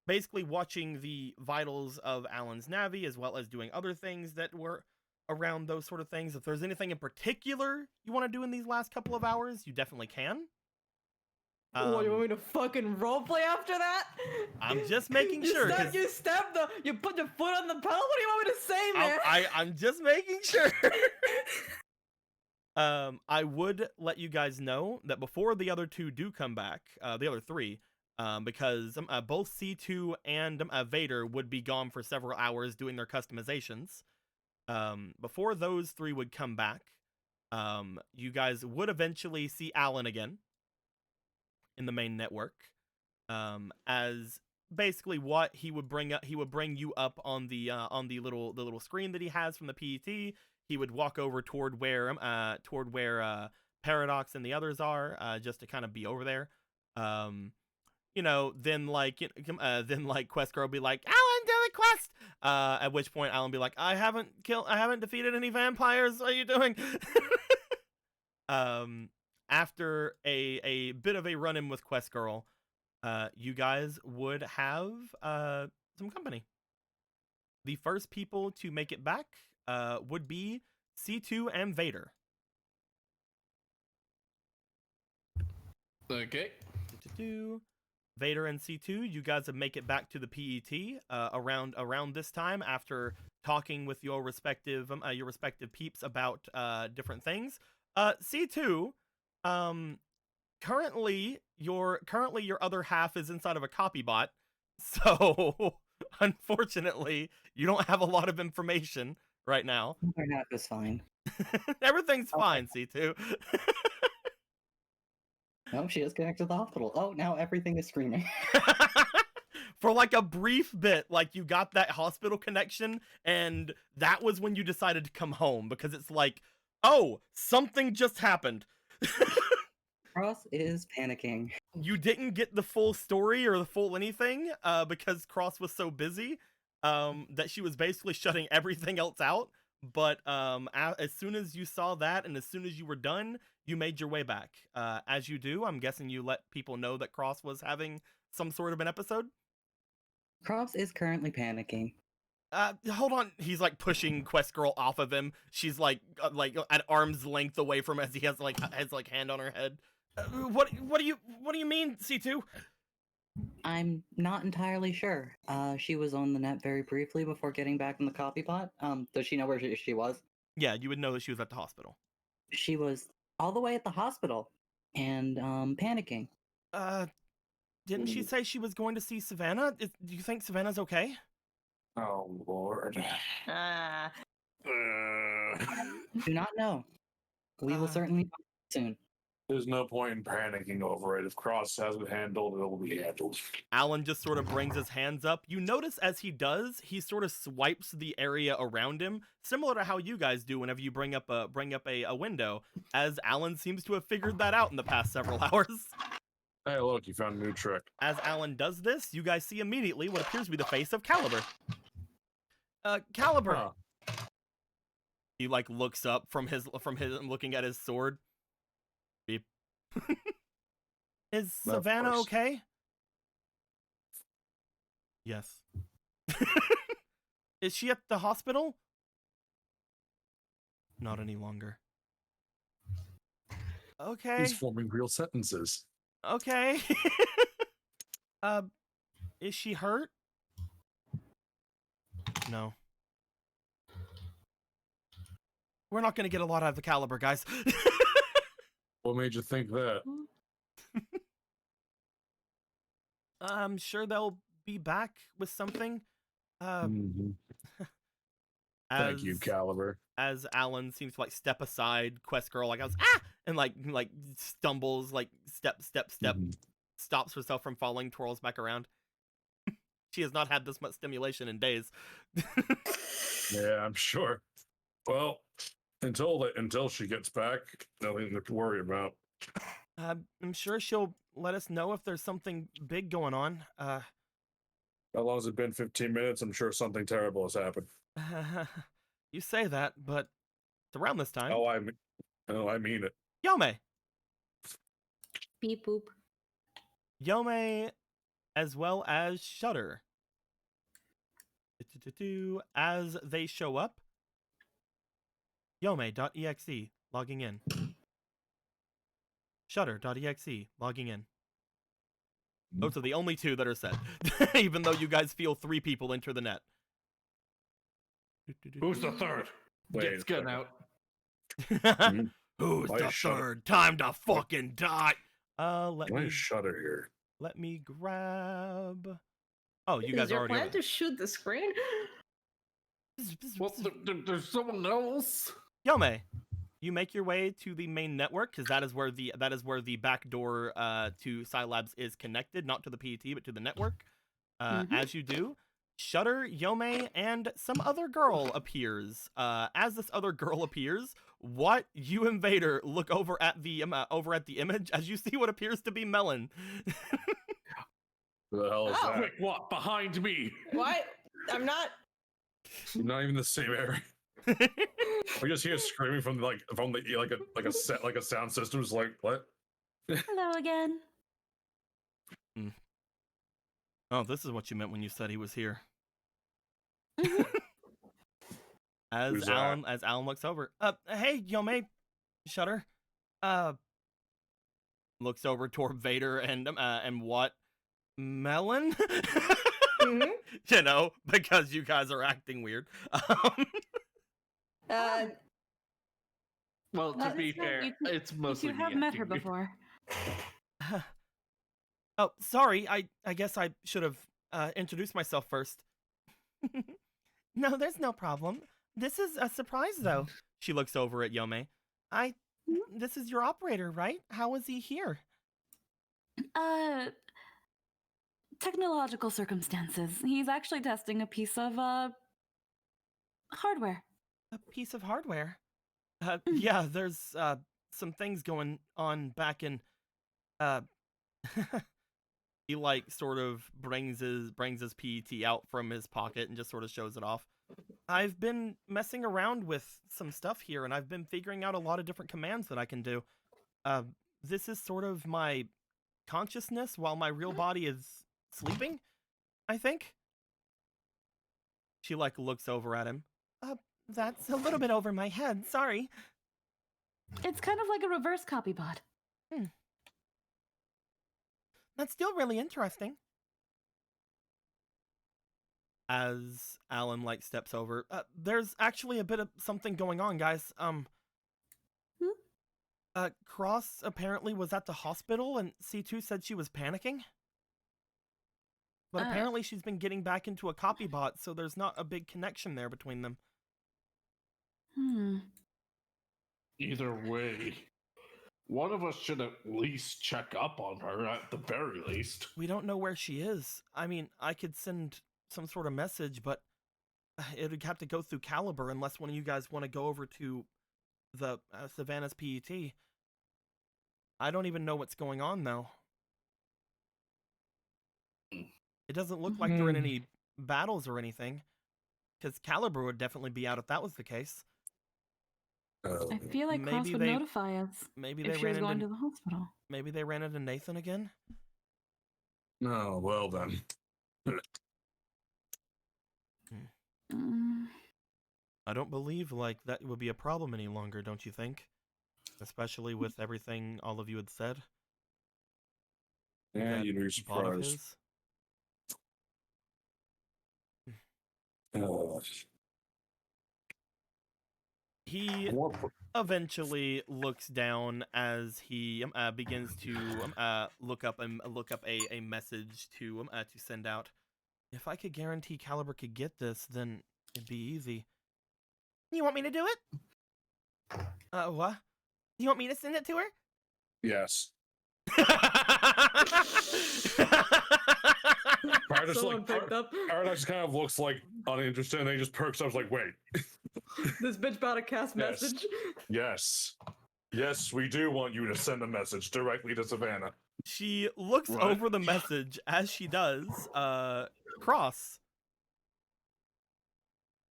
basically watching the vitals of Alan's Navi, as well as doing other things that were around those sort of things. If there's anything in particular you want to do in these last couple of hours, you definitely can. Oh, you want me to fucking roleplay after that? I'm just making sure. You put your foot on the pedal? What do you want me to say, man? I'm just making sure. I would let you guys know that before the other two do come back, the other three, because both C2 and Vader would be gone for several hours doing their customizations. Before those three would come back, you guys would eventually see Alan again in the main network, as basically what he would bring you up on the little screen that he has from the PET. He would walk over toward where Paradox and the others are, just to kind of be over there. Then Quest Girl would be like, Alan, do the quest. At which point Alan would be like, I haven't defeated any vampires. What are you doing? After a bit of a run-in with Quest Girl, you guys would have some company. The first people to make it back would be C2 and Vader. Okay. Vader and C2, you guys would make it back to the PET around this time, after talking with your respective peeps about different things. C2, currently your other half is inside of a copy bot, so unfortunately you don't have a lot of information right now. Our half is fine. Everything's Okay. fine, C2. Oh, she is connected to the hospital. Oh, now everything is screaming. For like a brief bit, like you got that hospital connection, and that was when you decided to come home, because it's like, oh, something just happened. Cross is panicking. You didn't get the full story or the full anything, because Cross was so busy that she was basically shutting everything else out. But as soon as you saw that, and as soon as you were done, you made your way back. As you do, I'm guessing you let people know that Cross was having some sort of an episode. Cross is currently panicking. Hold on. He's like pushing Quest Girl off of him. She's like at arm's length away from him, as he has hand on her head. What do you mean, C2? I'm not entirely sure. She was on the net very briefly before getting back in the copy bot. Does she know where she was? Yeah, you would know that she was at the hospital. She was all the way at the hospital and panicking. Didn't she say she was going to see Savannah? Do you think Savannah's okay? Oh Lord. Ah. Do not know. We will certainly find soon. There's no point in panicking over it. If Cross has it handled, it'll be handled. Alan just sort of brings his hands up. You notice as he does, he sort of swipes the area around him, similar to how you guys do whenever you bring up a window, as Alan seems to have figured that out in the past several hours. Hey, look, you found a new trick. As Alan does this, you guys see immediately what appears to be the face of Caliber. Caliber. Huh. He like looks up from his looking at his sword. Beep. Is Savannah course. okay? Yes. Is she at the hospital? Not any longer. Okay. He's forming real sentences. Okay. Is she hurt? No. We're not gonna get a lot out of the Caliber, guys. What made you think that? I'm sure they'll be back with something. Mhm. Thank you, Caliber. As Alan seems to like step aside, Quest Girl like goes and like stumbles, like step, Mhm. stops herself from falling, twirls back around. She has not had this much stimulation in days. Yeah, I'm sure. Well, until she gets back, nothing to worry about. I'm sure she'll let us know if there's something big going on. How long has it been? 15 minutes? I'm sure something terrible has happened. You say that, but it's around this time. Oh, I mean it. Yome! Beep boop. Yome, as well as Shudder. As they show up, Yome.exe, logging in. Shudder.exe, logging in. Those are the only two that are said, even though you guys feel 3 people enter the net. Who's the third? Wait Gets a gun second. out. Who's Why the is Shudder- third? Time to fucking die. Let Why me is Shudder here? let me grab. Oh, you guys Is your already. plan to shoot the screen? Well, there's someone else. Yome, you make your way to the main network because that is where the back door to Scilabs is connected, not to the PET but to the network. As you do, Shudder, Yome, and some other girl appears. As this other girl appears, what you and Vader look over at the image as you see what appears to be Melon. Who the hell is Oh. that? Quick, what? Behind me. What? I'm not. You're not even in the same area. We just hear screaming from the like a sound system. It's like, what? Hello again. Oh, this is what you meant when you said he was here. Mhm. Who's As Alan looks over, hey, Yome, Shudder, looks over toward Vader and what, Melon, Mhm. you know, because you guys are acting weird. Well, to That be is right, fair, you two- it's mostly You me have met her acting weird. before. Oh, sorry, I guess I should have introduced myself first. No, there's no problem. This is a surprise, though. She looks over at Yome. This is your operator, right? How is he here? Technological circumstances. He's actually testing a piece of hardware. A piece of hardware. Yeah, there's some things going on back in he like sort of brings his PET out from his pocket and just sort of shows it off. I've been messing around with some stuff here and I've been figuring out a lot of different commands that I can do. This is sort of my consciousness while my real body is sleeping, I think. She like looks over at him. That's a little bit over my head, sorry. It's kind of like a reverse copy bot. That's still really interesting. As Alan like steps over, there's actually a bit of something going on, guys. Cross apparently was at the hospital and C2 said she was panicking. But apparently she's been getting back into a copy bot, so there's not a big connection there between them. Either way, one of us should at least check up on her at the very least. We don't know where she is. I mean, I could send some sort of message, but it would have to go through Caliber unless one of you guys want to go over to the Savannah's PET. I don't even know what's going on, though. It doesn't look like they're in any battles or anything, because Caliber would definitely be out if that was the case. I feel like Cross maybe would they- notify us Maybe if they she ran was going into to the hospital. maybe they ran into Nathan again. No, well then. I don't believe like that would be a problem any longer, don't you think? Especially with everything all of you had said. Yeah, That you'd be bot of surprised. his. He eventually looks down as he begins to look up a message to send out. If I could guarantee Caliber could get this, then it'd be easy. You want me to do it? What? You want me to send it to her? Yes. Paradise, Someone picked up. Paradise kind of looks like uninterested, and then he just perks up. Like, wait. This bitch about a cast Yes. message. Yes. Yes, we do want you to send a message directly to Savannah. She looks What? over the message as she does. Cross.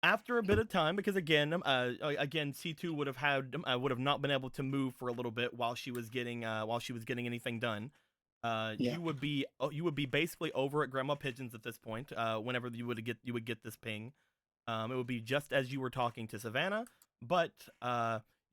After a bit of time, because again, C2 would have not been able to move for a little bit while she was getting anything done. You would be basically over at Grandma Pigeon's at this point. Whenever you would get this ping, it would be just as you were talking to Savannah, but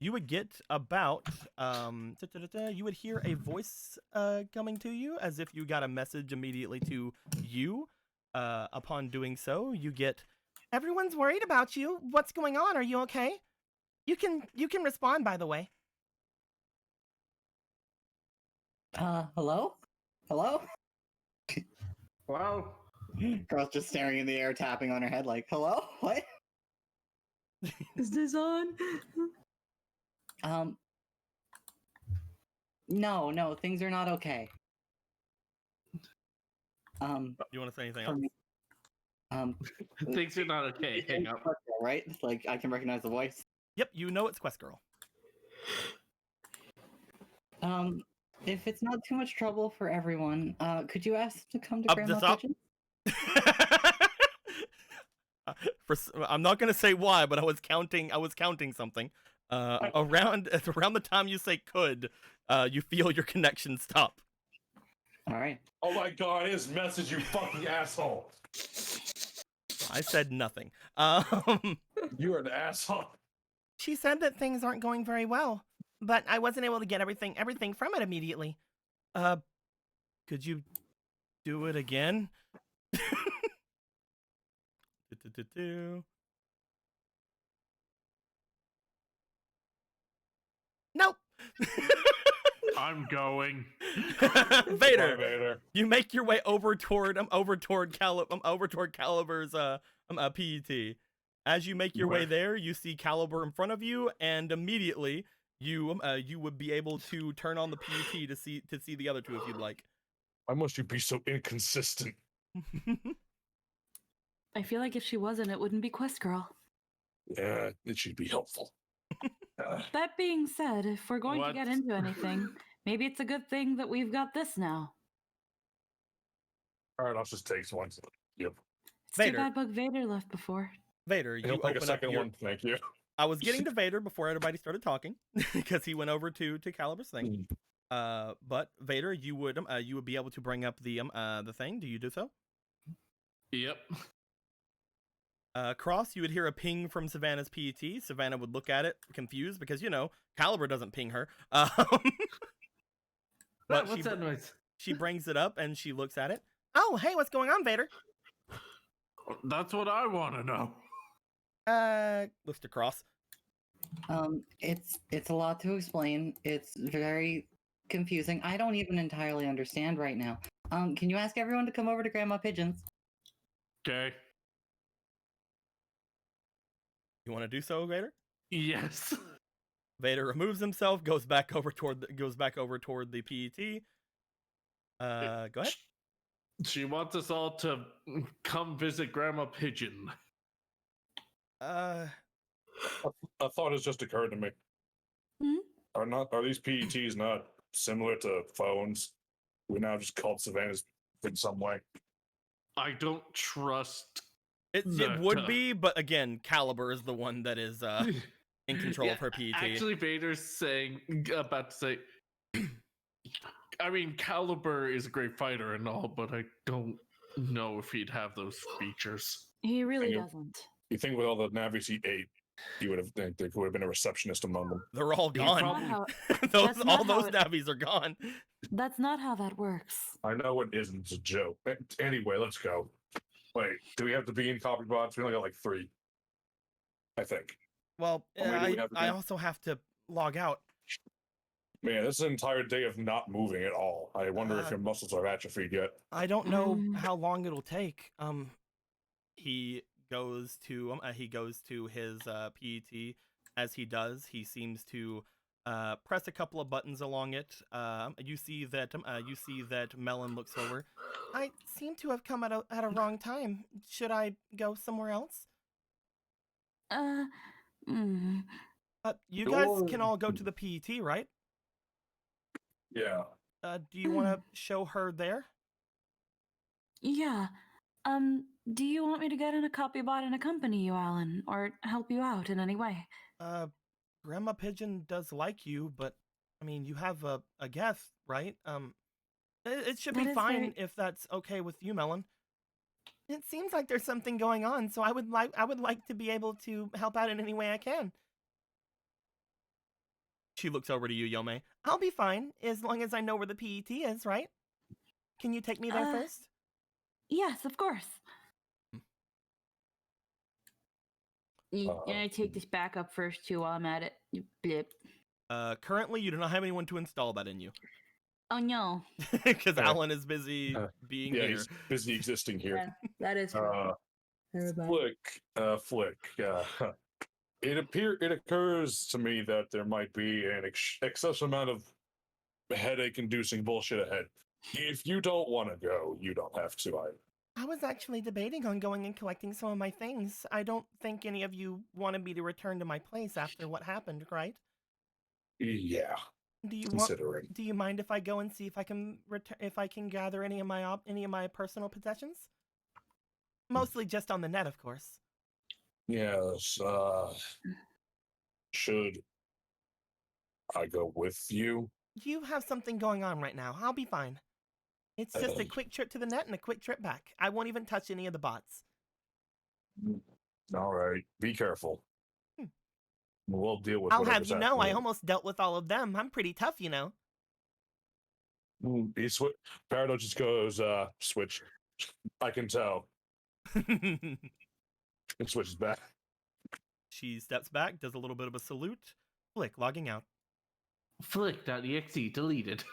you would get about you would hear a voice coming to you as if you got a message immediately to you. Upon doing so, you get, "Everyone's worried about you. What's going on? Are you okay? You can respond, by the way." Hello? Hello? Wow. Girl's just staring in the air, tapping on her head like, hello? What? Is this on? No, things are not okay. You want to say anything for else? me- Things are not okay. Hang up. Right? Like, I can recognize the voice. Yep, you know it's Quest Girl. If it's not too much trouble for everyone, could you ask to come to Up Grandma this up. Pigeon? I'm not gonna say why, but I was counting something. Around the time you say could, you feel your connection stop. Alright. Oh my god, his message, you fucking asshole. I said nothing. You're an asshole. She said that things aren't going very well, but I wasn't able to get everything from it immediately. Could you do it again? Nope. I'm going. Vader, Vader. you make your way over toward Caliber's PET. As you make your way Where? there, you see Caliber in front of you, and immediately you would be able to turn on the PET to see the other two if you'd like. Why must you be so inconsistent? I feel like if she wasn't, it wouldn't be Quest Girl. Yeah, it should be helpful. That being said, if we're going What? to get into anything, maybe it's a good thing that we've got this now. Alright, I'll just take one. Yep. It's Vader. too bad Bug Vader left before. Vader, you He'll take a open up second your... one, thank you. I was getting to Vader before everybody started talking because he went over to Caliber's thing. But Vader, you would be able to bring up the thing. Do you do so? Yep. Cross, you would hear a ping from Savannah's PET. Savannah would look at it, confused, because, Caliber doesn't ping her. But What's that noise? she brings it up, and she looks at it. Oh, hey, what's going on, Vader? That's what I want to know. Lifts to Cross. It's a lot to explain. It's very confusing. I don't even entirely understand right now. Can you ask everyone to come over to Grandma Pigeon's? Okay. You want to do so, Vader? Yes. Vader removes himself, goes back over toward the PET. Go ahead. She wants us all to come visit Grandma Pigeon. A thought has just occurred to me. Hmm? Are these PETs not similar to phones? We now just called Savannah's in some way. I don't trust. It that, would be, but again, Caliber is the one that is in control Yeah, of her PET. Actually, Vader's about to say. I mean, Caliber is a great fighter and all, but I don't know if he'd have those features. He really you- doesn't. You think with all the Navis he ate, you would have think there would have been a receptionist among them. They're all You gone. probably- Not those that's not how those it- navies are gone. That's not how that works. I know it isn't. It's a joke. Anyway, let's go. Wait, do we have to be in copy bots? We only got like 3. I think. Well, Or maybe we have to I be- also have to log out. Man, this is an entire day of not moving at all. I wonder if your muscles are atrophied yet. I don't know Mm. how long it'll take. He goes to his PET. As he does, he seems to press a couple of buttons along it. You see that Melon looks over. I seem to have come at a wrong time. Should I go somewhere else? Mm. You guys Sure. can all go to the PET, right? Yeah. Do you want to show her there? Yeah. Do you want me to get in a copy bot and accompany you, Alan, or help you out in any way? Grandma Pigeon does like you, but I mean, you have a guest, right? It should That be is fine very- if that's okay with you, Melon. It seems like there's something going on, so I would like to be able to help out in any way I can. She looks over to you, Yome. I'll be fine as long as I know where the PET is, right? Can you take me there first? Yes, of course. Can I take this back up first too while I'm at it? Blip. Currently, you do not have anyone to install that in you Oh no. because Uh, Alan is busy being Yeah, here. he's busy existing here. That is Flick. It occurs to me that there might be an excessive amount of headache-inducing bullshit ahead. If you don't want to go, you don't have to. I was actually debating on going and collecting some of my things. I don't think any of you wanted me to return to my place after what happened, right? Yeah, Do you considering. Do you mind if I go and see if I can gather any of my personal possessions? Mostly just on the net, of course. Yes. Should I go with you? You have something going on right now. I'll be fine. It's just a quick trip to the net and a quick trip back. I won't even touch any of the bots. All right. Be careful. We'll deal with. I'll whatever's have you know, I happening. almost dealt with all of them. I'm pretty tough, you know. Parado just goes, switch. I can tell. And switches back. She steps back, does a little bit of a salute. Flick, logging out. Flick.exe deleted.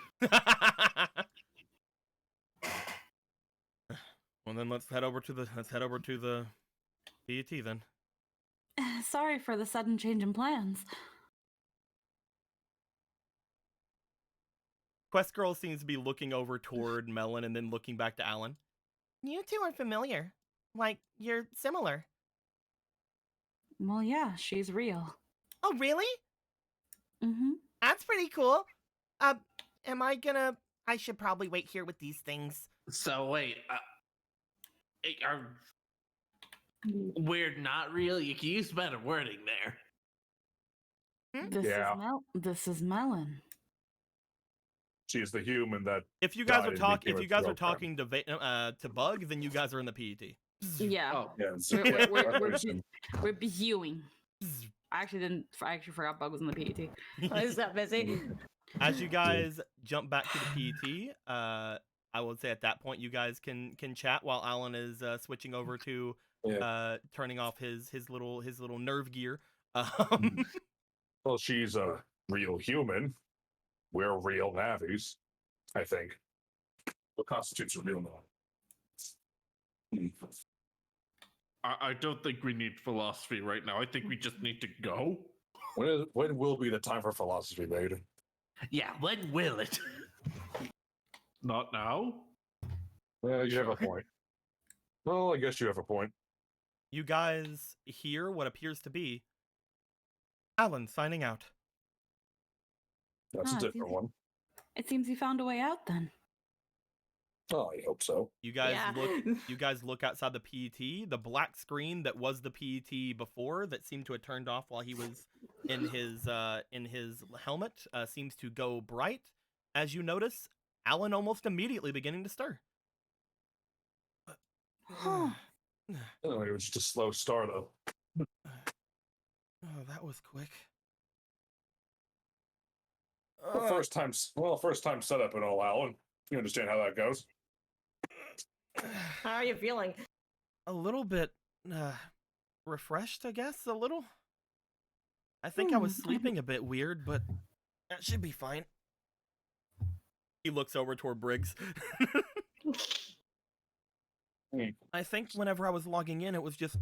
Well, then let's head over to the PET then. Sorry for the sudden change in plans. Quest Girl seems to be looking over toward Melon and then looking back to Alan. You two are familiar. Like, you're similar. Well, yeah, she's real. Oh, really? Mm-hmm. That's pretty cool. Am I gonna... I should probably wait here with these things. So wait, we're not real. You can use better wording there. This is Melon. She is the human that. If you guys died are and talking, became if a you guys are program. talking to Bug, then you guys are in the PET. Yeah. Oh, Yeah, We're busying. I actually forgot Bug was in the PET. I was that busy. As you guys jump back to the PET, I would say at that point you guys can chat while Alan is switching over to turning off his little nerve gear. Well, she's a real human. We're real Navis, I think. What constitutes a real Navi? I don't think we need philosophy right now. I think we just need to go. When will be the time for philosophy, Vader? Yeah, when will it? Not now? Yeah, you have a point. Well, I guess you have a point. You guys hear what appears to be Alan signing out. That's a Ah, different one. It seems you found a way out then. Oh, I hope so. You guys Yeah. look outside the PET. The black screen that was the PET before, that seemed to have turned off while he was in his helmet, seems to go bright. As you notice, Alan almost immediately beginning to stir. Huh. Oh, it was just a slow start, though. Oh, that was quick. First time setup and all, Alan. You understand how that goes? How are you feeling? A little bit refreshed, I guess. A little. I think I was sleeping a bit weird, but that should be fine. He looks over toward Briggs. I think whenever I was logging in, it was just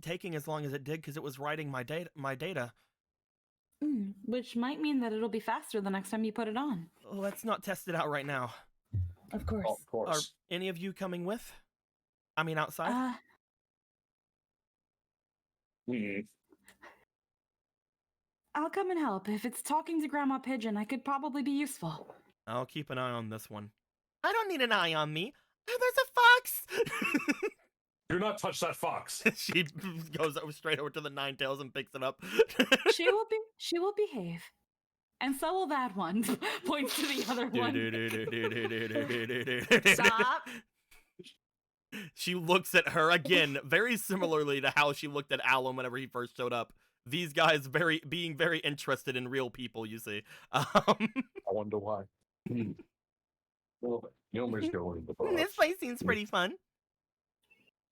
taking as long as it did because it was writing my data. Which might mean that it'll be faster the next time you put it on. Let's not test it out right now. Of course. Oh, of Are course. any of you coming with? I mean, outside? I'll come and help. If it's talking to Grandma Pigeon, I could probably be useful. I'll keep an eye on this one. I don't need an eye on me. Oh, there's a fox! Do not touch that fox. She goes straight over to the Nine Tails and picks it up. She will behave. And so will that one. Points to the other one. Stop. She looks at her again, very similarly to how she looked at Alan whenever he first showed up. These guys being very interested in real people, you see. I wonder why. Well, Gilmer's going to the This place seems pretty fun.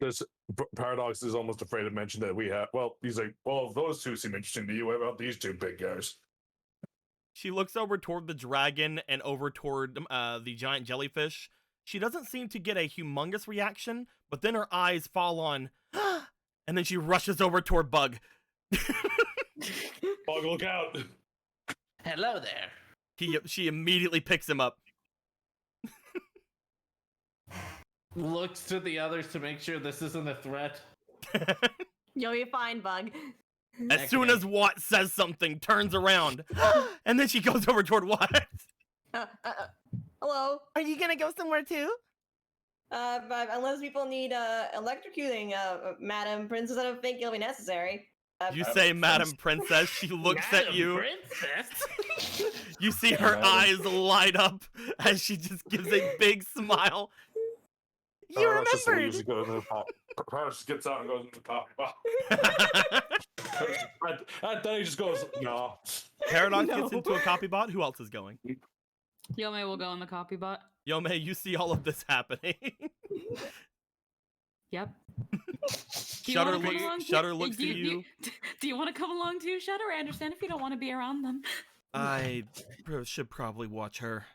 This Paradox is almost afraid to mention that we have. Well, he's like, well, those two seem interesting to you. What about these two big guys? She looks over toward the dragon and over toward the giant jellyfish. She doesn't seem to get a humongous reaction, but then her eyes fall on, and then she rushes over toward Bug. Bug, look out! Hello there. She immediately picks him up. Looks to the others to make sure this isn't a threat. You'll be fine, Bug. As soon as Watt says something, turns around, and then she goes over toward Watt. Hello. Are you gonna go somewhere too? But unless people need electrocuting, Madam Princess, I don't think it'll be necessary. You say, Madam Princess. She looks at you. Princess? You see her eyes light up as she just gives a big smile. You remembered. Paradox gets out and goes into the coffee pot. And then he just goes, no. Paradox gets into a copy bot. Who else is going? Yome will go in the copy bot. Yome, you see all of this happening. Yep. Shutter looks to you. Do you want to come along too, Shutter? I understand if you don't want to be around them. I should probably watch her.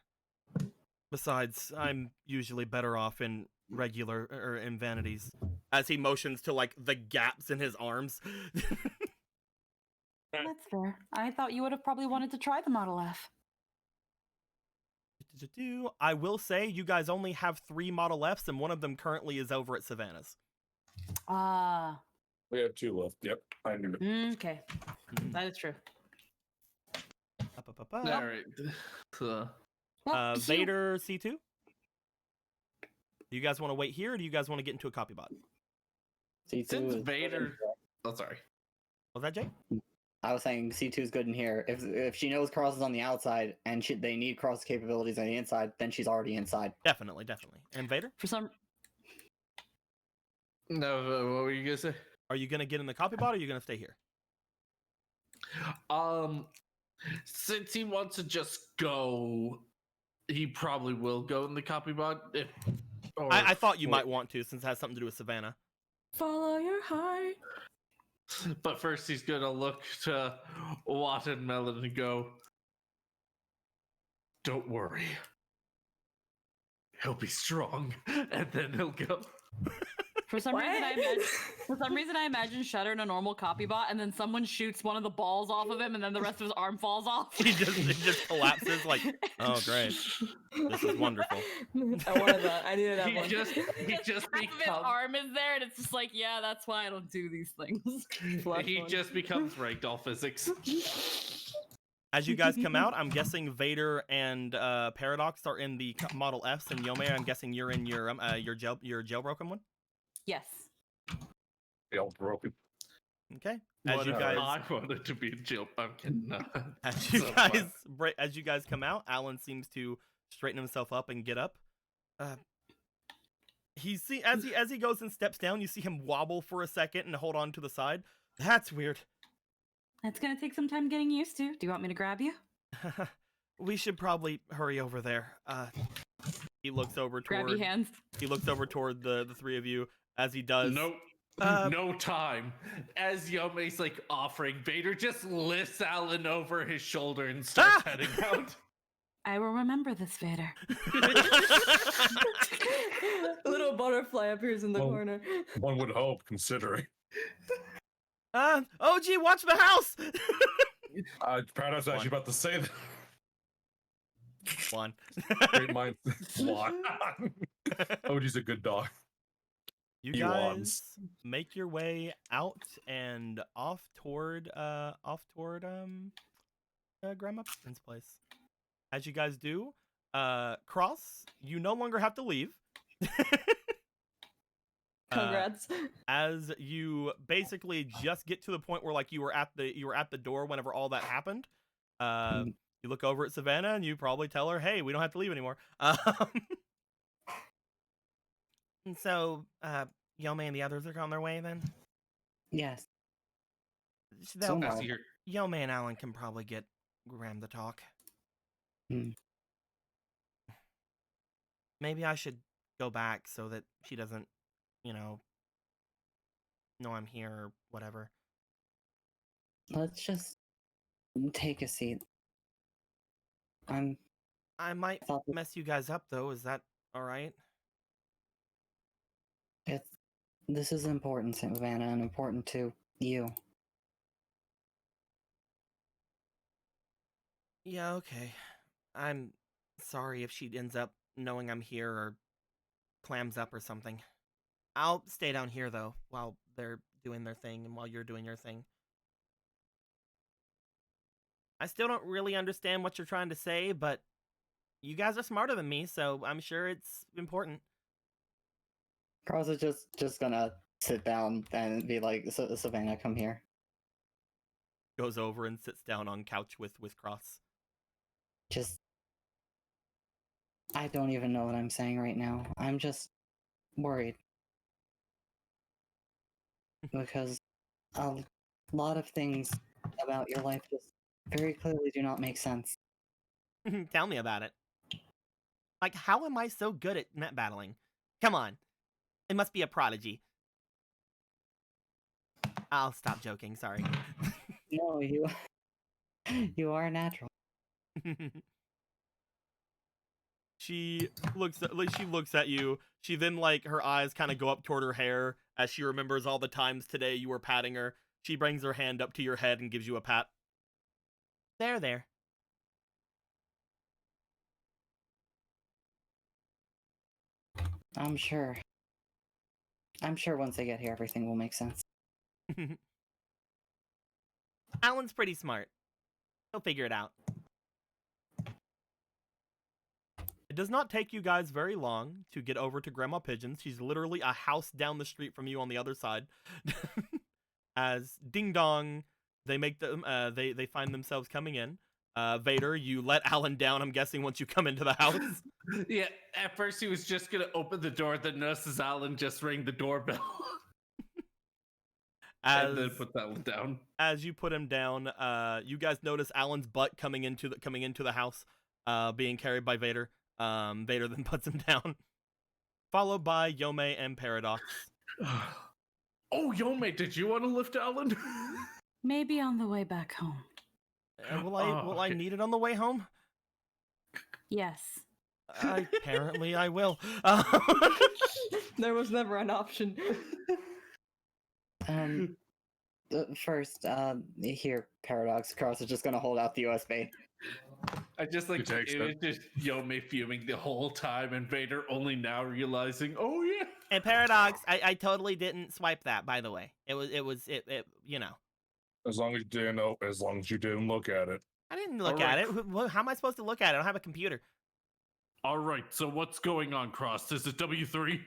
Besides, I'm usually better off in regular or in vanities. As he motions to like the gaps in his arms. That's fair. I thought you would have probably wanted to try the Model F. I will say you guys only have 3 Model Fs, and one of them currently is over at Savannah's. Ah. We have 2 left. Yep, I knew it. Okay. That is true. All right. Well, Vader C2? Do you guys want to wait here, or do you guys want to get into a copy bot? C2 Since is Vader. Oh, sorry. Was that Jay? I was saying C2 is good in here. If she knows Cross is on the outside and they need Cross capabilities on the inside, then she's already inside. Definitely. And Vader? For some... No, what were you gonna say? Are you gonna get in the copy bot, or are you gonna stay here? Since he wants to just go, he probably will go in the copy bot. I thought you might want to, since it has something to do with Savannah. Follow your heart. But first, he's gonna look to Watermelon and go, "Don't worry, he'll be strong," and then he'll go. For some What? reason, I imagine Shudder in a normal copy bot, and then someone shoots one of the balls off of him, and then the rest of his arm falls off. He just collapses like, oh great, this is wonderful. I wanted that. I needed that He one. just Half of his becomes arm is there, and it's just like, yeah, that's why I don't do these things. Flush he one. just becomes ragdoll physics. As you guys come out, I'm guessing Vader and Paradox are in the Model Fs, and Yome, I'm guessing you're in your jailbroken one. Yes. They all broken. Okay. As What you if guys I wanted to be in jail? I'm kidding. No. as you guys come out, Alan seems to straighten himself up and get up. As he goes and steps down, you see him wobble for a second and hold on to the side. That's weird. That's gonna take some time getting used to. Do you want me to grab you? We should probably hurry over there. He looks over toward. Grab your hands. He looks over toward the three of you. As he does, Nope. No time. As Yome's like offering, Vader just lifts Alan over his shoulder and starts heading out. I will remember this, Vader. A little butterfly appears in the Oh. corner. One would hope, considering. OG, watch the house. Paradise was actually about to say that. One. Great mind. What? OG's a good dog. You He guys wants. make your way out and off toward Grandma Pipkin's place. As you guys do, Cross, you no longer have to leave. Congrats. As you basically just get to the point where like you were at the door whenever all that happened. You look over at Savannah and you probably tell her, "Hey, we don't have to leave anymore." And so, Yome and the others are on their way then? Yes. They'll- Somewhat. As you hear, Yome and Alan can probably get Graham to talk. Hmm. Maybe I should go back so that she doesn't, know I'm here or whatever. Let's just take a seat. I might Thought that mess you guys up though. Is that all right? this is important, Savannah, and important to you. Yeah, okay. I'm sorry if she ends up knowing I'm here or clams up or something. I'll stay down here though while they're doing their thing and while you're doing your thing. I still don't really understand what you're trying to say, but you guys are smarter than me, so I'm sure it's important. Cross is just gonna sit down and be like, Savannah, come here. Goes over and sits down on couch with Cross. I don't even know what I'm saying right now. I'm just worried. Because a lot of things about your life just very clearly do not make sense. Tell me about it. Like, how am I so good at net battling? Come on. It must be a prodigy. I'll stop joking, sorry. No, you are natural. She looks at you. She then, like, her eyes kind of go up toward her hair as she remembers all the times today you were patting her. She brings her hand up to your head and gives you a pat. There. I'm sure once they get here, everything will make sense. Alan's pretty smart. He'll figure it out. It does not take you guys very long to get over to Grandma Pigeon's. She's literally a house down the street from you on the other side. As ding dong, they make them. They find themselves coming in. Vader, you let Alan down. I'm guessing once you come into the house. yeah, at first he was just gonna open the door, then notices Alan just rang the doorbell. And then put that one down. As you put him down, you guys notice Alan's butt coming into the house, being carried by Vader. Vader then puts him down, followed by Yome and Paradox. Oh, Yome, did you want to lift Alan? Maybe on the way back home. Will Oh, I okay. need it on the way home? Yes. Apparently I will. There was never an option. First, here, Paradox Cross is just gonna hold out the USB. I just like He takes it was just Yome fuming the whole time, and Vader only now realizing, oh yeah. And Paradox, I totally didn't swipe that, by the way. It you know. As long as you didn't look at it. I didn't look Alright. at it. How am I supposed to look at it? I don't have a computer. All right, so what's going on, Cross? Is it W3?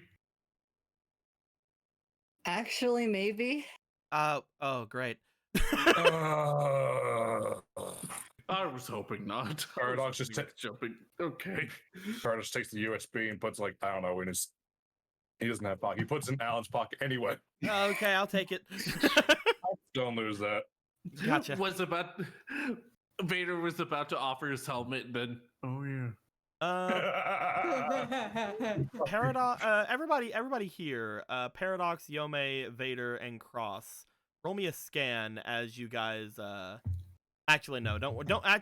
Actually, maybe. Oh, great. Uh, I was hoping not. Paradox just jumping. Okay. Paradox takes the USB and puts, like, I don't know, in his. He doesn't have pocket. He puts it in Alan's pocket anyway. Okay, I'll take it. Don't lose that. Gotcha. Vader was about to offer his helmet, then oh yeah. Paradox. Everybody here. Paradox, Yome, Vader, and Cross. Roll me a scan as you guys. Actually, no. Don't.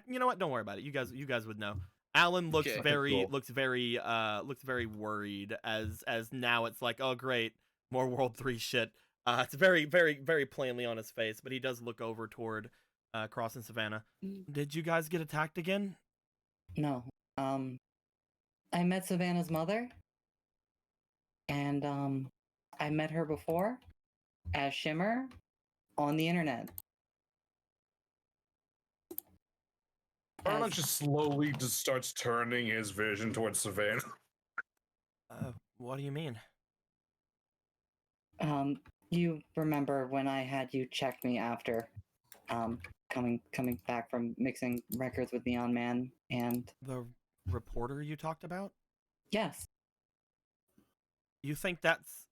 You know what? Don't worry about it. You guys would know. Alan looks Okay. very Cool. looks very worried as now it's like, oh great, more World 3 shit. It's very plainly on his face, but he does look over toward Cross and Savannah. Did you guys get attacked again? No. I met Savannah's mother, and I met her before as Shimmer on the internet. Paradox just slowly just starts turning his vision towards Savannah. What do you mean? You remember when I had you check me after coming back from mixing records with Neon Man, and The reporter you talked about? yes, You think that's...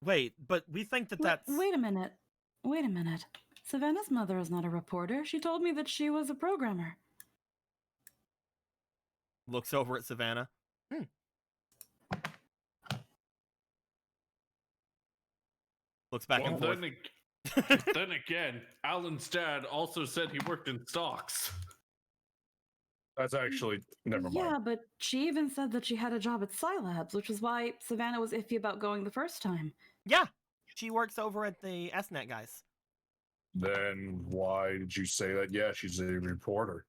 Wait, but we think that that's... Wait a minute. Wait a minute. Savannah's mother is not a reporter. She told me that she was a programmer. Looks over at Savannah. Looks back and forth. Then again, Alan's dad also said he worked in stocks. That's actually never mind. Yeah, but she even said that she had a job at Scilabs, which is why Savannah was iffy about going the first time. Yeah, she works over at the SNet guys. Then why did you say that? Yeah, she's a reporter.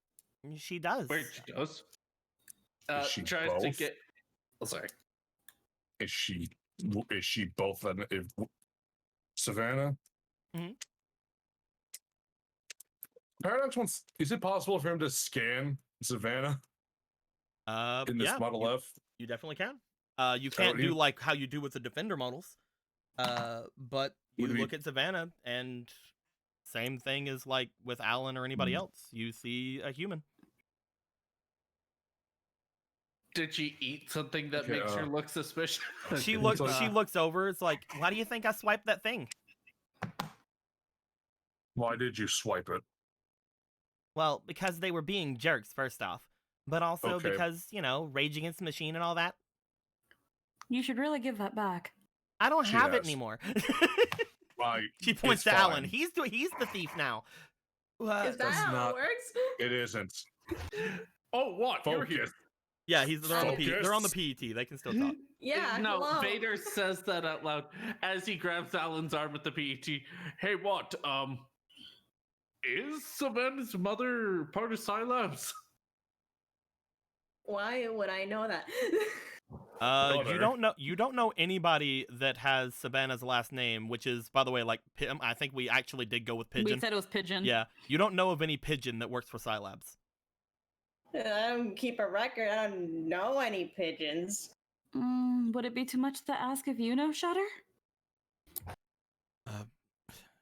She does. Wait, she does. Is she Tries to both? get. Oh, sorry. Is she both Savannah? Mhm. Paradox wants. Is it possible for him to scan Savannah in this Yeah, Model F? you definitely can. You can't do like how you do with the Defender models. But you Would he- look at Savannah and same thing as like with Alan or anybody else. You see a human. Did she eat something that makes her look suspicious? She Okay. looks. She looks over. It's like, why do you think I swiped that thing? Why did you swipe it? Well, because they were being jerks, first off, but also Okay. because Rage Against the Machine and all that. You should really give that back. I don't She have it has. anymore. Right. She points It's to Alan. fine. He's the thief now. Is that That's how not- it works? It isn't. Oh, what? You're here. Focus. Yeah, they're on the Focus. They're on the PET. They can still talk. Yeah, No, hello. Vader says that out loud as he grabs Alan's arm at the PET. Hey, what? Is Savannah's mother part of Scilabs? Why would I know that? You don't know anybody that has Savannah's last name, which is, by the way, like I think we actually did go with Pigeon. We said it was Pigeon. Yeah, you don't know of any Pigeon that works for Scilabs. I don't keep a record. I don't know any pigeons. Would it be too much to ask if you know Shutter?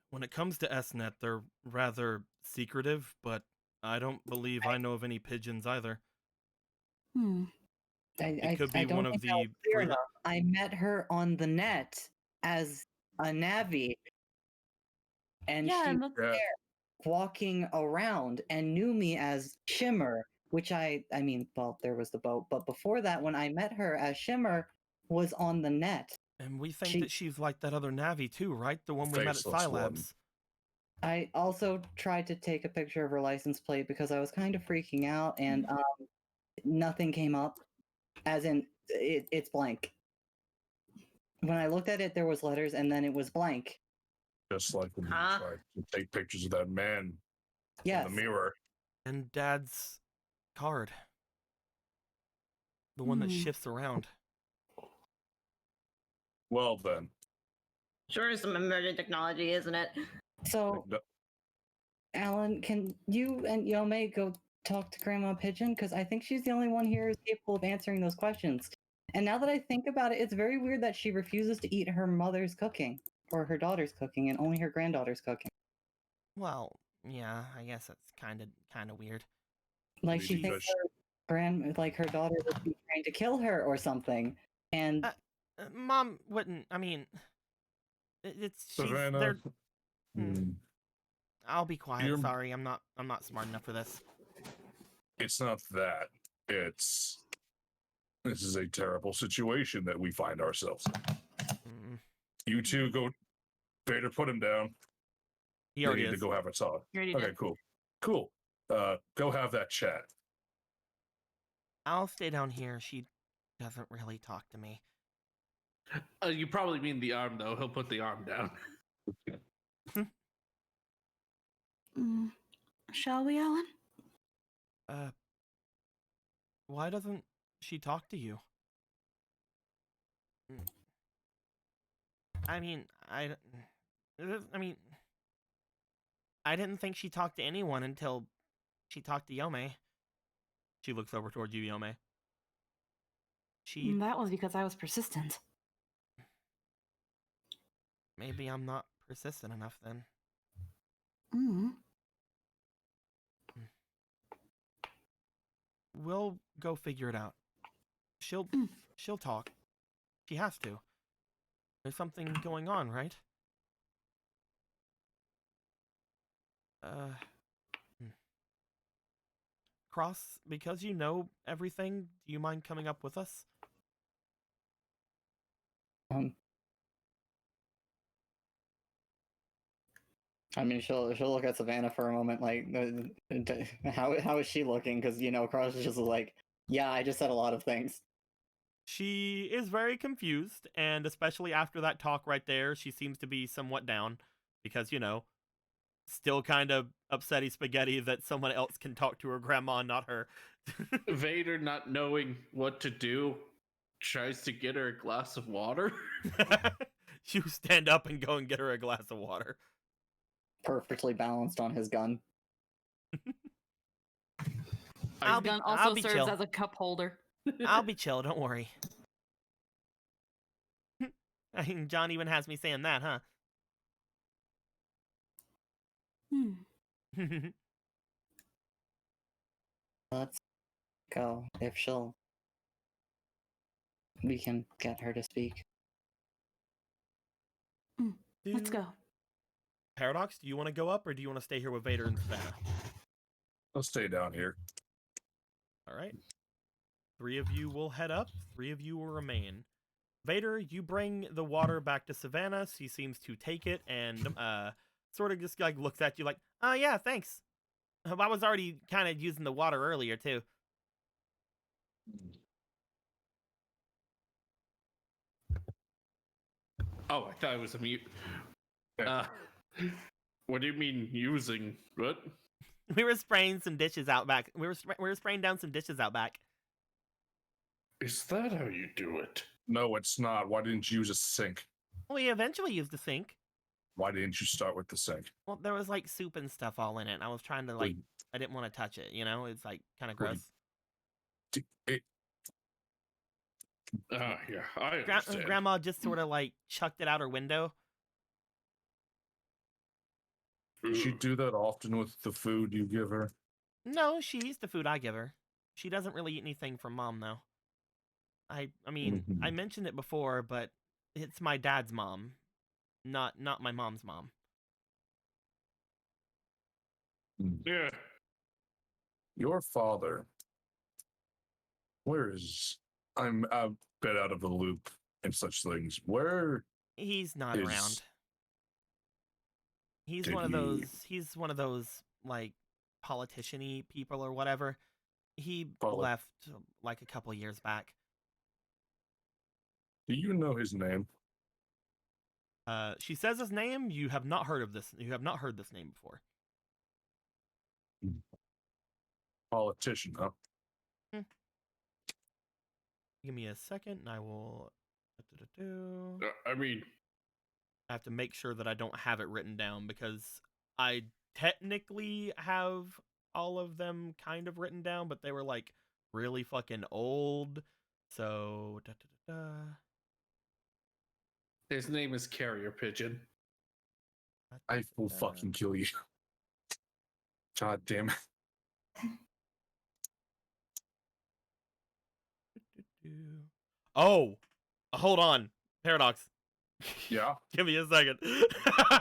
When it comes to SNet, they're rather secretive, but I don't believe I know of any pigeons either. It could be I don't one of think I was the clear three- enough. I met her on the net as a Navi, and Yeah, she and was that's Yeah. walking around and knew me as Shimmer, which I mean, well, there was the boat, but before that, when I met her as Shimmer, was on the net. And we think She- that she's like that other Navi too, right? The one we met at Faceless one. Scilabs. I also tried to take a picture of her license plate because I was kind of freaking out, and nothing came up. As in, it's blank. When I looked at it, there was letters, and then it was blank. Just like when you Huh? tried to take pictures of that man Yes. in the mirror. And Dad's card. The one that Hmm. shifts around. Well then, Sure is some emerging technology, isn't it? So, Alan, can you and Yome go talk to Grandma Pigeon? Because I think she's the only one here who's capable of answering those questions. And now that I think about it, it's very weird that she refuses to eat her mother's cooking or her daughter's cooking, and only her granddaughter's cooking. Well, yeah, I guess that's kind of weird. Like Maybe she thinks because- her daughter would be trying to kill her or something. And Mom wouldn't. I mean, it's she's Savannah. they're. Hmm. I'll be quiet. You're- Sorry, I'm not smart enough for this. It's not that. This is a terrible situation that we find ourselves in. Mm, You two go. Vader, put him down. he They already need is. to go have a talk. You already Okay, did. cool. Go have that chat. I'll stay down here. She doesn't really talk to me. You probably mean the arm, though. He'll put the arm down. Mm. Shall we, Alan? Why doesn't she talk to you? Mm. I mean, I didn't think she talked to anyone until she talked to Yome. She looks over toward you, Yome. That was because I was persistent. Maybe I'm not persistent enough then. Mm. We'll go figure it out. She'll talk. She has to. There's something going on, right? Cross, because you know everything, do you mind coming up with us? I mean, she'll look at Savannah for a moment, like, how is she looking? Because Cross is just like, yeah, I just said a lot of things. She is very confused, and especially after that talk right there, she seems to be somewhat down because, still kind of upsetty spaghetti that someone else can talk to her grandma, not her. Vader, not knowing what to do, tries to get her a glass of water. You stand up and go and get her a glass of water. Perfectly balanced on his gun. I'll His gun I'll also be serves chill. as a cup holder. I'll be chill, don't worry. I mean, John even has me saying that, huh? Hmm. Let's go. If we can get her to speak. Let's go. Paradox, do you want to go up or do you want to stay here with Vader and Savannah? Let's stay down here. All right. 3 of you will head up. 3 of you will remain. Vader, you bring the water back to Savannah. She seems to take it and sort of just like looks at you like, oh yeah, thanks. I was already kind of using the water earlier too. Oh, I thought it was a mute. Yeah. What do you mean using? What? We were spraying some dishes out back. We were spraying down some dishes out back. Is that how you do it? No, it's not. Why didn't you use a sink? We eventually used the sink. Why didn't you start with the sink? Well, there was like soup and stuff all in it. And I was trying to like, I didn't want to touch it. It's like kind of gross. Yeah, I understand. Grandma just sort of like chucked it out her window. Does she do that often with the food you give her? No, she eats the food I give her. She doesn't really eat anything from Mom though. I mean, I mentioned it before, but it's my dad's mom, not my mom's mom. Yeah. Your father. Where is? I'm a bit out of the loop. and such things. Where He's not is around. He's did one of he- those. He's one of those like politician-y people or whatever. He Poli- left like a couple years back. do you know his name? She says his name. You have not heard of this. You have not heard this name before. Politician, huh? Give me a second, and I will. I mean, I have to make sure that I don't have it written down because I technically have all of them kind of written down, but they were like really fucking old. So his name is Carrier Pigeon. I will fucking kill you. God damn it. Oh, hold on, Paradox. Yeah. Give me a second.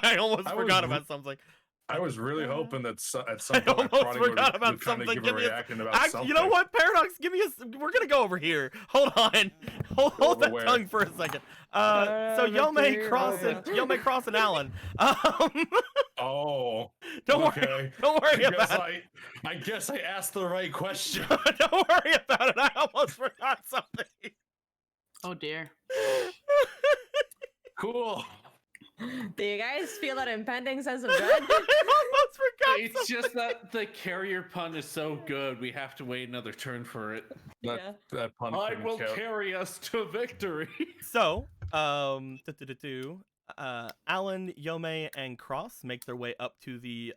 I almost I forgot was- about something. I was really hoping that at I some point almost Prodigy forgot about would kind of something. give Give a me a- reaction about Actually, something. you know what, Paradox? Give me a. We're gonna go over here. Hold on. Hold Over that where? tongue for a second. So Yomei Cross and Alan. Oh. Don't okay. worry. Don't worry about it. I guess I asked the right question. Don't worry about it. I almost forgot something. Oh dear. Cool. Do you guys feel that impending sense of dread? I almost forgot It's something. just that the carrier pun is so good, we have to wait another turn for it. That pun I couldn't will count. carry us to victory. So, Alan, Yomei, and Cross make their way up to the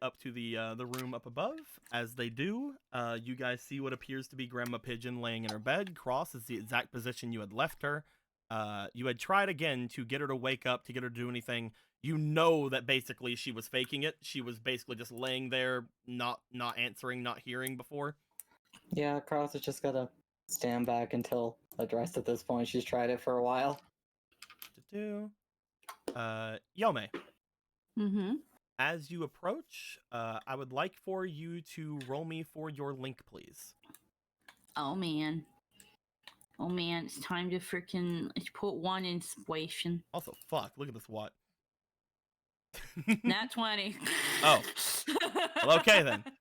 room up above. As they do, you guys see what appears to be Grandma Pigeon laying in her bed. Cross is the exact position you had left her. You had tried again to get her to wake up, to get her to do anything. You know that basically she was faking it. She was basically just laying there, not answering, not hearing before. Yeah, Cross is just gotta stand back until addressed at this point. She's tried it for a while. Yomei, Mm-hmm. as you approach, I would like for you to roll me for your link, please. Oh man. Oh man, it's time to freaking put one in situation. Also, fuck, look at this what. Nat 20. Oh. Well, okay then. Okay.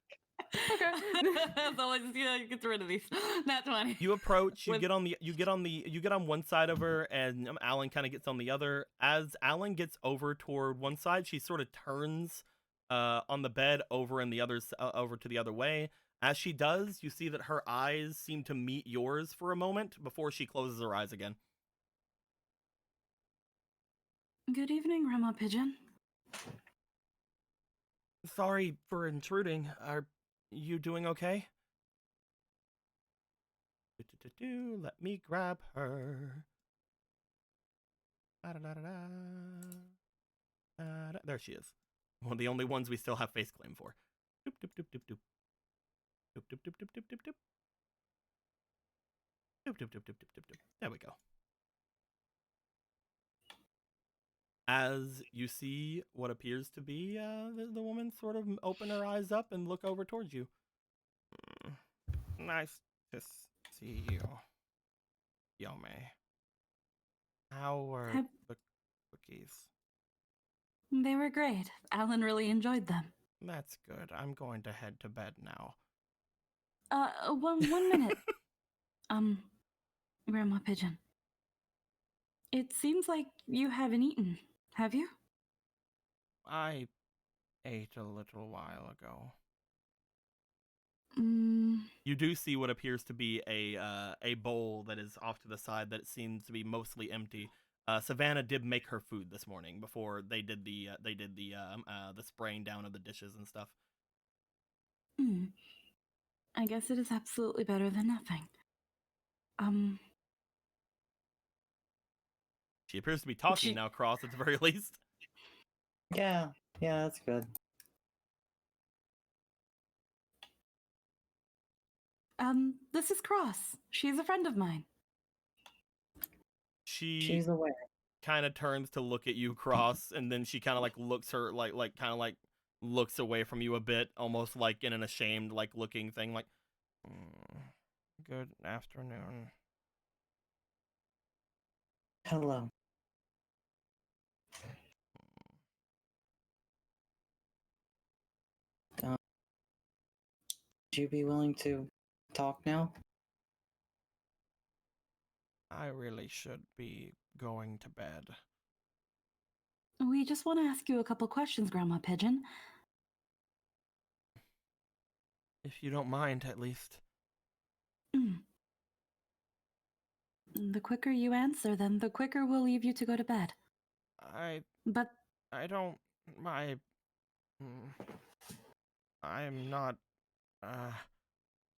So let's get rid of these. Nat 20. You approach, you With- get on one side of her, and Alan kind of gets on the other. As Alan gets over toward one side, she sort of turns on the bed over in the over to the other way. As she does, you see that her eyes seem to meet yours for a moment before she closes her eyes again. Good evening, Grandma Pigeon. Sorry for intruding. Are you doing okay? Let me grab her. There she is. One of the only ones we still have face claim for. Doop, doop, doop, doop, doop. Doop, doop, doop, doop, doop, doop, doop. Doop, doop, doop, doop, doop, doop, doop. There we go. As you see what appears to be the woman sort of open her eyes up and look over towards you. Nice to see you, Yomei. How were Have- the cookies? They were great. Alan really enjoyed them. That's good. I'm going to head to bed now. One minute. Grandma Pigeon. It seems like you haven't eaten, have you? I ate a little while ago. You do see what appears to be a bowl that is off to the side that seems to be mostly empty. Savannah did make her food this morning before they did the spraying down of the dishes and stuff. I guess it is absolutely better than nothing. She appears to be talking now, Cross, at the very least. Yeah, that's good. This is Cross. She's a friend of mine. She's aware. Kind of turns to look at you, Cross, and then she kind of looks away from you a bit, almost like in an ashamed looking thing, like, good afternoon. Hello. Would you be willing to talk now? I really should be going to bed. We just want to ask you a couple questions, Grandma Pigeon. If you don't mind, at least. Mm. The quicker you answer, then the quicker we'll leave you to go to bed. But I don't. Mm, I'm not.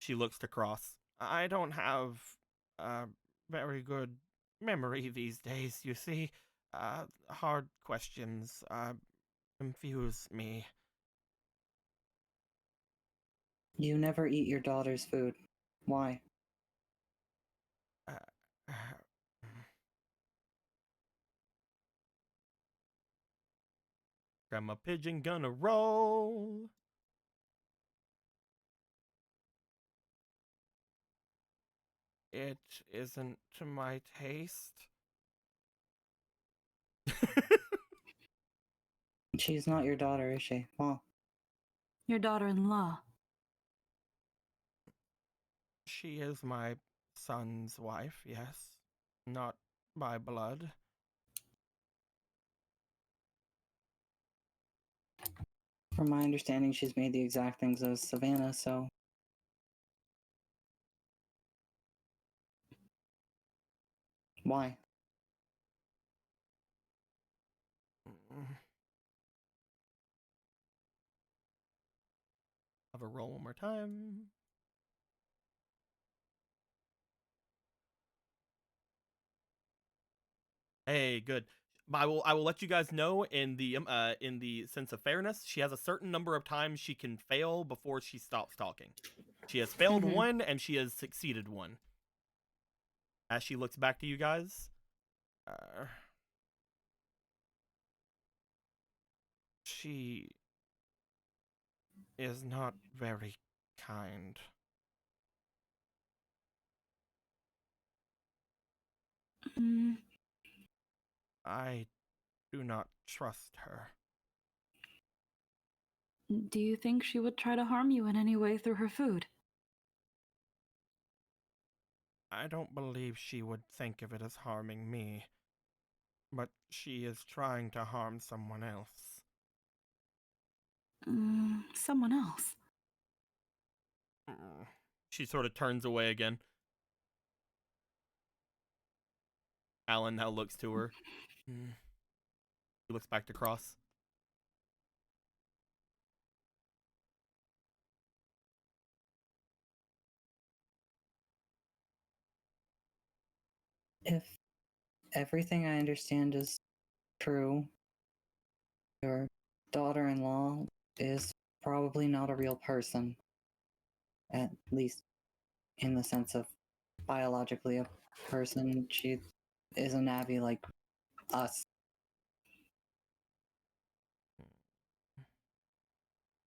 She looks to Cross. I don't have a very good memory these days, you see. Hard questions confuse me. You never eat your daughter's food. Why? Uh, uh, Grandma Pigeon gonna roll. It isn't to my taste. She's not your daughter, is she? Well, your daughter-in-law. She is my son's wife, yes. Not by blood. from my understanding, she's made the exact things as Savannah, so. Why? Have a roll one more time. Hey, good. I will let you guys know in the sense of fairness, she has a certain number of times she can fail before she stops talking. She has failed one and she has succeeded one. As she looks back to you guys, she is not very kind. Mm, I do not trust her. do you think she would try to harm you in any way through her food? I don't believe she would think of it as harming me, but she is trying to harm someone else. Someone else. She sort of turns away again. Alan now looks to her. He looks back to Cross. If everything I understand is true, your daughter in law is probably not a real person. At least in the sense of biologically a person. She is a Navi like us.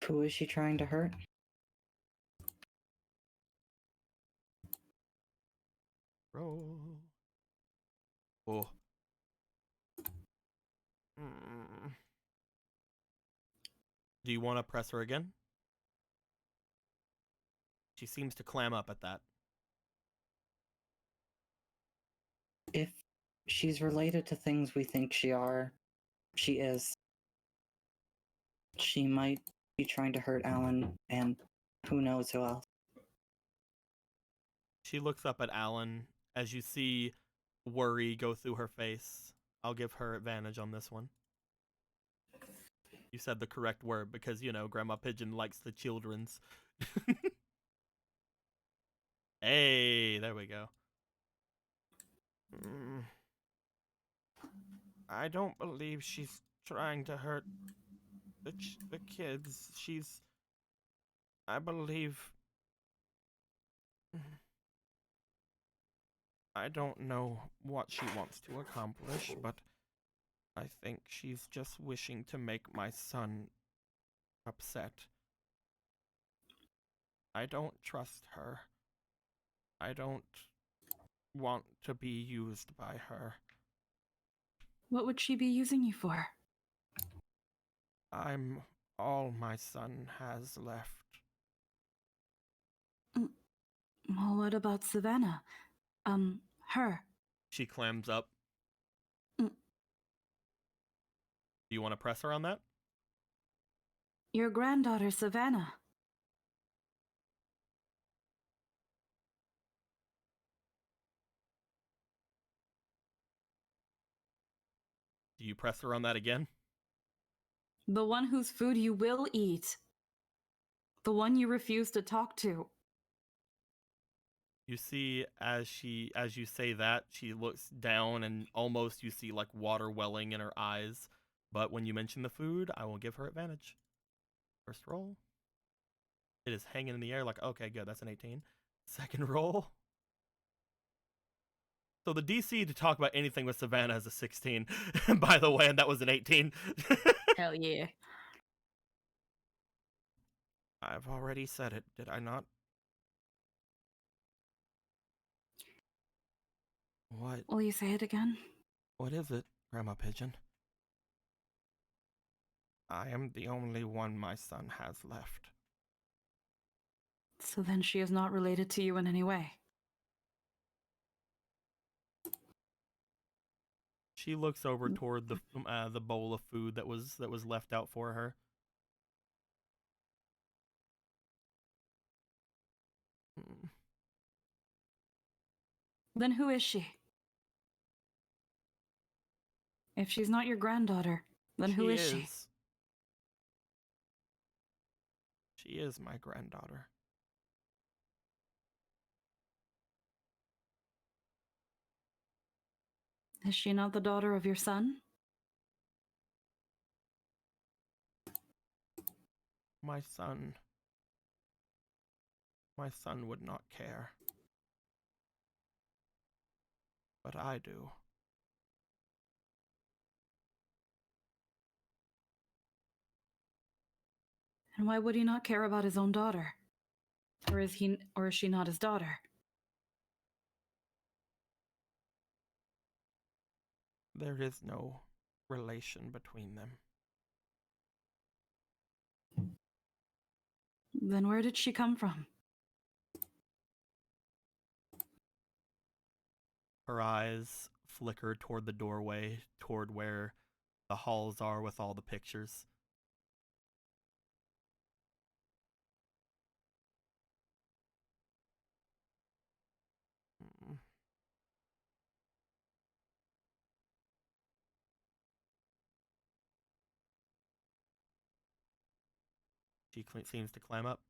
Who is she trying to hurt? Roll. Oh. Do you want to press her again? She seems to clam up at that. If she's related to things we think she is. She might be trying to hurt Alan and who knows who else. She looks up at Alan as you see worry go through her face. I'll give her advantage on this one. You said the correct word because, you know, Grandma Pigeon likes the children's. Hey, there we go. I don't believe she's trying to hurt the kids. I believe... I don't know what she wants to accomplish, but I think she's just wishing to make my son upset. I don't trust her. I don't want to be used by her. What would she be using you for? I'm all my son has left. Well, what about Savannah? Her. She clams up. Mm. Do you want to press her on that? Your granddaughter, Savannah. Do you press her on that again? The one whose food you will eat. The one you refuse to talk to. You see, as you say that, she looks down and almost you see like water welling in her eyes. But when you mention the food, I will give her advantage. First roll. It is hanging in the air like, okay, good, that's an 18. Second roll. So the DC to talk about anything with Savannah is a 16, by the way, and that was an 18. Hell yeah. I've already said it, did I not? What? Will you say it again? What is it, Grandma Pigeon? I am the only one my son has left. So then she is not related to you in any way. She looks over toward the bowl of food that was left out for her. Then who is she? If she's not your granddaughter, then who is she? She is my granddaughter. Is she not the daughter of your son? My son would not care. But I do. And why would he not care about his own daughter? Or is she not his daughter? There is no relation between them. Then where did she come from? Her eyes flicker toward the doorway, toward where the halls are with all the pictures. She seems to climb up.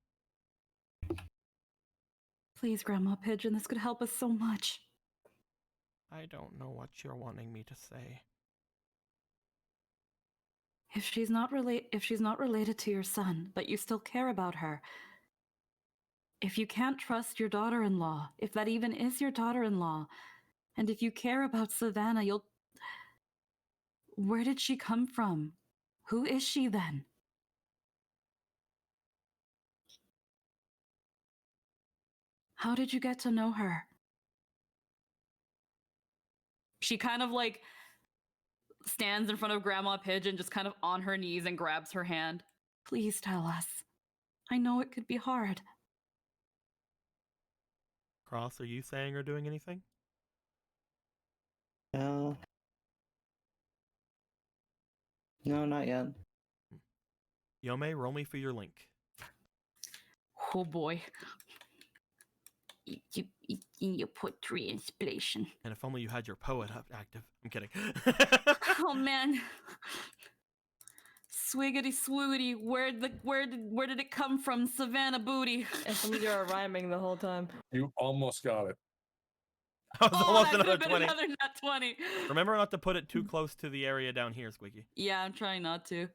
Please, Grandma Pigeon, this could help us so much. I don't know what you're wanting me to say. If she's not related to your son, but you still care about her, if you can't trust your daughter-in-law, if that even is your daughter-in-law, and if you care about Savannah, where did she come from? Who is she then? How did you get to know her? She kind of like stands in front of Grandma Pigeon, just kind of on her knees, and grabs her hand. Please tell us. I know it could be hard. Cross, are you saying or doing anything? No, not yet. Yome, roll me for your link. Oh boy. You put 3 inspiration. And if only you had your poet up active. I'm kidding. Oh man. Swiggity swoogity, where did it come from, Savannah Booty? And some of you are rhyming the whole time. You almost got it. That was almost that another could've been 20. another nat 20. Remember not to put it too close to the area down here, Squeaky. Yeah, I'm trying not to.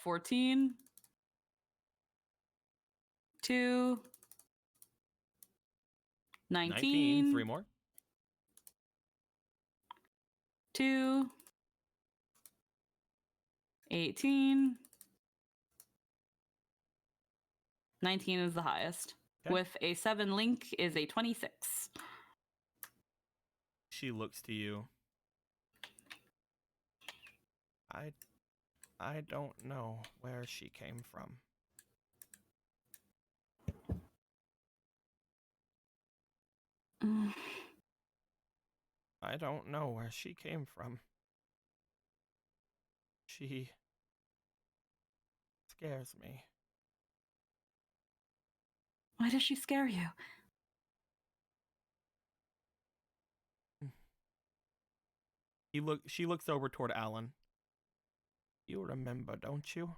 14. 2. 19. 3 more. 2. 18. 19 is the highest. Okay. With a 7 link is a 26. She looks to you. I don't know where she came from. Mm, I don't know where she came from. She scares me. why does she scare you? She looks over toward Alan. You remember, don't you?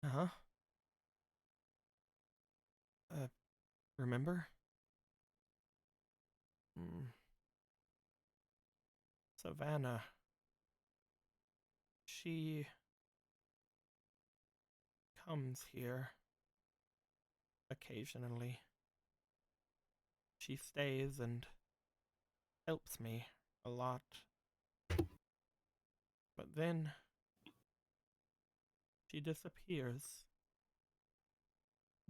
Huh? Remember? Savannah. She comes here occasionally. She stays and helps me a lot. But then she disappears.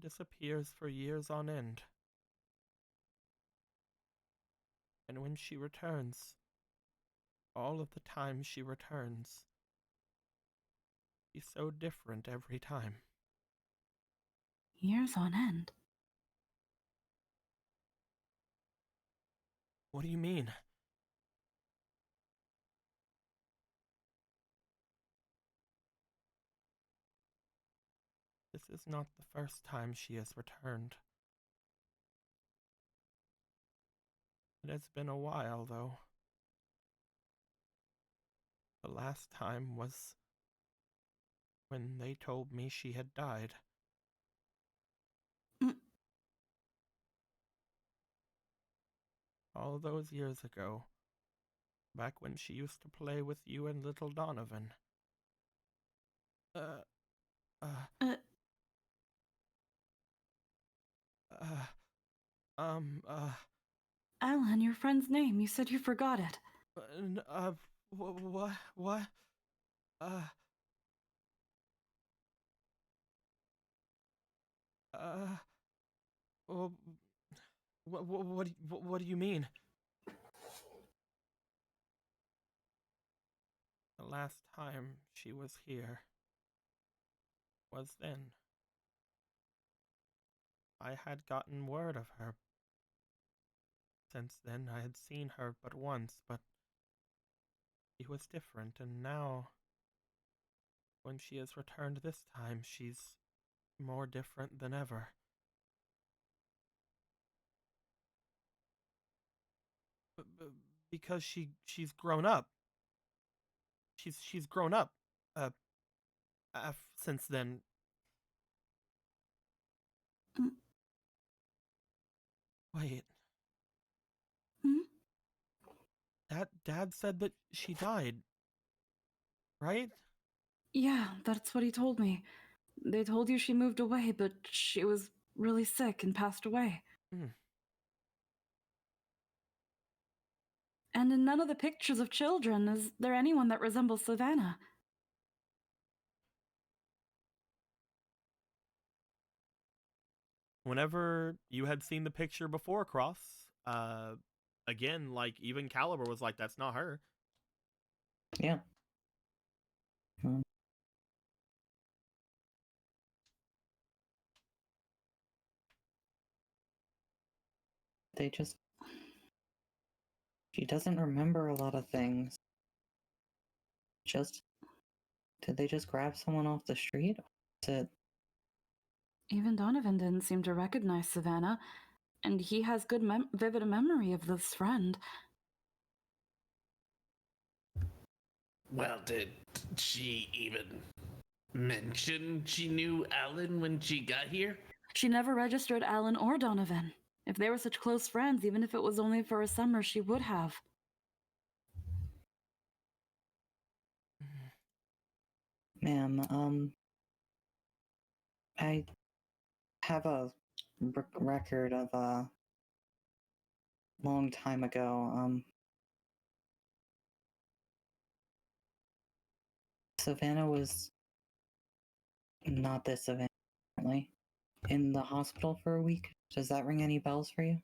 Disappears for years on end. And when she returns, all of the time she returns, she's so different every time. Years on end. What do you mean? This is not the first time she has returned. It has been a while, though. The last time was when they told me she had died. Mm. All those years ago, back when she used to play with you and little Donovan. Uh, uh, Uh, uh, um, uh, Alan, your friend's name. You said you forgot it. what? Uh, uh, well, what do you mean? The last time she was here was then. I had gotten word of her. Since then, I had seen her but once, but she was different, and now, when she has returned this time, she's more different than ever. Because she's grown up. She's grown up. Uh, since then. Mm. Wait. Hmm? Dad said that she died, right? Yeah, that's what he told me. They told you she moved away, but she was really sick and passed away. Hmm. And in none of the pictures of children is there anyone that resembles Savannah. Whenever you had seen the picture before, Cross, again, like, even Caliber was like, that's not her. Yeah. They just. She doesn't remember a lot of things. Just. Did they just grab someone off the street? Is it. Even Donovan didn't seem to recognize Savannah, and he has good vivid memory of this friend. Well, did she even mention she knew Alan when she got here? She never registered Alan or Donovan. If they were such close friends, even if it was only for a summer, she would have. Ma'am, I have a record of a long time ago. Savannah was not this Savannah, apparently. In the hospital for a week. Does that ring any bells for you?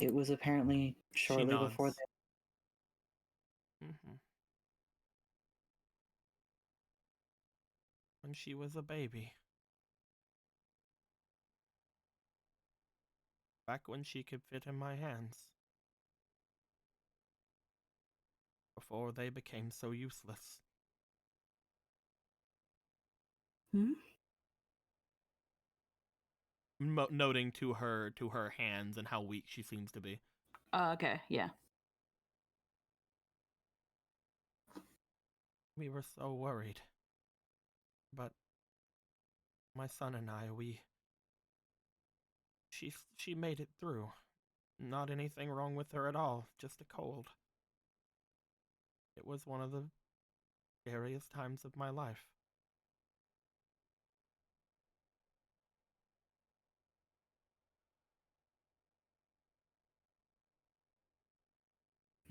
It was apparently shortly before nods. they. When she was a baby. Back when she could fit in my hands. Before they became so useless. Hmm? Noting to her hands and how weak she seems to be. Okay, yeah. We were so worried. But my son and I, she made it through. Not anything wrong with her at all, just a cold. It was one of the scariest times of my life.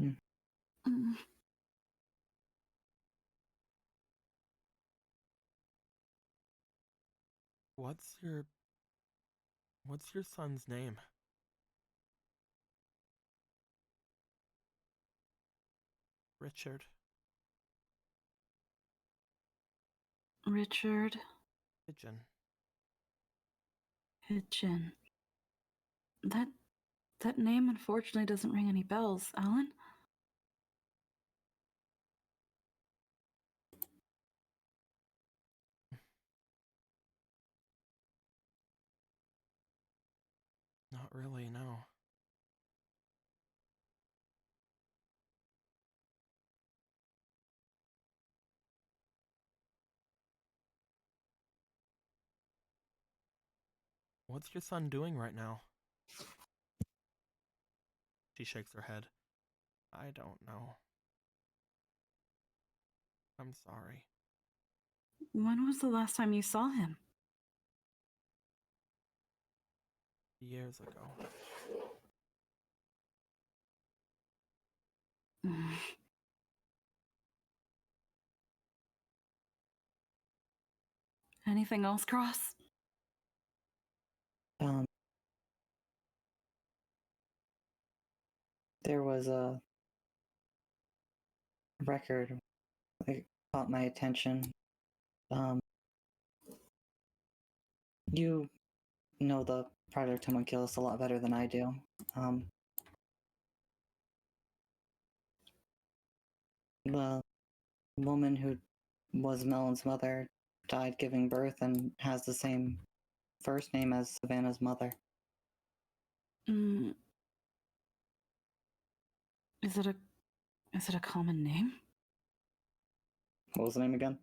Mm. What's your son's name? Richard. Richard Pigeon. Hitchin. That name unfortunately doesn't ring any bells, Alan. Not really, no. What's your son doing right now? She shakes her head. I don't know. I'm sorry. When was the last time you saw him? Years ago. Mm. Anything else, Cross? There was a record that caught my attention. You know the Project Homunculus a lot better than I do. The woman who was Melon's mother died giving birth and has the same first name as Savannah's mother. Mm. Is it a common name? What was the name again?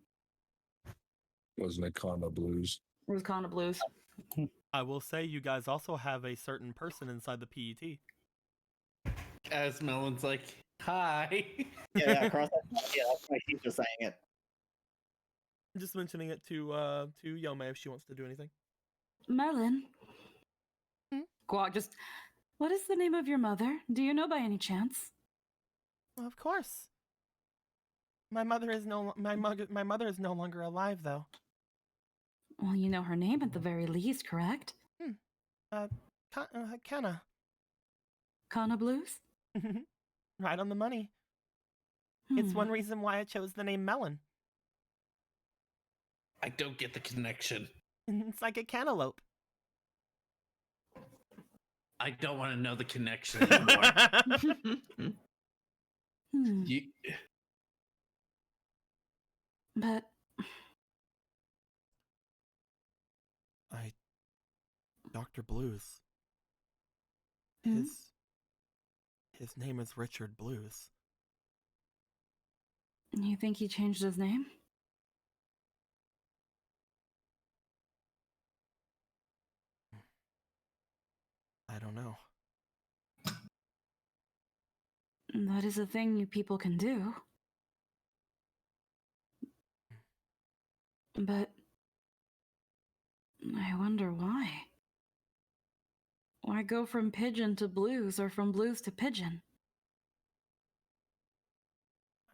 Wasn't it Karma Blues? Ruscana Blues. I will say you guys also have a certain person inside the PET. As Melon's like, hi. Yeah, cross that. Yeah, that's why she's just saying it. Just mentioning it to Yome if she wants to do anything. Merlin. Guac just What is the name of your mother? Do you know by any chance? Well, of course. My mother is no longer alive though. Well, you know her name at the very least, correct? Kana. Kana Blues? Right on the money. Hmm. It's one reason why I chose the name Melon. I don't get the connection. It's like a cantaloupe. I don't want to know the connection anymore. Hmm. You, But Dr. Blues. Hmm? His name is Richard Blues. you think he changed his name? I don't know. That is a thing you people can do. But I wonder why. Why go from pigeon to blues or from blues to pigeon?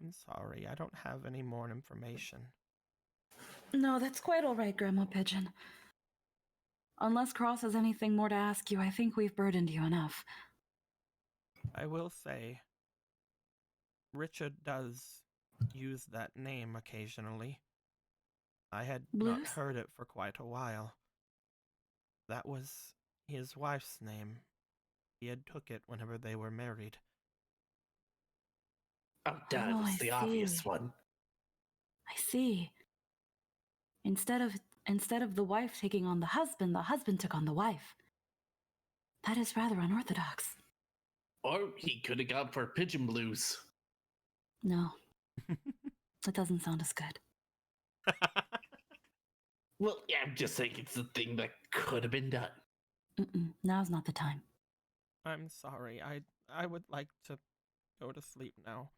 I'm sorry, I don't have any more information. No, that's quite all right, Grandma Pigeon. Unless Cross has anything more to ask you, I think we've burdened you enough. I will say, Richard does use that name occasionally. I had not Blues? heard it for quite a while. That was his wife's name. He had took it whenever they were married. Oh, Dad, Oh, it's I the obvious see. one. I see. Instead of the wife taking on the husband took on the wife. That is rather unorthodox. Or he could have gone for pigeon blues. No, that doesn't sound as good. Well, yeah, I'm just saying it's the thing that could have been done. Now's not the time. I'm sorry. I would like to go to sleep now.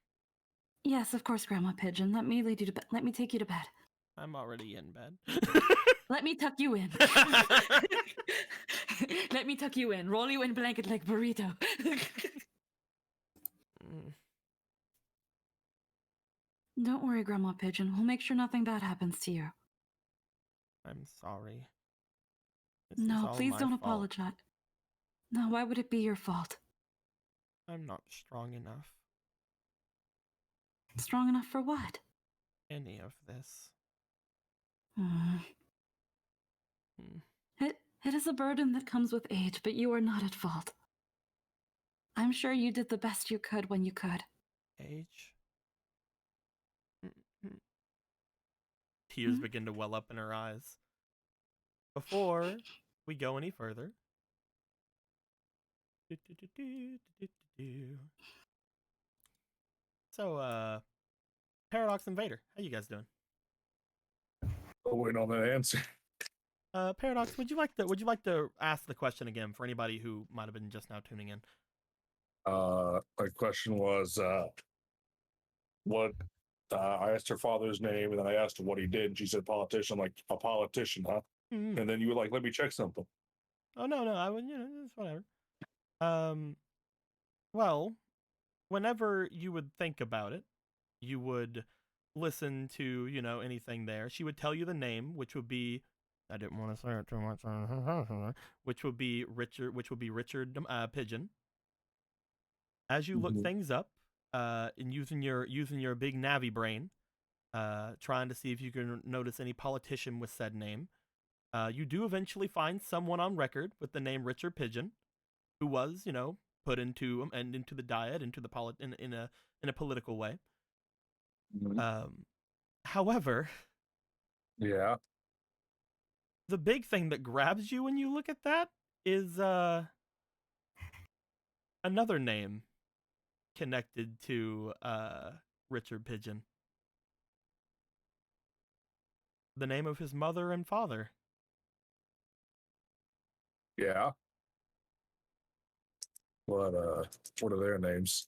Yes, of course, Grandma Pigeon. Let me lead you to bed. Let me take you to bed. I'm already in bed. Let me tuck you in. Let me tuck you in. Roll you in blanket like burrito. Mm, Don't worry, Grandma Pigeon. We'll make sure nothing bad happens to you. I'm sorry. This is No, all please my don't fault. apologize. No, why would it be your fault? I'm not strong enough. Strong enough for what? Any of this. Hmm. Hmm. It is a burden that comes with age, but you are not at fault. I'm sure you did the best you could when you could. Age. Tears Hmm? begin to well up in her eyes. Before we go any further. So, Paradox Invader, how you guys doing? Oh, wait on that answer. Paradox, would you like to ask the question again for anybody who might have been just now tuning in? My question was, what? I asked her father's name, and then I asked her what he did, and she said politician. I'm like, a politician, huh? Mm. And then you were like, let me check something. Oh no, I would, it's whatever. Well, whenever you would think about it, you would listen to, anything there. She would tell you the name, which would be, I didn't want to say it too much, which would be Richard Pigeon. As you look things up, and using your big Navi brain, trying to see if you can notice any politician with said name, you do eventually find someone on record with the name Richard Pigeon, who was, put into the diet, into the in a political way. However, Yeah. the big thing that grabs you when you look at that is another name connected to Richard Pigeon. The name of his mother and father. Yeah. What are their names?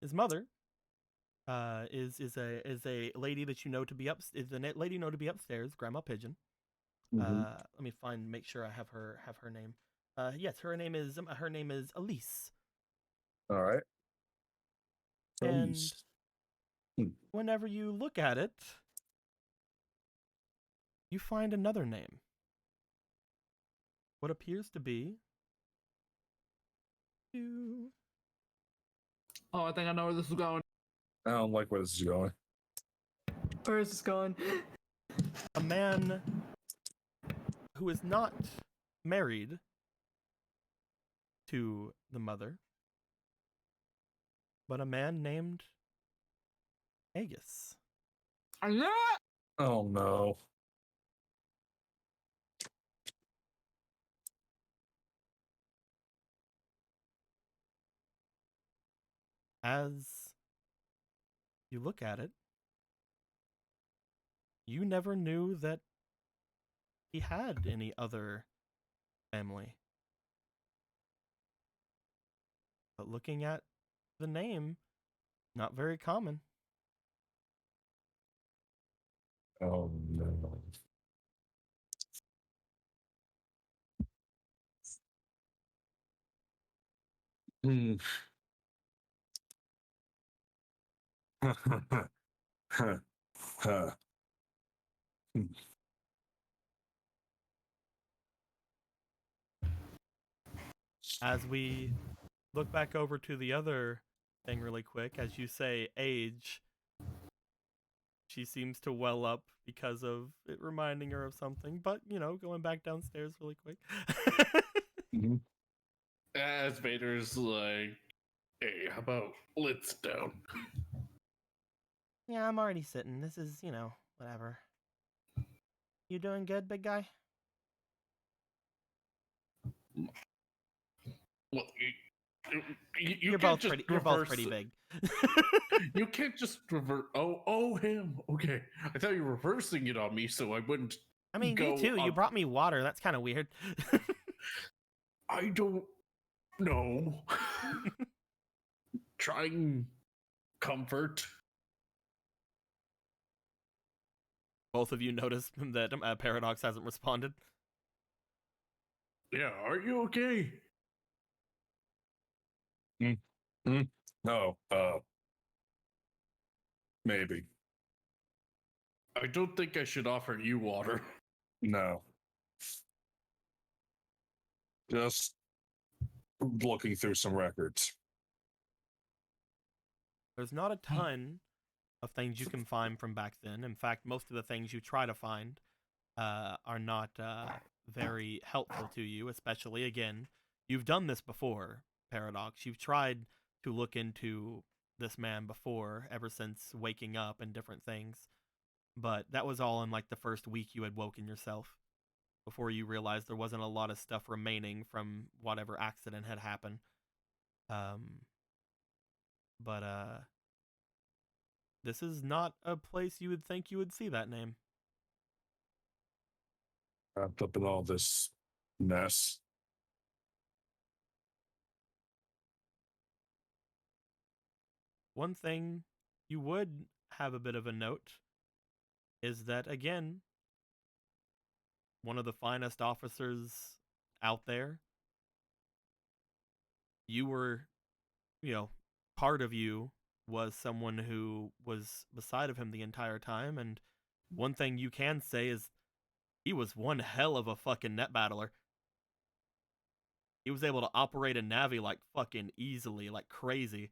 His mother is a lady that you know to be upstairs, Grandma Pigeon. Let me make sure I have her name. Yes, her name is Elise. All right. And Elise. whenever you look at it, you find another name. What appears to be Oh, I think I know where this is going. I don't like where this is going. Where is this going? a man who is not married to the mother, but a man named Agus. I knew it! Oh no. As you look at it, you never knew that he had any other family. But looking at the name, not very common. Oh no. Hmm. As we look back over to the other thing really quick, as you say age, she seems to well up because of it reminding her of something, but, going back downstairs really quick. Mhm. As Vader's like, hey, how about let's down? Yeah, I'm already sitting. This is, whatever. You doing good, big guy? Well, you You're can't both just pretty. You're both reverse pretty big. You can't just revert. Oh, him. Okay, I thought you were reversing it on me, so I wouldn't. I mean, you go too. You up- brought me water. That's kind of weird. I don't know. Trying comfort. Both of you notice that Paradox hasn't responded. Yeah, are you okay? No, maybe. I don't think I should offer you water. No. Just looking through some records. There's not a ton of things you can find from back then. In fact, most of the things you try to find are not very helpful to you, especially, again, you've done this before, Paradox. You've tried to look into this man before, ever since waking up and different things. But that was all in like the first week you had woken yourself, before you realized there wasn't a lot of stuff remaining from whatever accident had happened. But this is not a place you would think you would see that name. Wrapped up in all this mess. One thing you would have a bit of a note is that, again, one of the finest officers out there, you were, part of you was someone who was beside of him the entire time. And one thing you can say is he was one hell of a fucking net battler. He was able to operate a Navi like fucking easily, like crazy.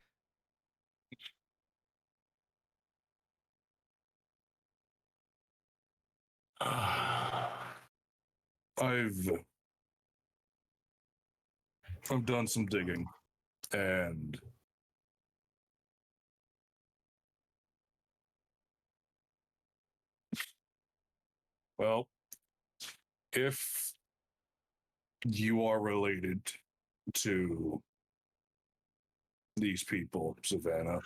I've done some digging, and well, if you are related to these people, Savannah,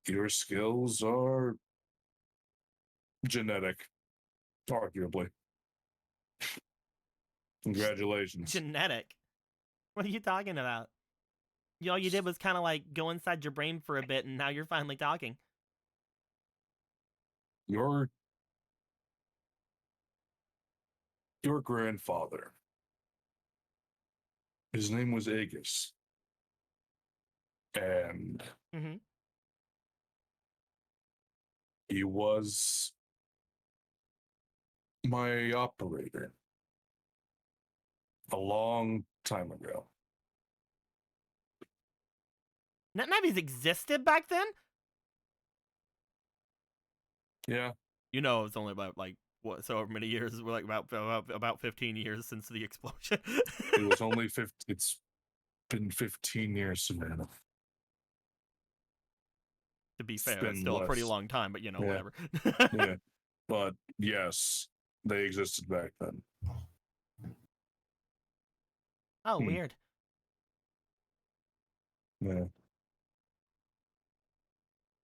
your skills are genetic, arguably. Congratulations. Genetic? What are you talking about? All you did was kind of like go inside your brain for a bit, and now you're finally talking. Your grandfather, his name was Aegis, and Mm-hmm. he was my operator a long time ago. Net Navies existed back then? Yeah, It was only about like what, so many years. We're like about 15 years since the explosion. it was only 50. It's been 15 years, Savannah. To be It's fair, that's been still a pretty less. long time, but Yeah. whatever. Yeah, but yes, they existed back then. Oh, weird. Yeah.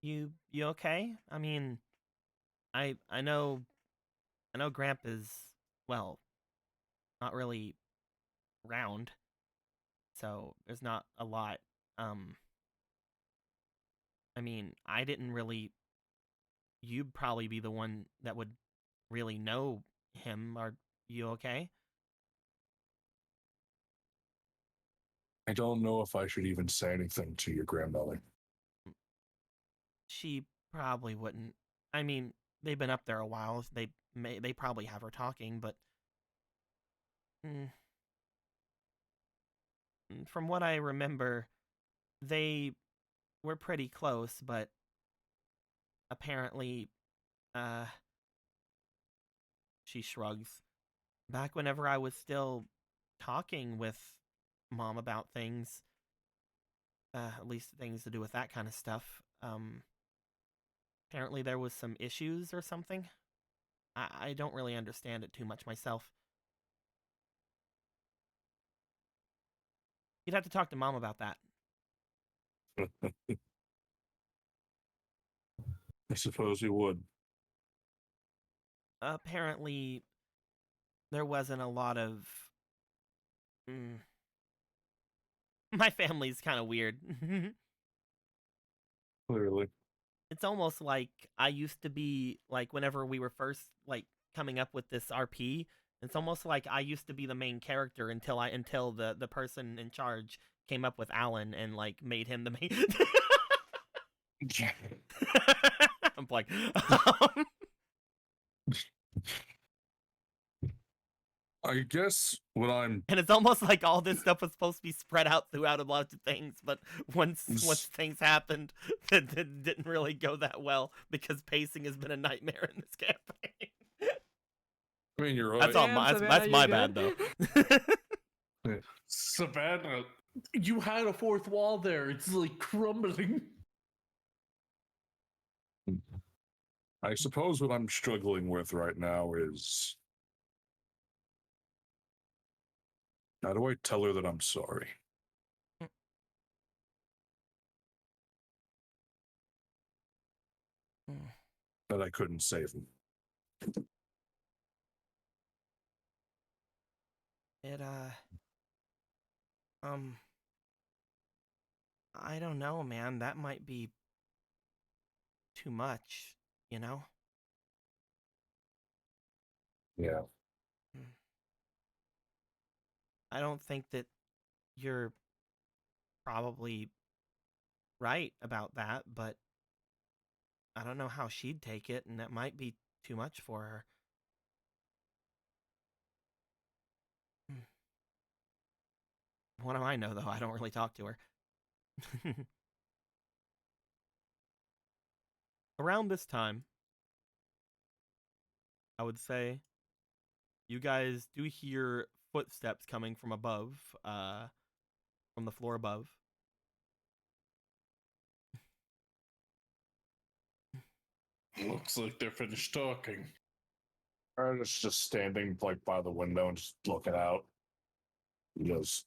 You okay? I mean, I know Gramp is, well, not really round, so there's not a lot. I mean, I didn't really. You'd probably be the one that would really know him. Are you okay? I don't know if I should even say anything to your grandmother. She probably wouldn't. I mean, they've been up there a while. They probably have her talking, but from what I remember, they were pretty close, but apparently, she shrugs. Back whenever I was still talking with Mom about things, at least things to do with that kind of stuff, apparently there was some issues or something. I don't really understand it too much myself. You'd have to talk to Mom about that. I suppose you would. Apparently, there wasn't a lot of... My family's kind of weird. Clearly. It's almost like I used to be, like, whenever we were first, like, coming up with this RP, it's almost like I used to be the main character until the person in charge came up with Alan and, like, made him the main... I'm like... I guess what I'm... And it's almost like all this stuff was supposed to be spread out throughout a lot of things, but once things happened, it didn't really go that well because pacing has been a nightmare in this campaign. I mean, you're right. That's all Damn, my Savannah, that's you my good? bad though. Savannah, you had a fourth wall there. It's like crumbling. I suppose what I'm struggling with right now is... how do I tell her that I'm sorry? That I couldn't save him. It I don't know, man. That might be too much, you know? Yeah. I don't think that you're probably right about that, but I don't know how she'd take it, and that might be too much for her. What do I know, though? I don't really talk to her. Around this time, I would say, you guys do hear footsteps coming from above, from the floor above. Looks like they're finished talking. Ernest's just standing like by the window and just looking out. He goes,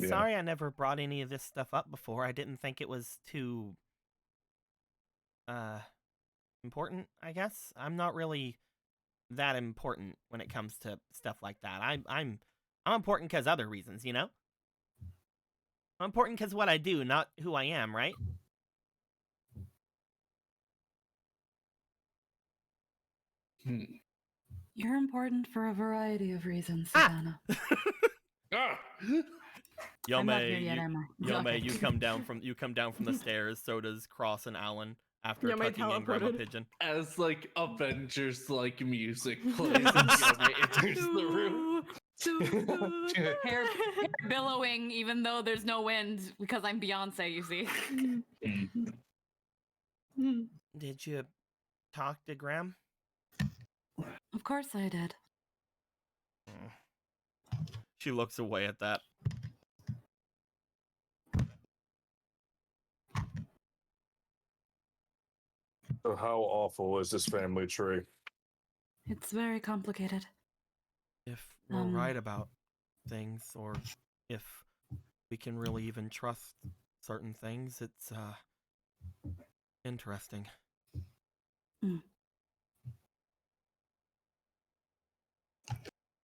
yeah. Sorry I never brought any of this stuff up before. I didn't think it was too, important, I guess. I'm not really that important when it comes to stuff like that. I'm important because other reasons, you know? I'm important because what I do, not who I am, right? You're important for a variety of reasons, Ah! Savannah. Ah! Yo I'm not here May, yet, am I? Yo May, Okay. you come down from the stairs. So does Cross and Alan after Yo May tucking in Grandma teleported. Pigeon. As like Avengers like music plays and Yome enters the room. Hair billowing, even though there's no wind, because I'm Beyonce, you see. Did you talk to Graham? Of course I did. She looks away at that. So how awful is this family tree? It's very complicated. If we're right about things, or if we can really even trust certain things, it's interesting.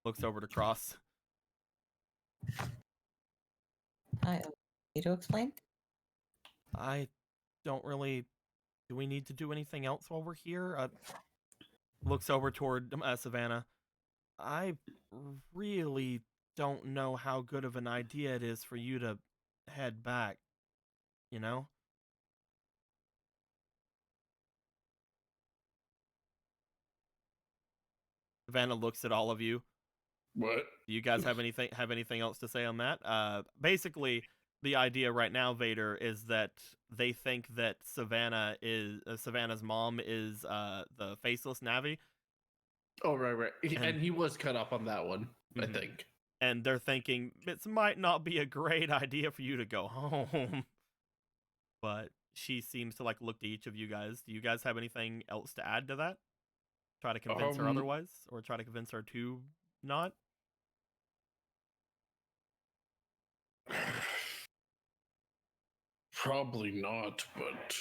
Looks over to Cross. Need to explain? I don't really... Do we need to do anything else while we're here? Looks over toward Savannah. I really don't know how good of an idea it is for you to head back, you know? Savannah looks at all of you. What? Do you guys have anything else to say on that? Basically, the idea right now, Vader, is that they think that Savannah's mom is the faceless Navi. Oh, right. And he was cut off on that one, I think. And they're thinking it might not be a great idea for you to go home. But she seems to like look to each of you guys. Do you guys have anything else to add to that? Try to convince her otherwise, or try to convince her to not? Probably not, but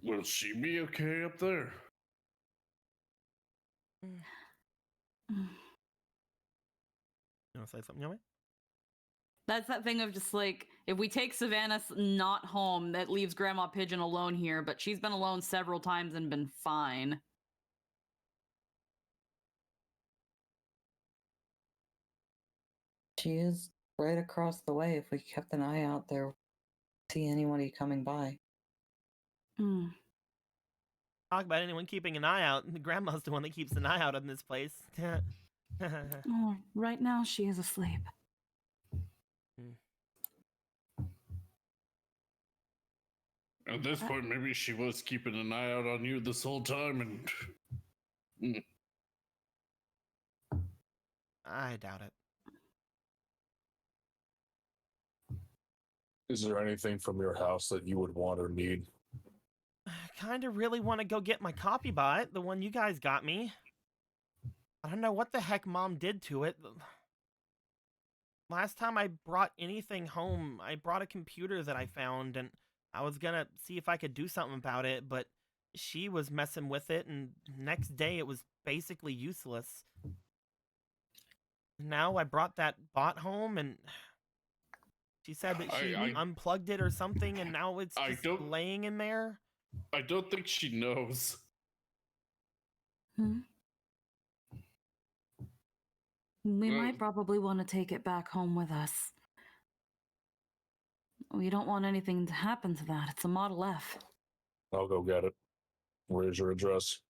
will she be okay up there? You want to say something, Yumi? That's that thing of just like, if we take Savannah not home, that leaves Grandma Pigeon alone here, but she's been alone several times and been fine. She is right across the way. If we kept an eye out there, see anybody coming by. Mm. Talk about anyone keeping an eye out. Grandma's the one that keeps an eye out in this place. Oh, right now she is asleep. At this point, maybe she was keeping an eye out on you this whole time, and I doubt it. Is there anything from your house that you would want or need? I kind of really want to go get my copy bot, the one you guys got me. I don't know what the heck Mom did to it. Last time I brought anything home, I brought a computer that I found, and I was gonna see if I could do something about it, but she was messing with it, and next day it was basically useless. Now I brought that bot home, and she said that she unplugged it or something, and now it's just laying in there. I don't think she knows. We might probably want to take it back home with us. We don't want anything to happen to that. It's a Model F. I'll go get it. Where's your address?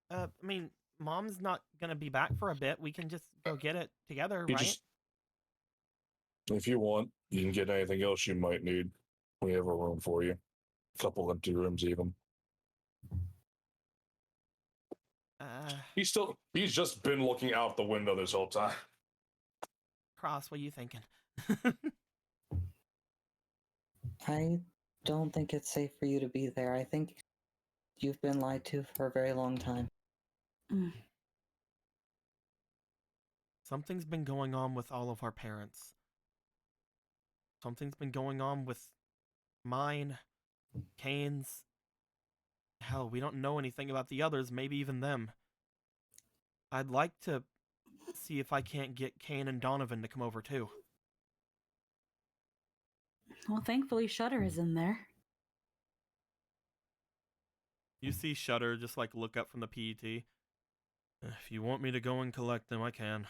I mean, Mom's not gonna be back for a bit. We can just go get it together, right? If you want, you can get anything else you might need. We have a room for you. A couple empty rooms even. He's just been looking out the window this whole time. Cross, what are you thinking? I don't think it's safe for you to be there. I think you've been lied to for a very long time. Something's been going on with all of our parents. Something's been going on with mine, Kane's. Hell, we don't know anything about the others, maybe even them. I'd like to see if I can't get Kane and Donovan to come over too. Well, thankfully Shutter is in there. You see Shutter just like look up from the PET. If you want me to go and collect them, I can.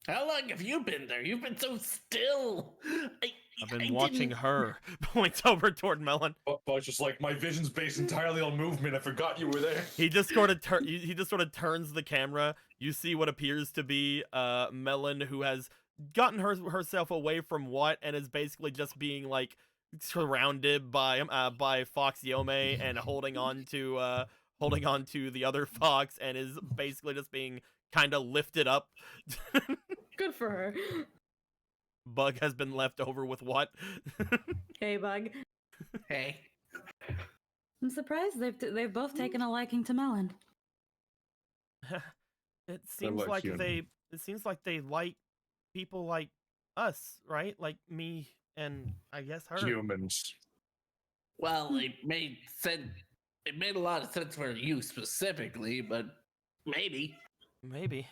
How long have you been there? You've been so still. I've been watching her. Points over toward Melon. But just like, my vision's based entirely on movement. I forgot you were there. He just sort of turns the camera. You see what appears to be Melon, who has gotten herself away from what and is basically just being like surrounded by Fox Yome and holding on to the other fox, and is basically just being kind of lifted up. Good for her. Bug has been left over with what? Hey, Bug. Hey. I'm surprised they've both taken a liking to Melon. It seems like they like people like us, right? Like me and I guess her. Humans. Well, it made sense. It made a lot of sense for you specifically, but maybe. Maybe.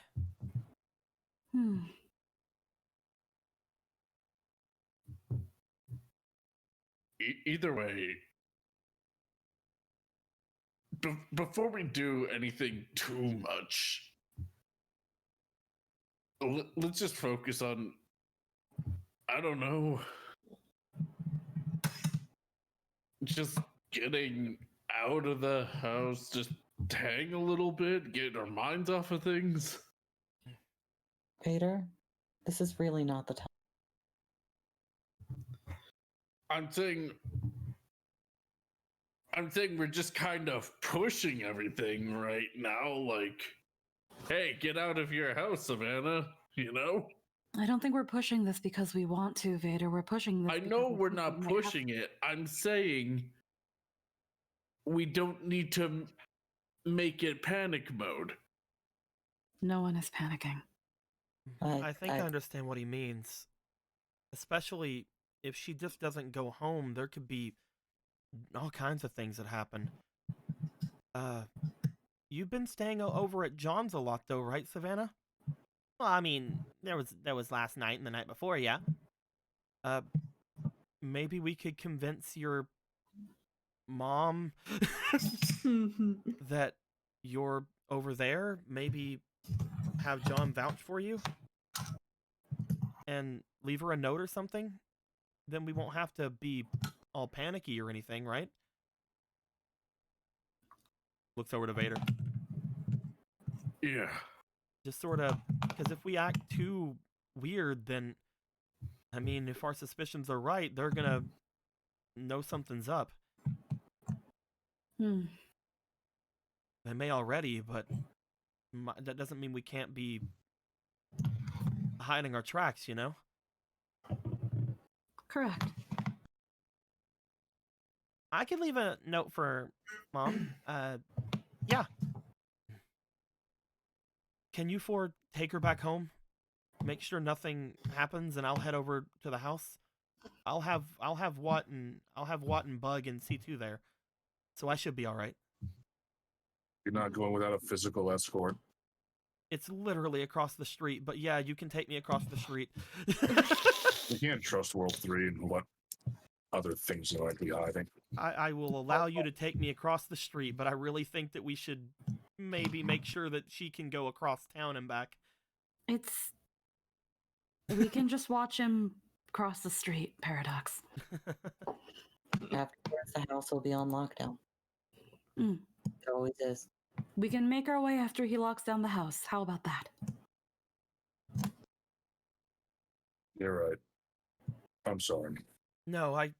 Either way, before we do anything too much, let's just focus on, I don't know, just getting out of the house, just hang a little bit, get our minds off of things. Vader, this is really not the time. I'm saying we're just kind of pushing everything right now. Like, hey, get out of your house, Savannah. You know? I don't think we're pushing this because we want to, Vader. We're pushing this. I because know we we're think not we might have- pushing it. I'm saying we don't need to make it panic mode. No one is panicking. I think I understand what he means. Especially if she just doesn't go home, there could be all kinds of things that happen. You've been staying over at John's a lot though, right, Savannah? Well, I mean, there was last night and the night before, yeah. Maybe we could convince your mom that you're over there. Maybe have John vouch for you and leave her a note or something. Then we won't have to be all panicky or anything, right? Looks over to Vader. Yeah. Just sort of, because if we act too weird, then, I mean, if our suspicions are right, they're gonna know something's up. Hmm. They may already, but that doesn't mean we can't be hiding our tracks, you know? Correct. I could leave a note for Mom. Yeah. Can you four take her back home? Make sure nothing happens, and I'll head over to the house. I'll have Watt and Bug and C2 there, so I should be all right. You're not going without a physical escort. It's literally across the street, but yeah, you can take me across the street. You can't trust World 3 and what other things you might be hiding. I will allow you to take me across the street, but I really think that we should maybe make sure that she can go across town and back. We can just watch him cross the street, Paradox. Afterwards, the house will be on lockdown. Mm. It always is. We can make our way after he locks down the house. How about that? You're right. I'm sorry. No, I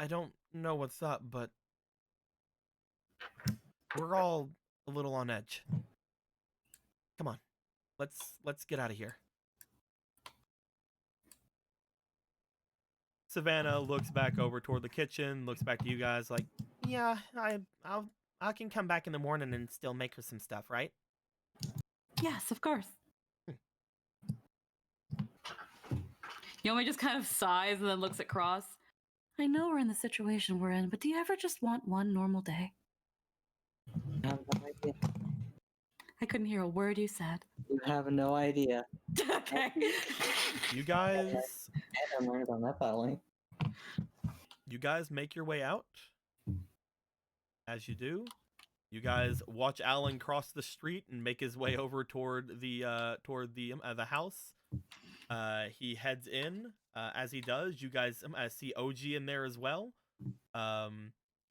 don't know what's up, but we're all a little on edge. Come on. Let's get out of here. Savannah looks back over toward the kitchen, looks back to you guys like, yeah, I can come back in the morning and still make her some stuff, right? Yes, of course. Yomi just kind of sighs and then looks at Cross. I know we're in the situation we're in, but do you ever just want one normal day? I have no idea. I couldn't hear a word you said. You have no idea. Okay. You guys I haven't learned on that finally. You guys make your way out. As you do, you guys watch Alan cross the street and make his way over toward the house. He heads in. As he does, you guys see OG in there as well.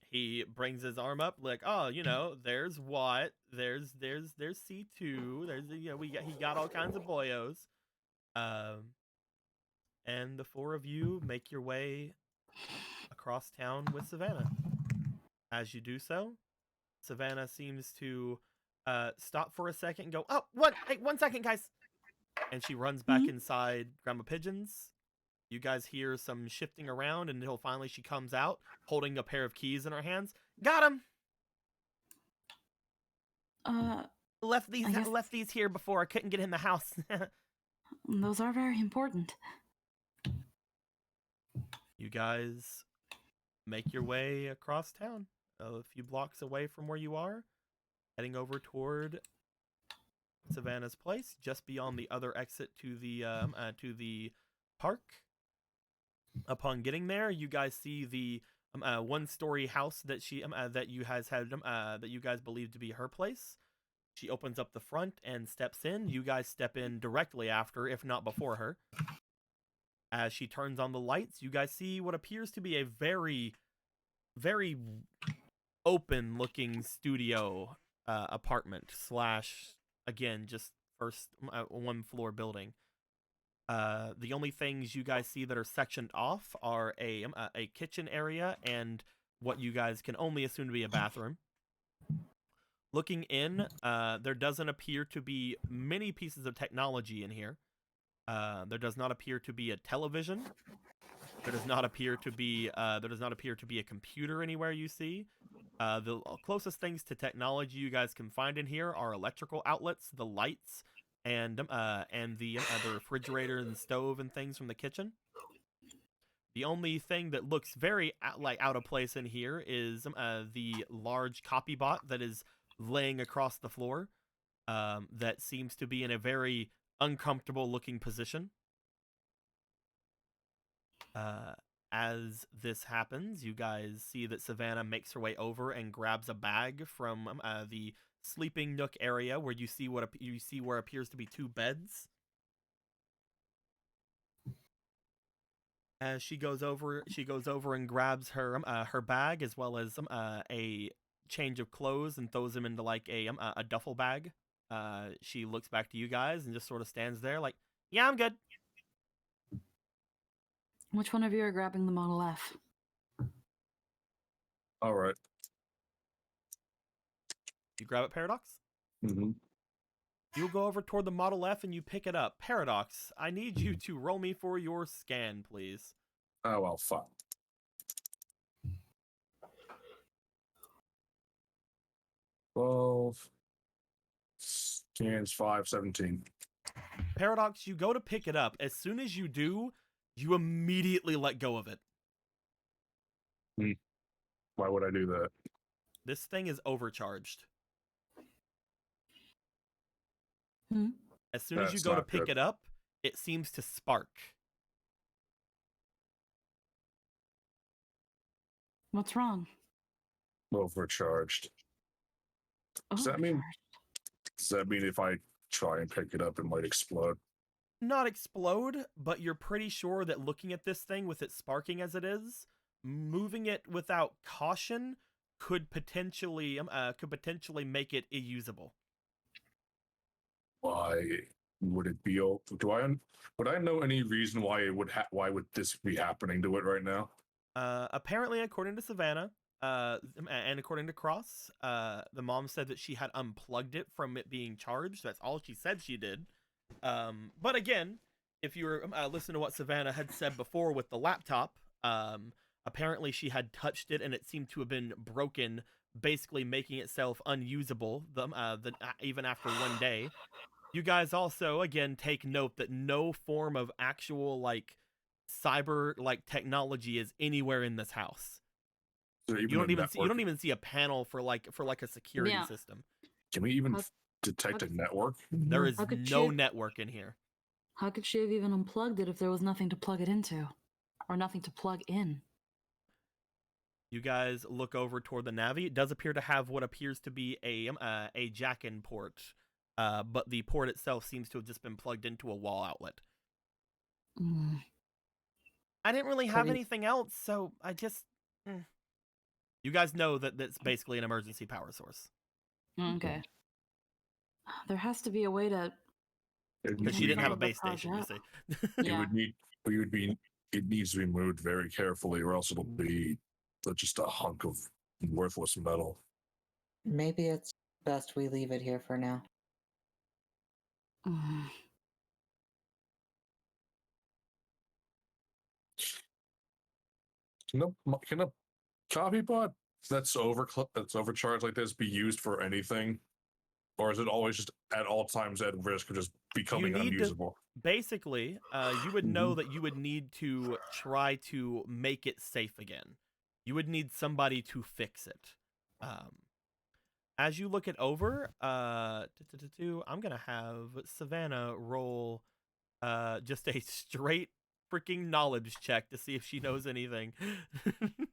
He brings his arm up like, oh, you know, there's Watt, there's C2, he got all kinds of boyos. And the four of you make your way across town with Savannah. As you do so, Savannah seems to stop for a second and go, oh, hey, 1 second, guys. And she runs back inside Grandma Pigeon's. You guys hear some shifting around until finally she comes out holding a pair of keys in her hands. Got him! Left these here before I couldn't get in the house. Those are very important. You guys make your way across town, a few blocks away from where you are, heading over toward Savannah's place, just beyond the other exit to the park. Upon getting there, you guys see the one-story house that that you guys believe to be her place. She opens up the front and steps in. You guys step in directly after, if not before her. As she turns on the lights, you guys see what appears to be a very, very open looking studio apartment slash, again, just first 1-floor building. The only things you guys see that are sectioned off are a kitchen area and what you guys can only assume to be a bathroom. Looking in, there doesn't appear to be many pieces of technology in here. There does not appear to be a television. There does not appear to be a computer anywhere you see. The closest things to technology you guys can find in here are electrical outlets, the lights, and the refrigerator and stove and things from the kitchen. The only thing that looks very out of place in here is the large copy bot that is laying across the floor. That seems to be in a very uncomfortable looking position. As this happens, you guys see that Savannah makes her way over and grabs a bag from the sleeping nook area where you see where appears to be 2 beds. As she goes over and grabs her her bag as well as a change of clothes and throws them into like a duffel bag. She looks back to you guys and just sort of stands there like, "Yeah, I'm good." Which one of you are grabbing the Model F? All right. You grab it, Paradox? Mm-hmm. You go over toward the Model F and you pick it up. Paradox, I need you to roll me for your scan, please. Oh, well, fuck. Well, scans 517. Paradox, you go to pick it up. As soon as you do, you immediately let go of it. Why would I do that? This thing is overcharged. As soon as you That's go to not pick good. it up, it seems to spark. What's wrong? Overcharged. Does that mean if I try and pick it up, it might explode? Not explode, but you're pretty sure that looking at this thing with it sparking as it is, moving it without caution could potentially make it usable. Why would it be? Would I know any reason why it would? Why would this be happening to it right now? Apparently, according to Savannah, and according to Cross, the mom said that she had unplugged it from it being charged. That's all she said she did. But again, if you were listening to what Savannah had said before with the laptop, apparently she had touched it and it seemed to have been broken, basically making itself unusable. Even after 1 day. You guys also again take note that no form of actual like cyber like technology is anywhere in this house. So You don't even see a panel for like a security system. Can we even How- detect how a could- network? There is How could no she- network in here. How could she have even unplugged it if there was nothing to plug it into? Or nothing to plug in? You guys look over toward the Navi. It does appear to have what appears to be a jack-in port, but the port itself seems to have just been plugged into a wall outlet. Mm. I didn't really have anything else, so I just... You guys know that that's basically an emergency power source. Okay. There has to be a way to... Because she didn't have a the base station, you project. see. Yeah. It needs to be moved very carefully, or else it'll be just a hunk of worthless metal. Maybe it's best we leave it here for now. Mm. Can a copy bot that's overcharged like this be used for anything, or is it always just at all times at risk of just becoming unusable? Basically, you would know that you would need to try to make it safe again. You would need somebody to fix it. As you look it over, I'm gonna have Savannah roll just a straight freaking knowledge check to see if she knows anything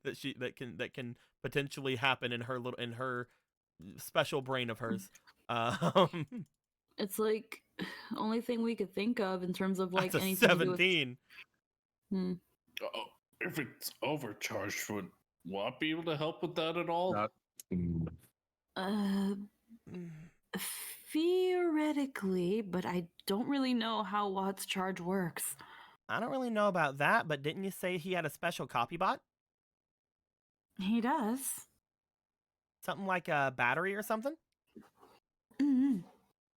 that can potentially happen in her special brain of hers. It's like only thing we could think of in terms of like That's a anything to do with... 17. If it's overcharged, would WAP be able to help with that at all? Hmm. Mm, Theoretically, but I don't really know how Watt's charge works. I don't really know about that, but didn't you say he had a special copy bot? He does. Something like a battery or something? Mm-hmm.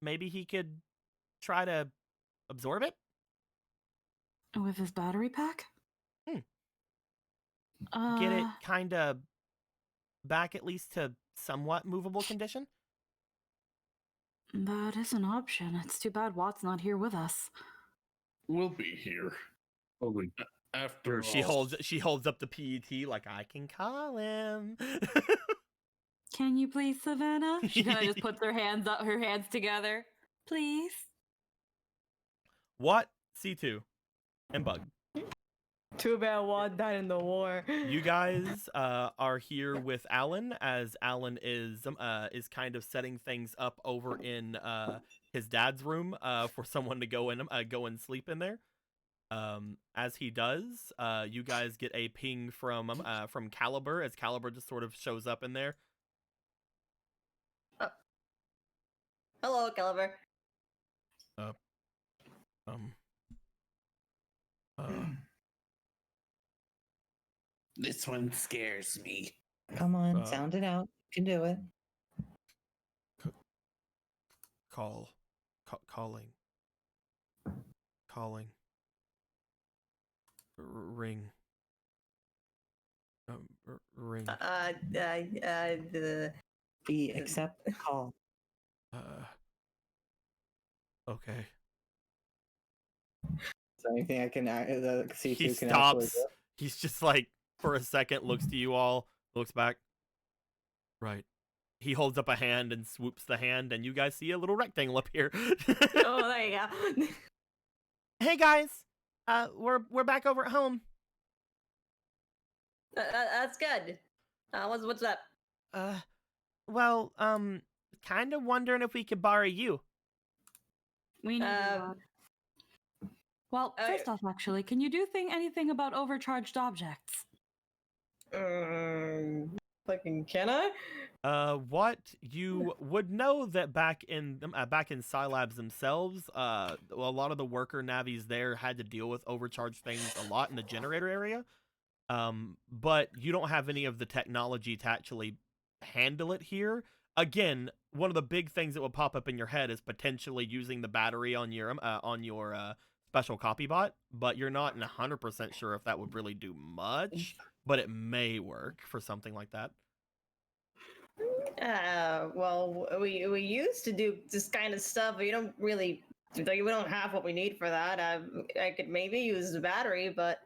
Maybe he could try to absorb it? With his battery pack? Hmm. Uh, Get it kind of back at least to somewhat movable condition? that is an option. It's too bad Watt's not here with us. We'll be here. Holy After She all. holds up the PET like I can call him. Can you please, Savannah? She kind of just puts her hands together. Please. What? C2 and Bug. Too bad Wad died in the war. You guys are here with Alan as Alan is kind of setting things up over in his dad's room for someone to go and sleep in there. As he does, you guys get a ping from Caliber as Caliber just sort of shows up in there. Hello, Caliber. This one scares me. Come on, sound it out. You can do it. Calling. Ring. Ring. We accept the call. Okay. Is there anything I can C2 He can actually stops. do? He's just like, for a second, looks to you all, looks back. Right. He holds up a hand and swoops the hand, and you guys see a little rectangle up here. Oh, there you go. Hey guys, we're back over at home. That's good. What's up? Well, kind of wondering if we could borrow you. We need a Well, first off, actually, can you do anything about overcharged objects? Fucking can I? What you would know that back in Scilabs themselves, a lot of the worker navies there had to deal with overcharged things a lot in the generator area. But you don't have any of the technology to actually handle it here. Again, one of the big things that would pop up in your head is potentially using the battery on your special copy bot, but you're not 100% sure if that would really do much, but it may work for something like that. Well, we used to do this kind of stuff, but we don't have what we need for that. I could maybe use the battery, but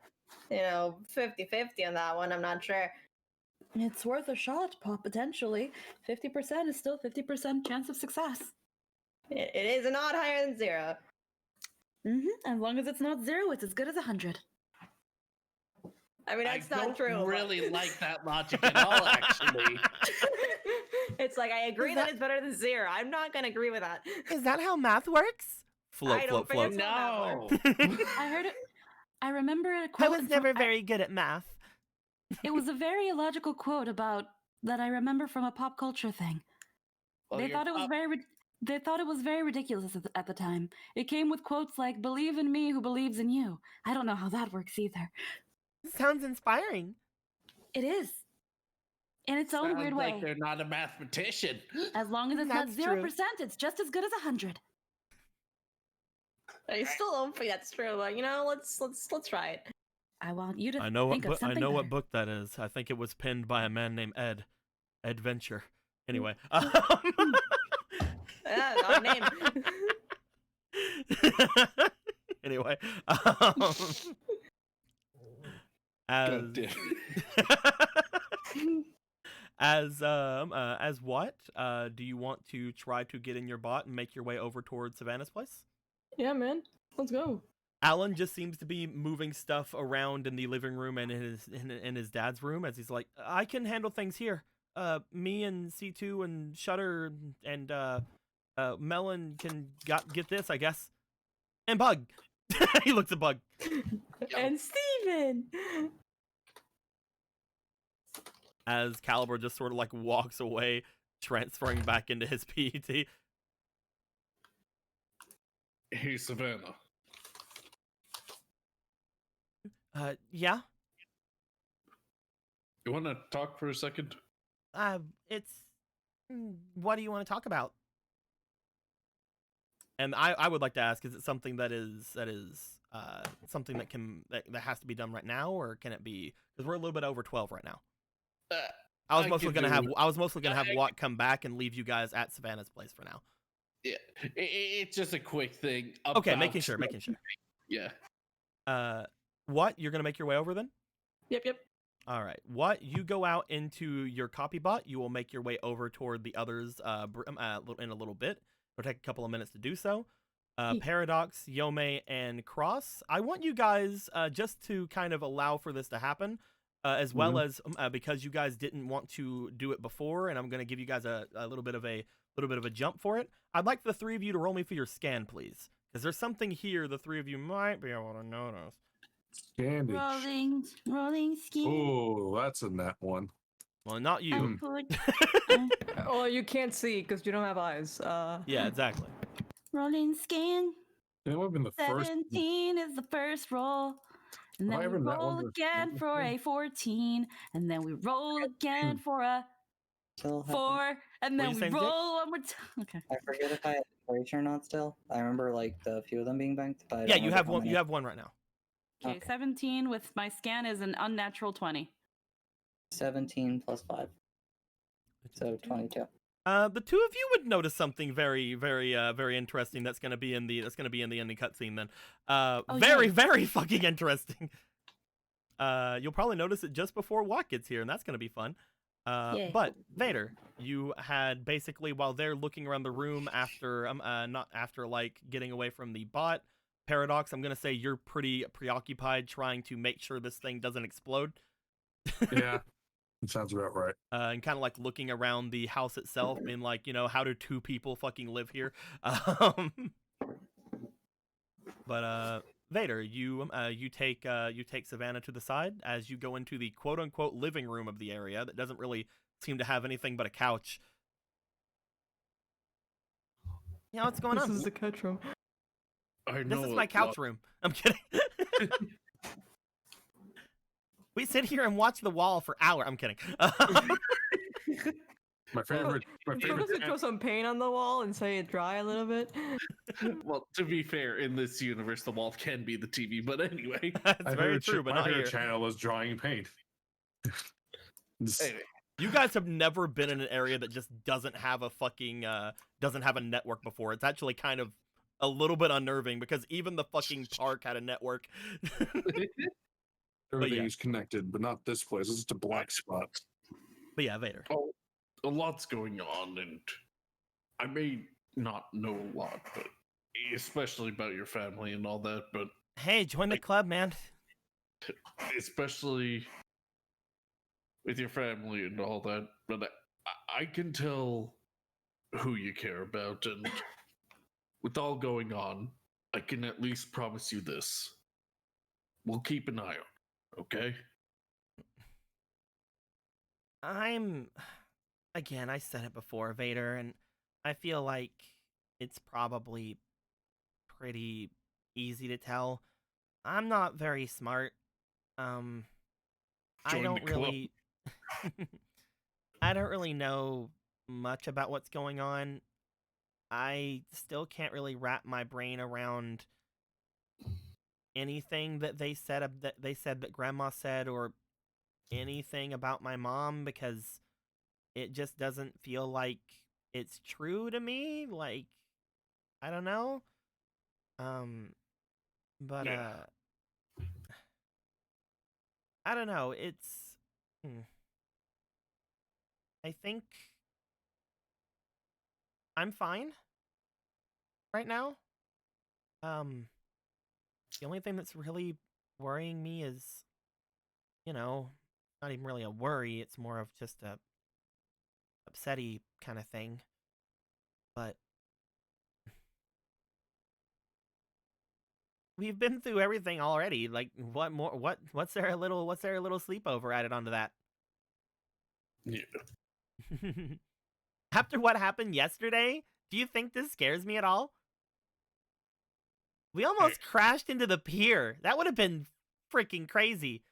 50-50 on that one. I'm not sure. It's worth a shot, potentially. 50% is still 50% chance of success. It is not higher than 0. As long as it's not 0, it's as good as 100. I mean, that's not don't true. really like that logic at all, actually. It's like, I agree that it's better than 0. I'm not going to agree with that. Is that how math works? I don't think Float. that's how No. that works. I heard it. I remember a quote. I was never very good at math. It was a very illogical quote about that I remember from a pop culture thing. Well, They thought it was very ridiculous at the time. It came with quotes like "Believe in me who believes in you." I don't know how that works either. Sounds inspiring. It is. In its own weird Sounds like way. they're not a mathematician. As long as it's That's not true. 0%, it's just as good as 100. I still don't think that's true, but let's try it. I want you to I know think of something what better. book that is. I think it was penned by a man named Ed Venture. Anyway, Odd name. anyway, God damn. as what? Do you want to try to get in your bot and make your way over towards Savannah's place? Yeah, man. Let's go. Alan just seems to be moving stuff around in the living room and in his dad's room as he's like, I can handle things here. Me and C2 and Shutter and Melon can get this, I guess. And Bug. He looks at Bug. And Steven. as Caliber just sort of like walks away, transferring back into his PET. Hey, Savannah. Yeah. You want to talk for a second? It's what do you want to talk about? And I would like to ask, is it something that is something that has to be done right now, or can it be, because we're a little bit over 12 right now. I was mostly gonna have Watt come back and leave you guys at Savannah's place for now. Yeah, it's just a quick thing. Okay, making sure. Yeah. What, you're gonna make your way over then? Yep. All right. What, you go out into your copy bot. You will make your way over toward the others in a little bit. It'll take a couple of minutes to do so. Paradox, Yome, and Cross, I want you guys just to kind of allow for this to happen, as well as because you guys didn't want to do it before, and I'm going to give you guys a little bit of a jump for it. I'd like the three of you to roll me for your scan, please, because there's something here the three of you might be able to notice. Rolling skin. Oh, that's a net one. Well, not you. I put Oh, you can't see because you don't have eyes. Yeah, exactly. rolling skin. It would have been the first. 17 is the first roll. And Have I then we ever met one roll with again skin for before? a 14. And then we roll again for a Still haven't- 4. And then you we saying, Dick? roll one more time. Okay. I forget if I had Rage or not still. I remember like the few of them being banked, but I Yeah, don't you remember have how one. many. You have one right now. Okay, Okay. 17 with my scan is an unnatural 20. 17 plus 5. So 22. The two of you would notice something very, very, very interesting. That's gonna be in the ending cutscene. Then, very, yay. very fucking interesting. You'll probably notice it just before Watt gets here, and that's gonna be fun. Yay. But Vader, you had basically, while they're looking around the room after not after like getting away from the bot, Paradox, I'm gonna say you're pretty preoccupied trying to make sure this thing doesn't explode. Yeah, that sounds about right. And kind of like looking around the house itself, being like, how do two people fucking live here? But Vader, you take Savannah to the side as you go into the quote unquote living room of the area that doesn't really seem to have anything but a couch. Yeah, what's going on? This is the couch room. I This know is a my couch lot- room. I'm kidding. We sit here and watch the wall for hours. I'm kidding. My favorite. My You favorite. supposed to throw some paint on the wall and say it dry a little bit. Well, to be fair, in this universe, the wall can be the TV. But anyway, That's my very favorite true, but my not favorite here. channel is drawing paint. anyway, You guys have never been in an area that just doesn't have a fucking doesn't have a network before. It's actually kind of a little bit unnerving because even the fucking park had a network. Everything is connected, but not this place. It's just a black spot. But yeah, Vader. oh, a lot's going on, and I may not know a lot, but especially about your family and all that. But Hey, join the club, man. especially with your family and all that. But I can tell who you care about, and with all going on, I can at least promise you this: we'll keep an eye on, okay? Again, I said it before, Vader, and I feel like it's probably pretty easy to tell. I'm not very smart. I Join the don't club. really I don't really know much about what's going on. I still can't really wrap my brain around anything that they said that Grandma said, or anything about my mom, because it just doesn't feel like it's true to me. Like, I don't know. But Yeah. I don't know. It's I think I'm fine right now. The only thing that's really worrying me is, not even really a worry. It's more of just a upsetty kind of thing. But we've been through everything already. Like, what more? What's there a little sleepover added onto that? Yeah. After what happened yesterday, do you think this scares me at all? We almost crashed into the pier. That would have been freaking crazy.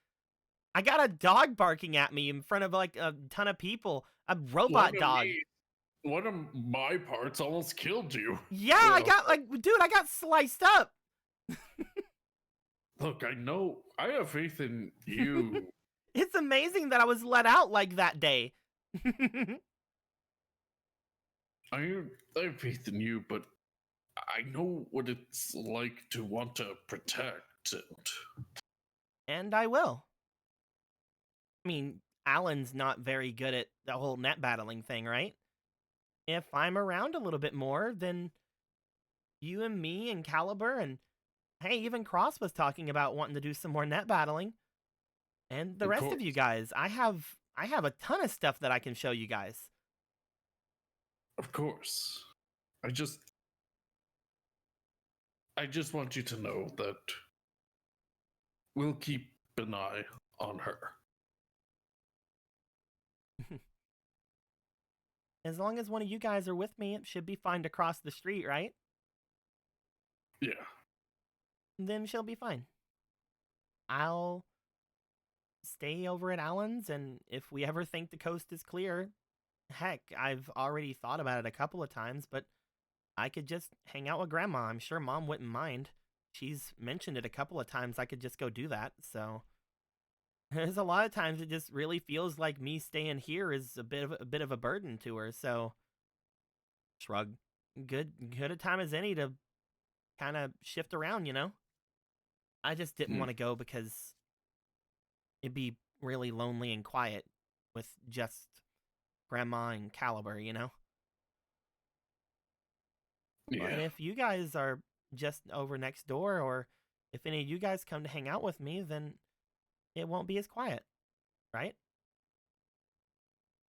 I got a dog barking at me in front of like a ton of people. A robot dog. One of my parts almost killed you. Yeah, I got like, dude, I got sliced up. Look, I know. I have faith in you. It's amazing that I was let out like that day. I have faith in you, but I know what it's like to want to protect it. And I will. I mean, Alan's not very good at the whole net battling thing, right? If I'm around a little bit more, then you and me and Caliber and hey, even Cross was talking about wanting to do some more net battling. And the Of rest of you course. guys, I have a ton of stuff that I can show you guys. Of course. I just want you to know that we'll keep an eye on her. As long as one of you guys are with me, it should be fine to cross the street, right? Yeah. Then she'll be fine. I'll stay over at Alan's, and if we ever think the coast is clear, heck, I've already thought about it a couple of times, but I could just hang out with Grandma. I'm sure Mom wouldn't mind. She's mentioned it a couple of times. I could just go do that, so... There's a lot of times it just really feels like me staying here is a bit of a burden to her, so... Shrug. Good a time as any to kind of shift around, you know? I just didn't want to go because it'd be really lonely and quiet with just Grandma and Caliber, you know? Yeah. But if you guys are just over next door, or if any of you guys come to hang out with me, then it won't be as quiet, right?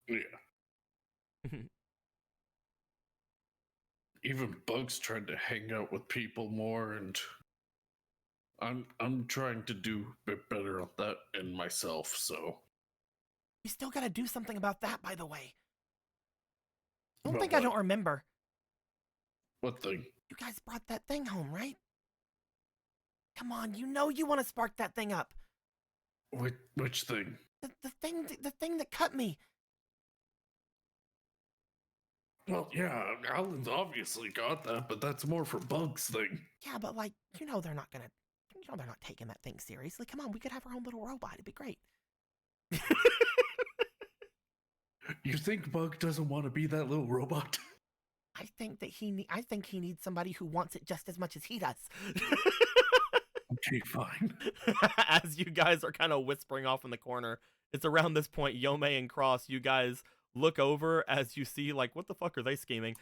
Yeah. Even Bugs tried to hang out with people more, and I'm trying to do a bit better on that in myself, so. We still gotta do something about that, by the way. Don't About think I what? don't remember. What thing? You guys brought that thing home, right? Come on, you know you want to spark that thing up. Which thing? The thing that cut me. Well, yeah, Alan's obviously got that, but that's more for Bugs' thing. Yeah, but like, you know they're not taking that thing seriously. Come on, we could have our own little robot. It'd be great. You think Bug doesn't want to be that little robot? I think he needs somebody who wants it just as much as he does. Okay, fine. As you guys are kind of whispering off in the corner, it's around this point, Yome and Cross, you guys look over as you see, like, what the fuck are they scheming?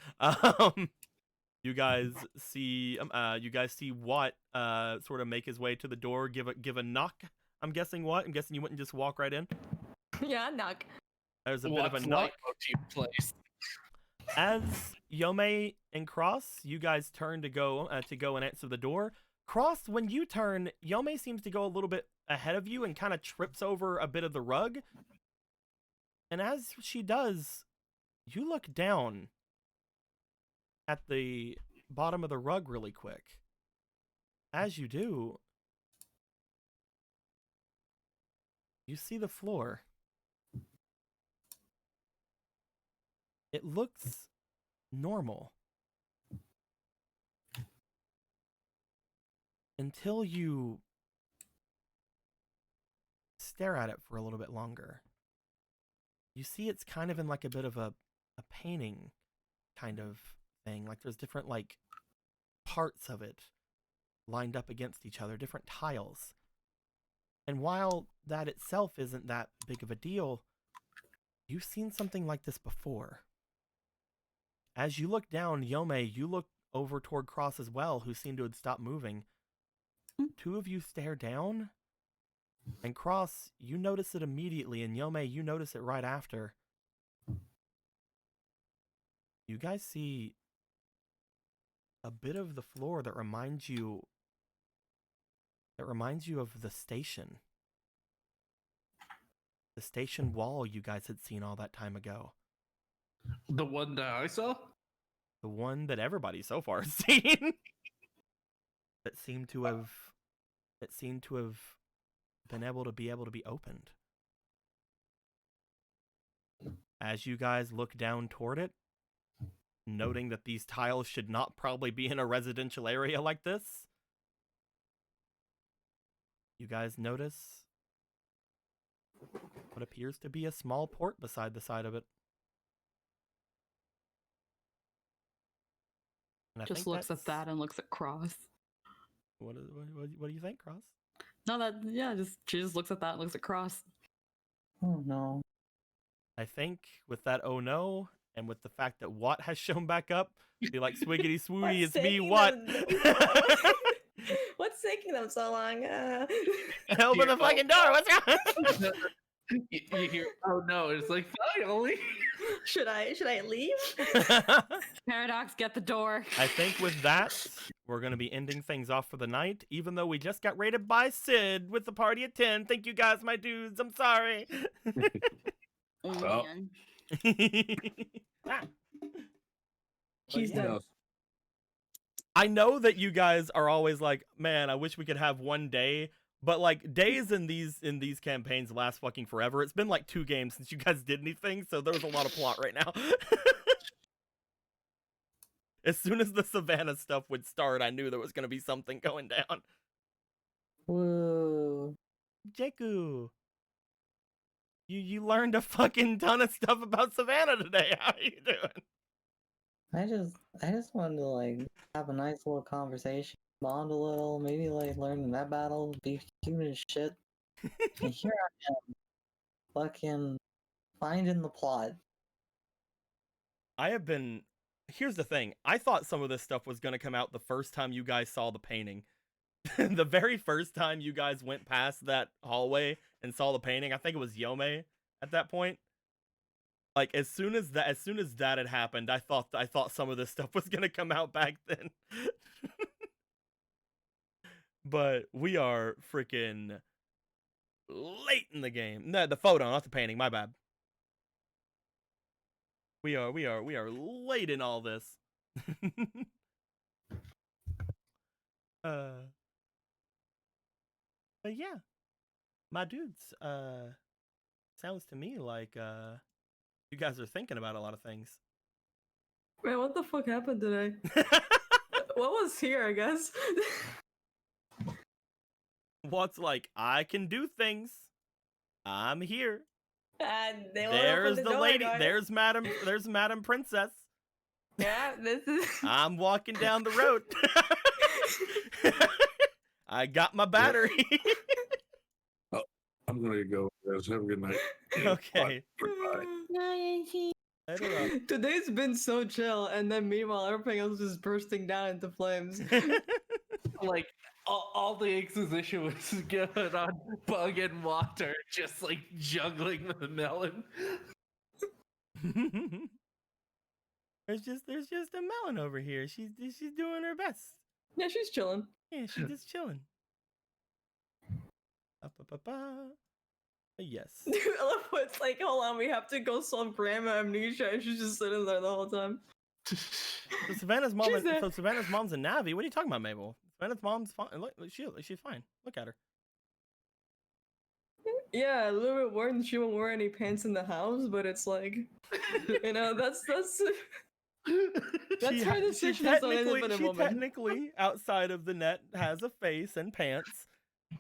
You guys see Watt sort of make his way to the door, give a knock. I'm guessing you wouldn't just walk right in. Yeah, knock. There's a bit of a knock. Place. As Yome and Cross, you guys turn to go and answer the door. Cross, when you turn, Yome seems to go a little bit ahead of you and kind of trips over a bit of the rug. And as she does, you look down at the bottom of the rug really quick. As you do, you see the floor. It looks normal. Until you stare at it for a little bit longer. You see it's kind of in like a bit of a painting kind of thing. Like there's different like parts of it lined up against each other, different tiles. And while that itself isn't that big of a deal, you've seen something like this before. As you look down, Yome, you look over toward Cross as well, who seemed to have stopped moving. Two of you stare down, and Cross, you notice it immediately, and Yome, you notice it right after. You guys see a bit of the floor that reminds you of the station. The station wall you guys had seen all that time ago. The one that I saw? The one that everybody so far has seen. that seemed to have been able to be opened. As you guys look down toward it, noting that these tiles should not probably be in a residential area like this, you guys notice what appears to be a small port beside the side of it. And I Just think looks at that's- that and looks at Cross. What do you think, Cross? No, she just looks at that and looks at Cross. Oh no. I think with that oh no, and with the fact that Watt has shown back up, be like, swiggity swooty, it's me, taking Watt. them- What's taking them so long? Open the fucking door, what's wrong? You hear, oh no, it's like, finally. Should I leave? Paradox, get the door. I think with that, we're going to be ending things off for the night, even though we just got raided by Sid with the party at 10. Thank you guys, my dudes. I'm sorry. Oh, Well. man. He's You dead. know, I know that you guys are always like, man, I wish we could have one day, but like days in these campaigns last fucking forever. It's been like 2 games since you guys did anything, so there's a lot of plot right now. As soon as the Savannah stuff would start, I knew there was going to be something going down. Woo. Jeku, you learned a fucking ton of stuff about Savannah today. How are you doing? I just wanted to like have a nice little conversation, bond a little, maybe like learn the net battle, be cute as shit. And here I am, fucking finding the plot. I have been. Here's the thing. I thought some of this stuff was going to come out the first time you guys saw the painting. The very first time you guys went past that hallway and saw the painting, I think it was Yome at that point. Like as soon as that had happened, I thought some of this stuff was going to come out back then. But we are freaking late in the game. No, the photo, not the painting. My bad. We are late in all this. But yeah, my dudes. Sounds to me like you guys are thinking about a lot of things. Man, what the fuck happened today? What was here, I guess? What's like, I can do things. I'm here. And they won't There's open the door, lady. guys. There's Madam Princess. Yeah, this is. I'm walking down the road. I got my battery. I'm gonna go, guys. Have a good night. Okay. Bye. Later up. Today's been so chill, and then meanwhile everything else is bursting down into flames. Like, all the exposition was going on Bug and Water, just like juggling the melon. There's just a melon over here. She's doing her best. Yeah, she's chilling. Yeah, she's just chilling. Yes. Dude, I love how it's like, hold on, we have to go solve grandma amnesia, and she's just sitting there the whole time. So Savannah's mom. She's there. So Savannah's mom's a Navi. What are you talking about, Mabel? Savannah's mom's fine. Look, she's fine. Look at her. Yeah, a little bit worried she won't wear any pants in the house, but it's like, you know, that's She her decision as an independent woman. technically, outside of the net, has a face and pants. I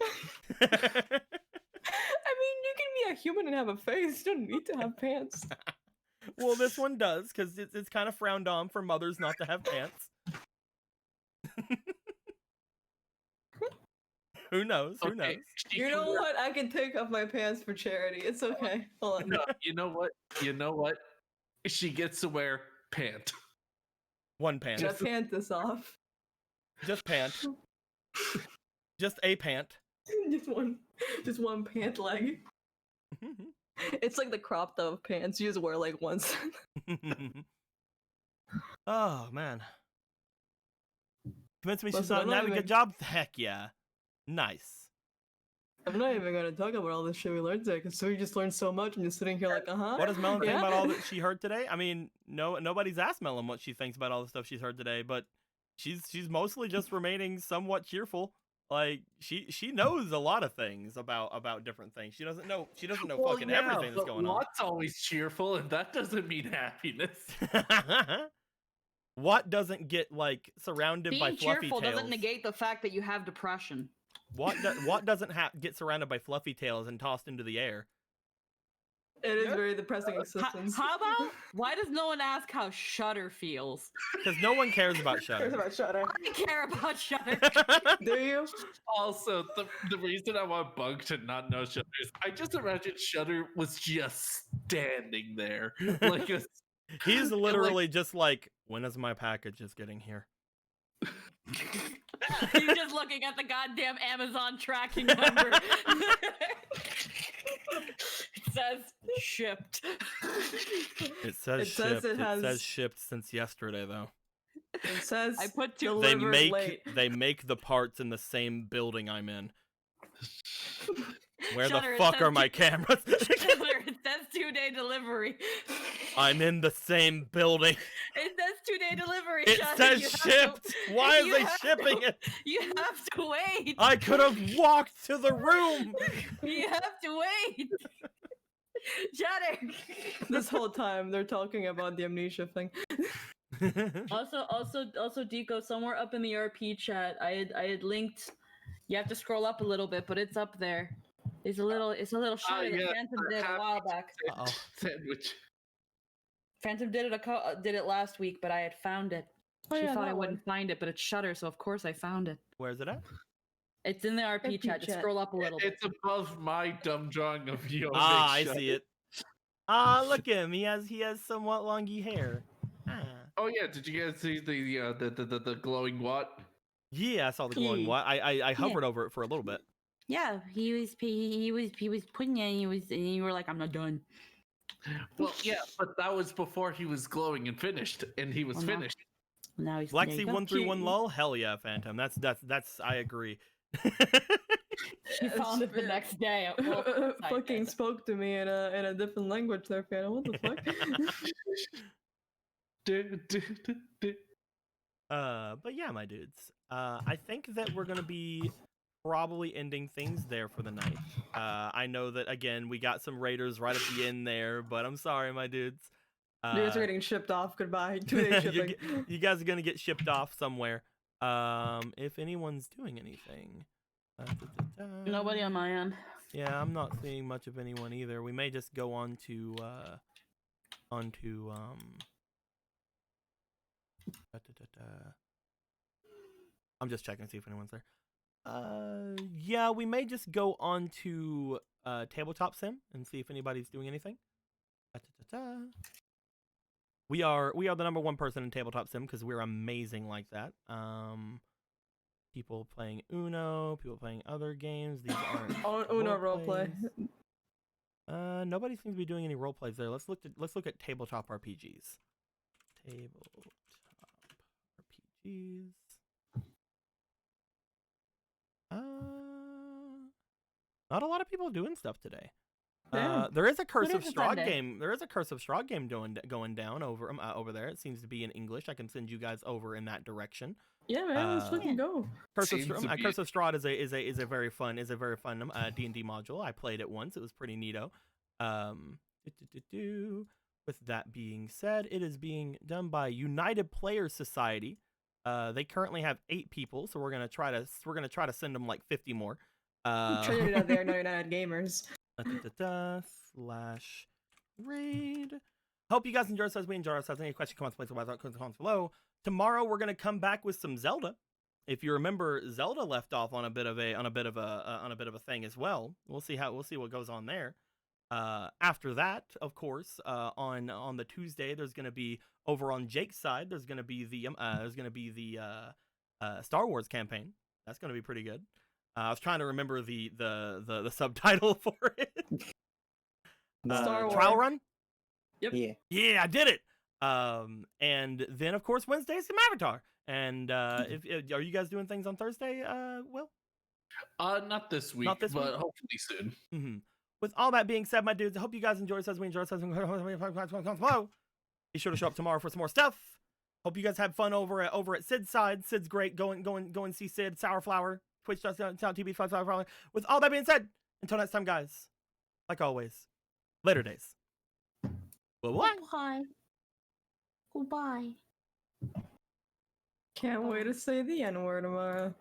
mean, you can be a human and have a face. You don't need to have pants. Well, this one does, because it's kind of frowned on for mothers not to have pants. Who knows? Who knows? You know what? I can take off my pants for charity. It's okay. Hold on. No, you know what? You know what? She gets to wear pant. One pant. My pant this off. Just pant. Just a pant. just one pant leg. It's like the cropped up pants you just wear like once. Oh man. Convince me What's she's not going on, having a man? good job? Heck yeah. Nice. I'm not even gonna talk about all this shit we learned today, because we just learned so much. I'm just sitting here like, What does Melon think Yeah. about all that she heard today? I mean, nobody's asked Melon what she thinks about all the stuff she's heard today, but she's mostly just remaining somewhat cheerful. Like she knows a lot of things about different things. She doesn't know fucking everything that's going on. Watt's always cheerful, and that doesn't mean happiness. Watt doesn't get like surrounded by Being fluffy cheerful tails. doesn't negate the fact that you have depression. Watt doesn't get surrounded by fluffy tails and tossed into the air. It is very depressing existence. How about, why does no one ask how Shudder feels? Because no one cares about Cares Shudder. about Shudder. I care about Shudder. Do you? Also, the reason I want Bug to not know Shudder is I just imagine Shudder was just standing there. Like a, He's literally just like, when is my package just getting here? You're just looking at the goddamn Amazon tracking number. It says shipped. It says It shipped. says it It says has- shipped since yesterday though. It says I put two They delivered make late. they make the parts in the same building I'm in. Where Shudder, the it fuck says are my cameras? Shudder, it says 2-day delivery. I'm in the same building. It says 2-day delivery. It Shudder. says You have shipped. to- Why is you they have shipping to- it? You have to wait. I could have walked to the room. You have to wait. Shudder. This whole time they're talking about the amnesia thing. Also, Deco, somewhere up in the RP chat, I had linked. You have to scroll up a little bit, but it's up there. It's a little Shudder that yeah, Phantom did a while back. Uh-oh. sandwich. Phantom did it last week, but I had found it. Oh, She yeah, thought I that wouldn't one. find it, but it's Shudder, so of course I found it. Where's it at? It's in the RP chat. Just chat. scroll up a little bit. It's above my dumb drawing of you. Ah, I see it. Ah, look at him. He has somewhat longy hair. Ah. Oh yeah, did you guys see the glowing Watt? Yeah, I saw the glowing Yeah. what? I hovered over it for a little bit. Yeah, he was putting it. And you were like, I'm not done. Well, yeah, but that was before he was glowing and finished, and he was Oh, no. finished. Now he's there you Lexi go. 131 lol. Hell yeah, Phantom. That's I agree. She found it the next day. Well, I Fucking did. spoke to me in a different language there, Fiona. What the fuck? But yeah, my dudes. I think that we're gonna be probably ending things there for the night. I know that again we got some raiders right at the end there, but I'm sorry, my dudes. You guys are getting shipped off. Goodbye. 2-day you, shipping. you guys are gonna get shipped off somewhere. If anyone's doing anything. Nobody on my end. Yeah, I'm not seeing much of anyone either. We may just go on to I'm just checking to see if anyone's there. Yeah, we may just go on to Tabletop Sim and see if anybody's doing anything. We are the number one person in Tabletop Sim because we're amazing like that. People playing Uno, people playing other games. These aren't Uno roleplay. Nobody seems to be doing any role plays there. Let's look at tabletop RPGs. Tabletop RPGs. Not a lot of people doing stuff today. Yeah. There is a Curse It of is a fun Strahd day. game. There is a Curse of Strahd game going down over there. It seems to be in English. I can send you guys over in that direction. Yeah, man. Let's Uh, fucking go. Curse of, Seems to be- Curse of Strahd is a very fun D&D module. I played it once. It was pretty neato. With that being said, it is being done by United Players Society. They currently have 8 people, so we're gonna try to send them like 50 more. Trinidad, they're no United Gamers. /raid. Hope you guys enjoyed ourselves. We enjoyed ourselves. Any questions, comments, please comments below. Tomorrow we're gonna come back with some Zelda. If you remember, Zelda left off on a bit of a thing as well. We'll see what goes on there. After that, of course, on the Tuesday, there's gonna be over on Jake's side. There's gonna be the Star Wars campaign. That's gonna be pretty good. I was trying to remember the subtitle for it. Star Trial Wars. Run. Yeah. Yeah, I did it. And then of course Wednesday is some Avatar. And if are you guys doing things on Thursday? Will? Not this week, Not this but week? hopefully soon. Mm-hmm. With all that being said, my dudes, I hope you guys enjoyed this as we enjoyed this. Be sure to show up tomorrow for some more stuff. Hope you guys had fun over at Sid's side. Sid's great. Go and see Sid. Sourflower. Twitch.tv/Sourflower. With all that being said, until next time, guys. Like always, later days. Bye-bye. Goodbye. Goodbye. Can't wait to say the N word tomorrow.